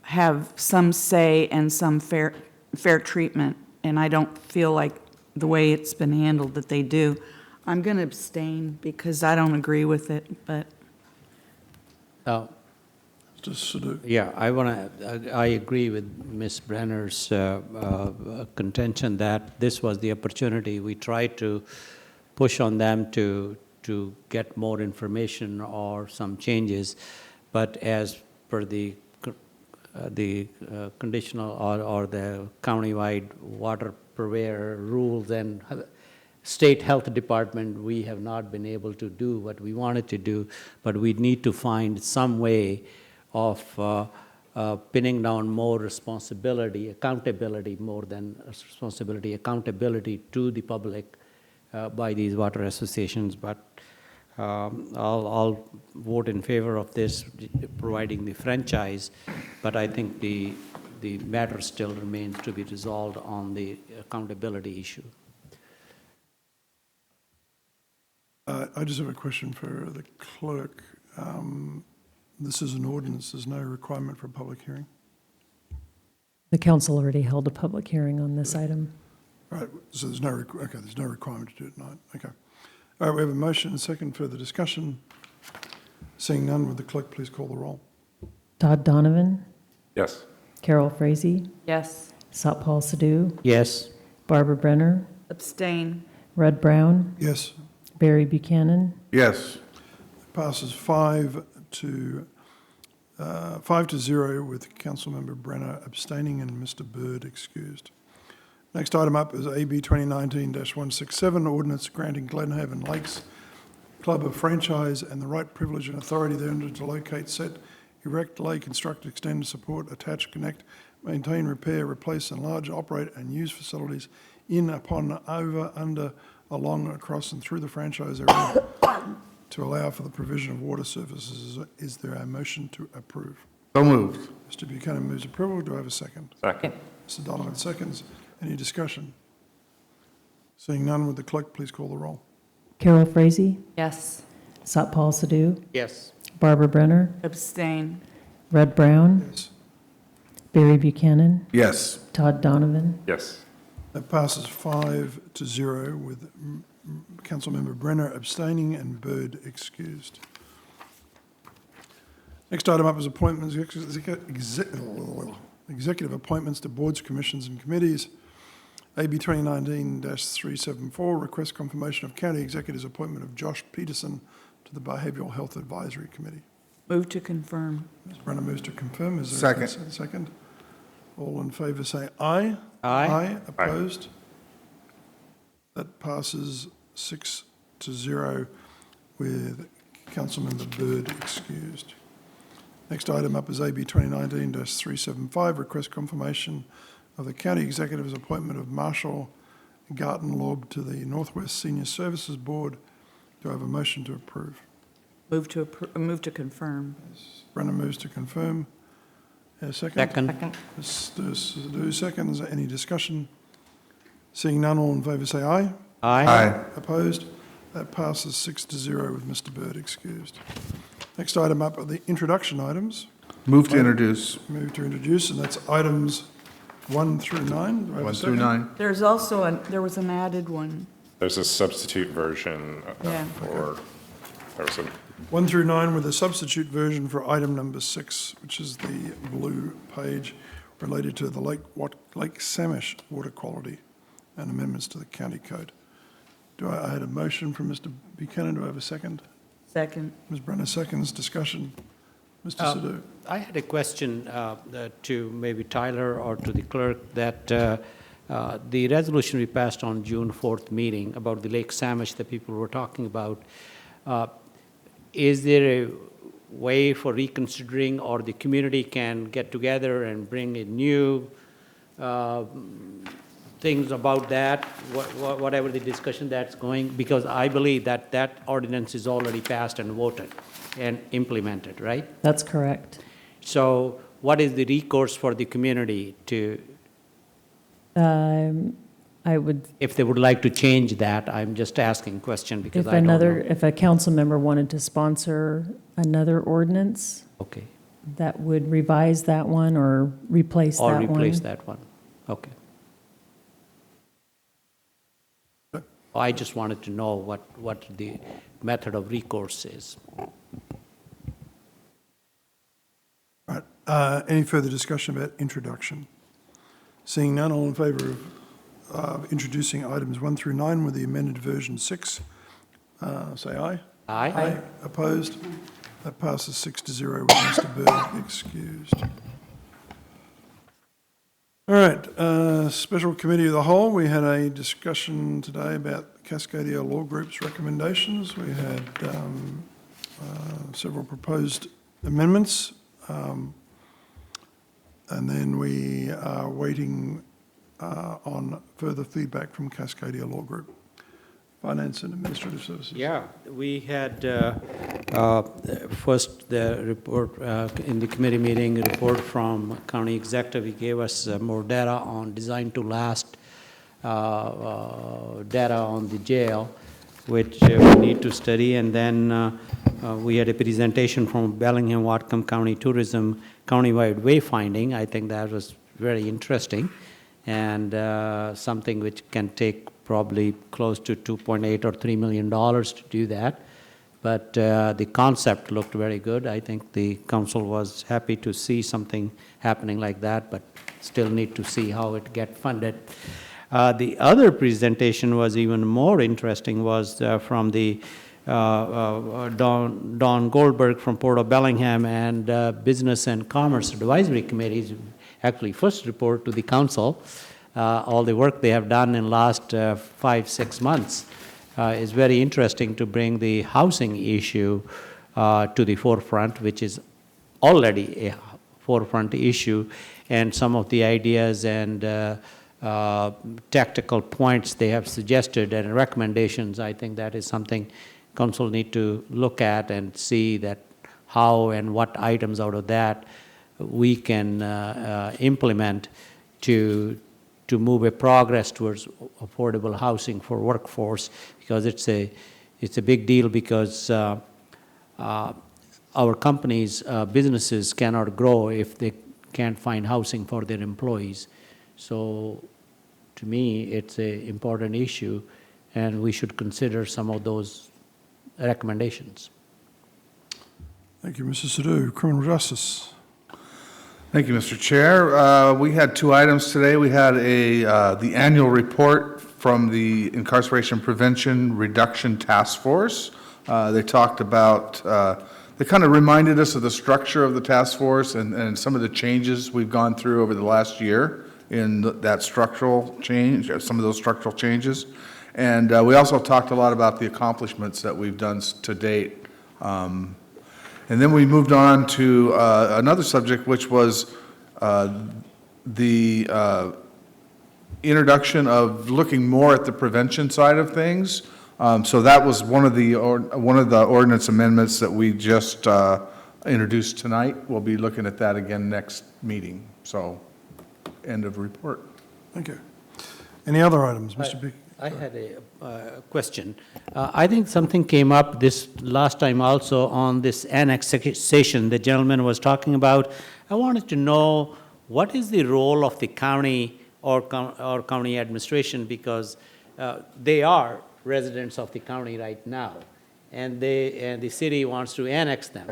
have some say and some fair treatment. And I don't feel like the way it's been handled that they do. I'm going to abstain because I don't agree with it, but. Yeah, I agree with Ms. Brenner's contention that this was the opportunity. We tried to push on them to get more information or some changes, but as per the conditional or the countywide water purveyor rules and state health department, we have not been able to do what we wanted to do, but we need to find some way of pinning down more responsibility, accountability more than responsibility, accountability to the public by these water associations. But I'll vote in favor of this, providing the franchise, but I think the matter still remains to be resolved on the accountability issue. I just have a question for the clerk. This is an ordinance. There's no requirement for a public hearing. The council already held a public hearing on this item. All right, so there's no, there's no requirement to do it tonight. Okay. All right, we have a motion and second further discussion. Seeing none, would the clerk please call the roll? Todd Donovan, Yes. Carol Frazee, Yes. Satpal Sidhu, Yes. Barbara Brenner, Abstain. Red Brown, Yes. Barry Buchanan, Yes. Passes 5-0 with Councilmember Brenner abstaining and Mr. Bird excused. Next item up is AB 2019-167, ordinance granting Glenhaven Lakes Club a franchise and the right, privilege and authority thereunder to locate, set, erect, lay, construct, extend, support, attach, connect, maintain, repair, replace, enlarge, operate and use facilities in, upon, over, under, along, across and through the franchise area to allow for the provision of water services. Is there a motion to approve? So moved. Mr. Buchanan moves approval. Do I have a second? Second. Mr. Donovan seconds. Any discussion? Seeing none, would the clerk please call the roll? Carol Frazee, Yes. Satpal Sidhu, Yes. Barbara Brenner, Abstain. Red Brown, Yes. Barry Buchanan, Yes. Todd Donovan, Yes. That passes 5-0 with Councilmember Brenner abstaining and Bird excused. Next item up is appointments, executive appointments to boards, commissions and committees. AB 2019-374, request confirmation of county executive's appointment of Josh Peterson to the Behavioural Health Advisory Committee. Move to confirm. Ms. Brenner moves to confirm. Is there a second? All in favour say aye. Aye. Opposed? That passes 6-0 with Councilmember Bird excused. Next item up is AB 2019-375, request confirmation of the county executive's appointment of Marshall Gartenlaub to the Northwest Senior Services Board. Do I have a motion to approve? Move to confirm. Brenner moves to confirm. A second? Second. Mr. Sadoo seconds. Any discussion? Seeing none, all in favour say aye. Aye. Opposed? That passes 6-0 with Mr. Bird excused. Next item up are the introduction items. Move to introduce. Move to introduce, and that's items 1 through 9. Do I have a 1 second? through 9. There's also, there was an added one. There's a substitute version Yeah. for, there was a 1 through 9 with a substitute version for item number 6, which is the blue page related to the Lake Samish water quality and amendments to the county code. I had a motion from Mr. Buchanan. Do I have a second? Second. Ms. Brenner seconds. Discussion. Mr. Sadoo. I had a question to maybe Tyler or to the clerk that the resolution we passed on June 4th meeting about the Lake Samish that people were talking about, is there a way for reconsidering or the community can get together and bring in new things about that, whatever the discussion that's going? Because I believe that that ordinance is already passed and voted and implemented, right? That's correct. So what is the recourse for the community to, I would, if they would like to change that? I'm just asking question because I don't know. if a council member wanted to sponsor another ordinance, Okay. that would revise that one or replace that Or one. replace that one, okay. I just wanted to know what the method of recourse is. Right. Any further discussion about introduction? Seeing none, all in favour of introducing items 1 through 9 with the amended version 6, say aye. Aye. Opposed? That passes 6-0 with Mr. Bird excused. All right, Special Committee of the Whole, we had a discussion today about Cascadia Law Group's recommendations. We had several proposed amendments, and then we are waiting on further feedback from Cascadia Law Group. Finance and Administrative Services. Yeah, we had first the report in the committee meeting, a report from county executive. He gave us more data on design to last data on the jail, which we need to study. And then we had a presentation from Bellingham Whatcom County Tourism countywide wayfinding. I think that was very interesting and something which can take probably close to $2.8 or $3 million to do that. But the concept looked very good. I think the council was happy to see something happening like that, but still need to see how it get funded. The other presentation was even more interesting, was from the Don Goldberg from Port of Bellingham and Business and Commerce Advisory Committee's actually first report to the council. All the work they have done in last 5-6 months is very interesting to bring the housing issue to the forefront, which is already a forefront issue, and some of the ideas and tactical points they have suggested and recommendations. I think that is something council need to look at and see that how and what items out of that we can implement to move a progress towards affordable housing for workforce, because it's a big deal, because our companies, businesses cannot grow if they can't find housing for their employees. So to me, it's an important issue, and we should consider some of those recommendations. Thank you, Mr. Sadoo. Criminal Justice. Thank you, Mr. Chair. We had 2 items today. We had the annual report from the Incarceration Prevention Reduction Task Force. They talked about, they kind of reminded us of the structure of the task force and some of the changes we've gone through over the last year in that structural change, some of those structural changes. And we also talked a lot about the accomplishments that we've done to date. And then we moved on to another subject, which was the introduction of looking more at the prevention side of things. So that was one of the ordinance amendments that we just introduced tonight. We'll be looking at that again next meeting. So, end of report. Thank you. Any other items, Mr. Beaky? I had a question. I think something came up this last time also on this annexation the gentleman was talking about. I wanted to know what is the role of the county or county administration, because they are residents of the county right now, and the city wants to annex them.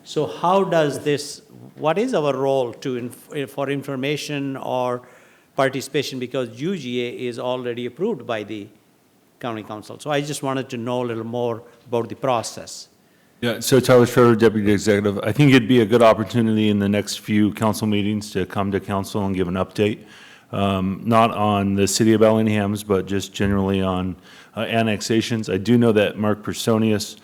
So how does this, what is our role for information or participation, because UGA is already approved by the county council. So I just wanted to know a little more about the process. Yeah, so Tyler Schroeder, Deputy Executive. I think it'd be a good opportunity in the next few council meetings to come to council and give an update, not on the city of Bellingham's, but just generally on annexations. I do know that Mark Personius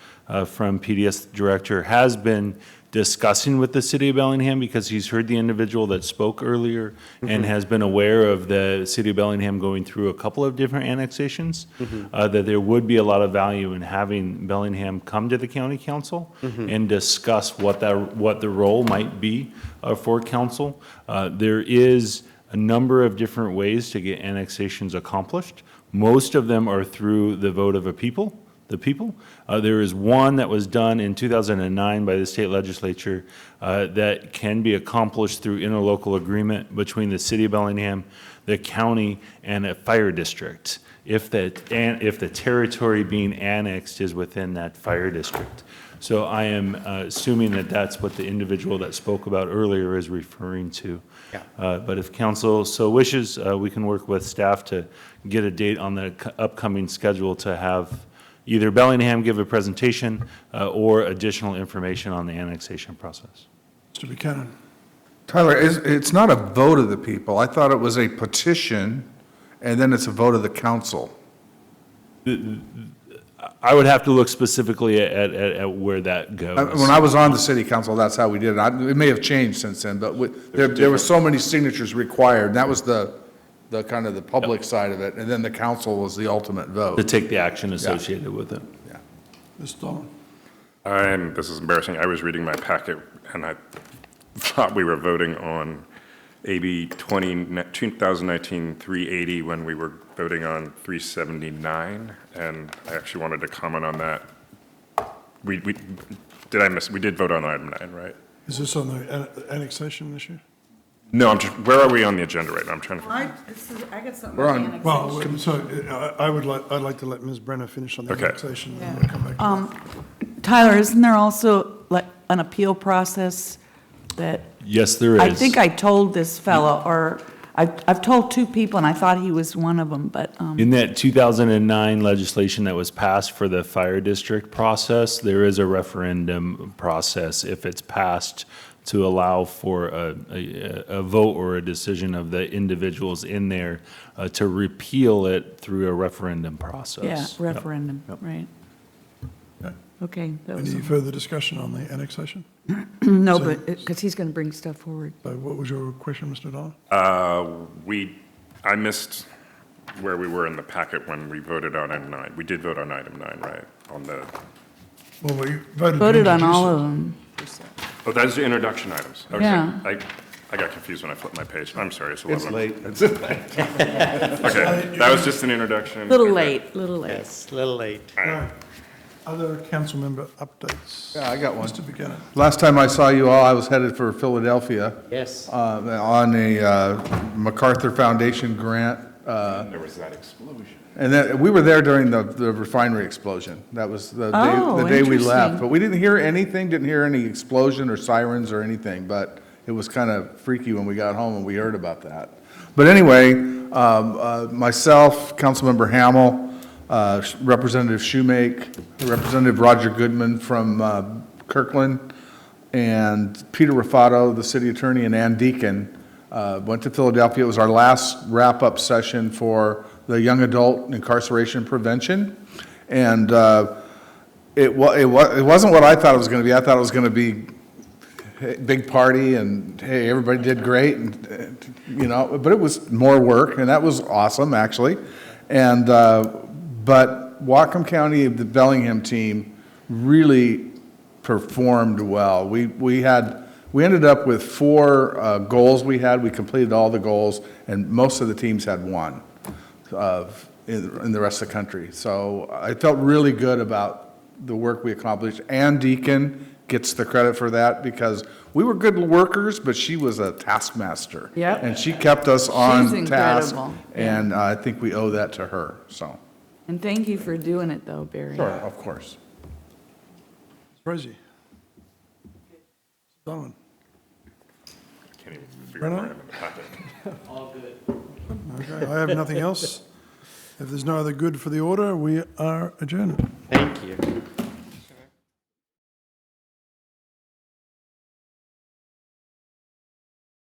from PDS Director has been discussing with the city of Bellingham, because he's heard the individual that spoke earlier and has been aware of the city of Bellingham going through a couple of different annexations, that there would be a lot of value in having Bellingham come to the county council and discuss what the role might be for council. There is a number of different ways to get annexations accomplished. Most of them are through the vote of the people. There is one that was done in 2009 by the state legislature that can be accomplished through interlocal agreement between the city of Bellingham, the county, and a fire district, if the territory being annexed is within that fire district. So I am assuming that that's what the individual that spoke about earlier is referring to. But if council so wishes, we can work with staff to get a date on the upcoming schedule to have either Bellingham give a presentation or additional information on the annexation process. Mr. Buchanan. Tyler, it's not a vote of the people. I thought it was a petition, and then it's a vote of the council. I would have to look specifically at where that goes. When I was on the city council, that's how we did it. It may have changed since then, but there were so many signatures required. And that was the kind of the public side of it, and then the council was the ultimate vote. To take the action associated with it. Yeah. Ms. Dawn. This is embarrassing. I was reading my packet, and I thought we were voting on AB 2019-380 when we were voting on 379, and I actually wanted to comment on that. We did vote on item 9, right? Is this on the annexation issue? No, where are we on the agenda right now? I'm trying to. I got something. We're on. Well, so I'd like to let Ms. Brenner finish on the annexation. And then we'll come back to that. Tyler, isn't there also like an appeal process that? Yes, there is. I think I told this fellow, or I've told two people, and I thought he was one of them, but. In that 2009 legislation that was passed for the fire district process, there is a referendum process if it's passed to allow for a vote or a decision of the individuals in there to repeal it through a referendum process. Yeah, referendum, right. Okay. Any further discussion on the annexation? No, but, because he's going to bring stuff forward. What was your question, Mr. Don? I missed where we were in the packet when we voted on item 9. We did vote on item 9, right? On the. Well, we voted. Voted on all of them. Oh, those are introduction items. Okay. Yeah. I got confused when I flipped my page. I'm sorry. It's late. Okay, that was just an introduction. Little late. Yes, a little late. Other council member updates? Yeah, I got one. Mr. Buchanan. Last time I saw you all, I was headed for Philadelphia. Yes. On a MacArthur Foundation grant. There was that explosion. And then we were there during the refinery explosion. That was the day we left. But we didn't hear anything, didn't hear any explosion or sirens or anything. But it was kind of freaky when we got home and we heard about that. But anyway, myself, Councilmember Hamel, Representative Shoemake, Representative Roger Goodman from Kirkland, and Peter Raffato, the city attorney, and Ann Deacon went to Philadelphia. It was our last wrap-up session for the young adult incarceration prevention. And it wasn't what I thought it was going to be. I thought it was going to be a big party and, hey, everybody did great, and, you know, but it was more work, and that was awesome, actually. And, but Whatcom County, the Bellingham team, really performed well. We ended up with 4 goals we had. We completed all the goals, and most of the teams had 1 in the rest of the country. So I felt really good about the work we accomplished. Ann Deacon gets the credit for that because we were good workers, but she was a taskmaster. Yep. And she kept us on She's task. incredible. And I think we owe that to her, so. And thank you for doing it, though, Barry. Sure, of course. Rosie. Donovan. Can't even figure out where I am in the packet. All good. Okay, I have nothing else. If there's no other good for the order, we are adjourned. Thank you.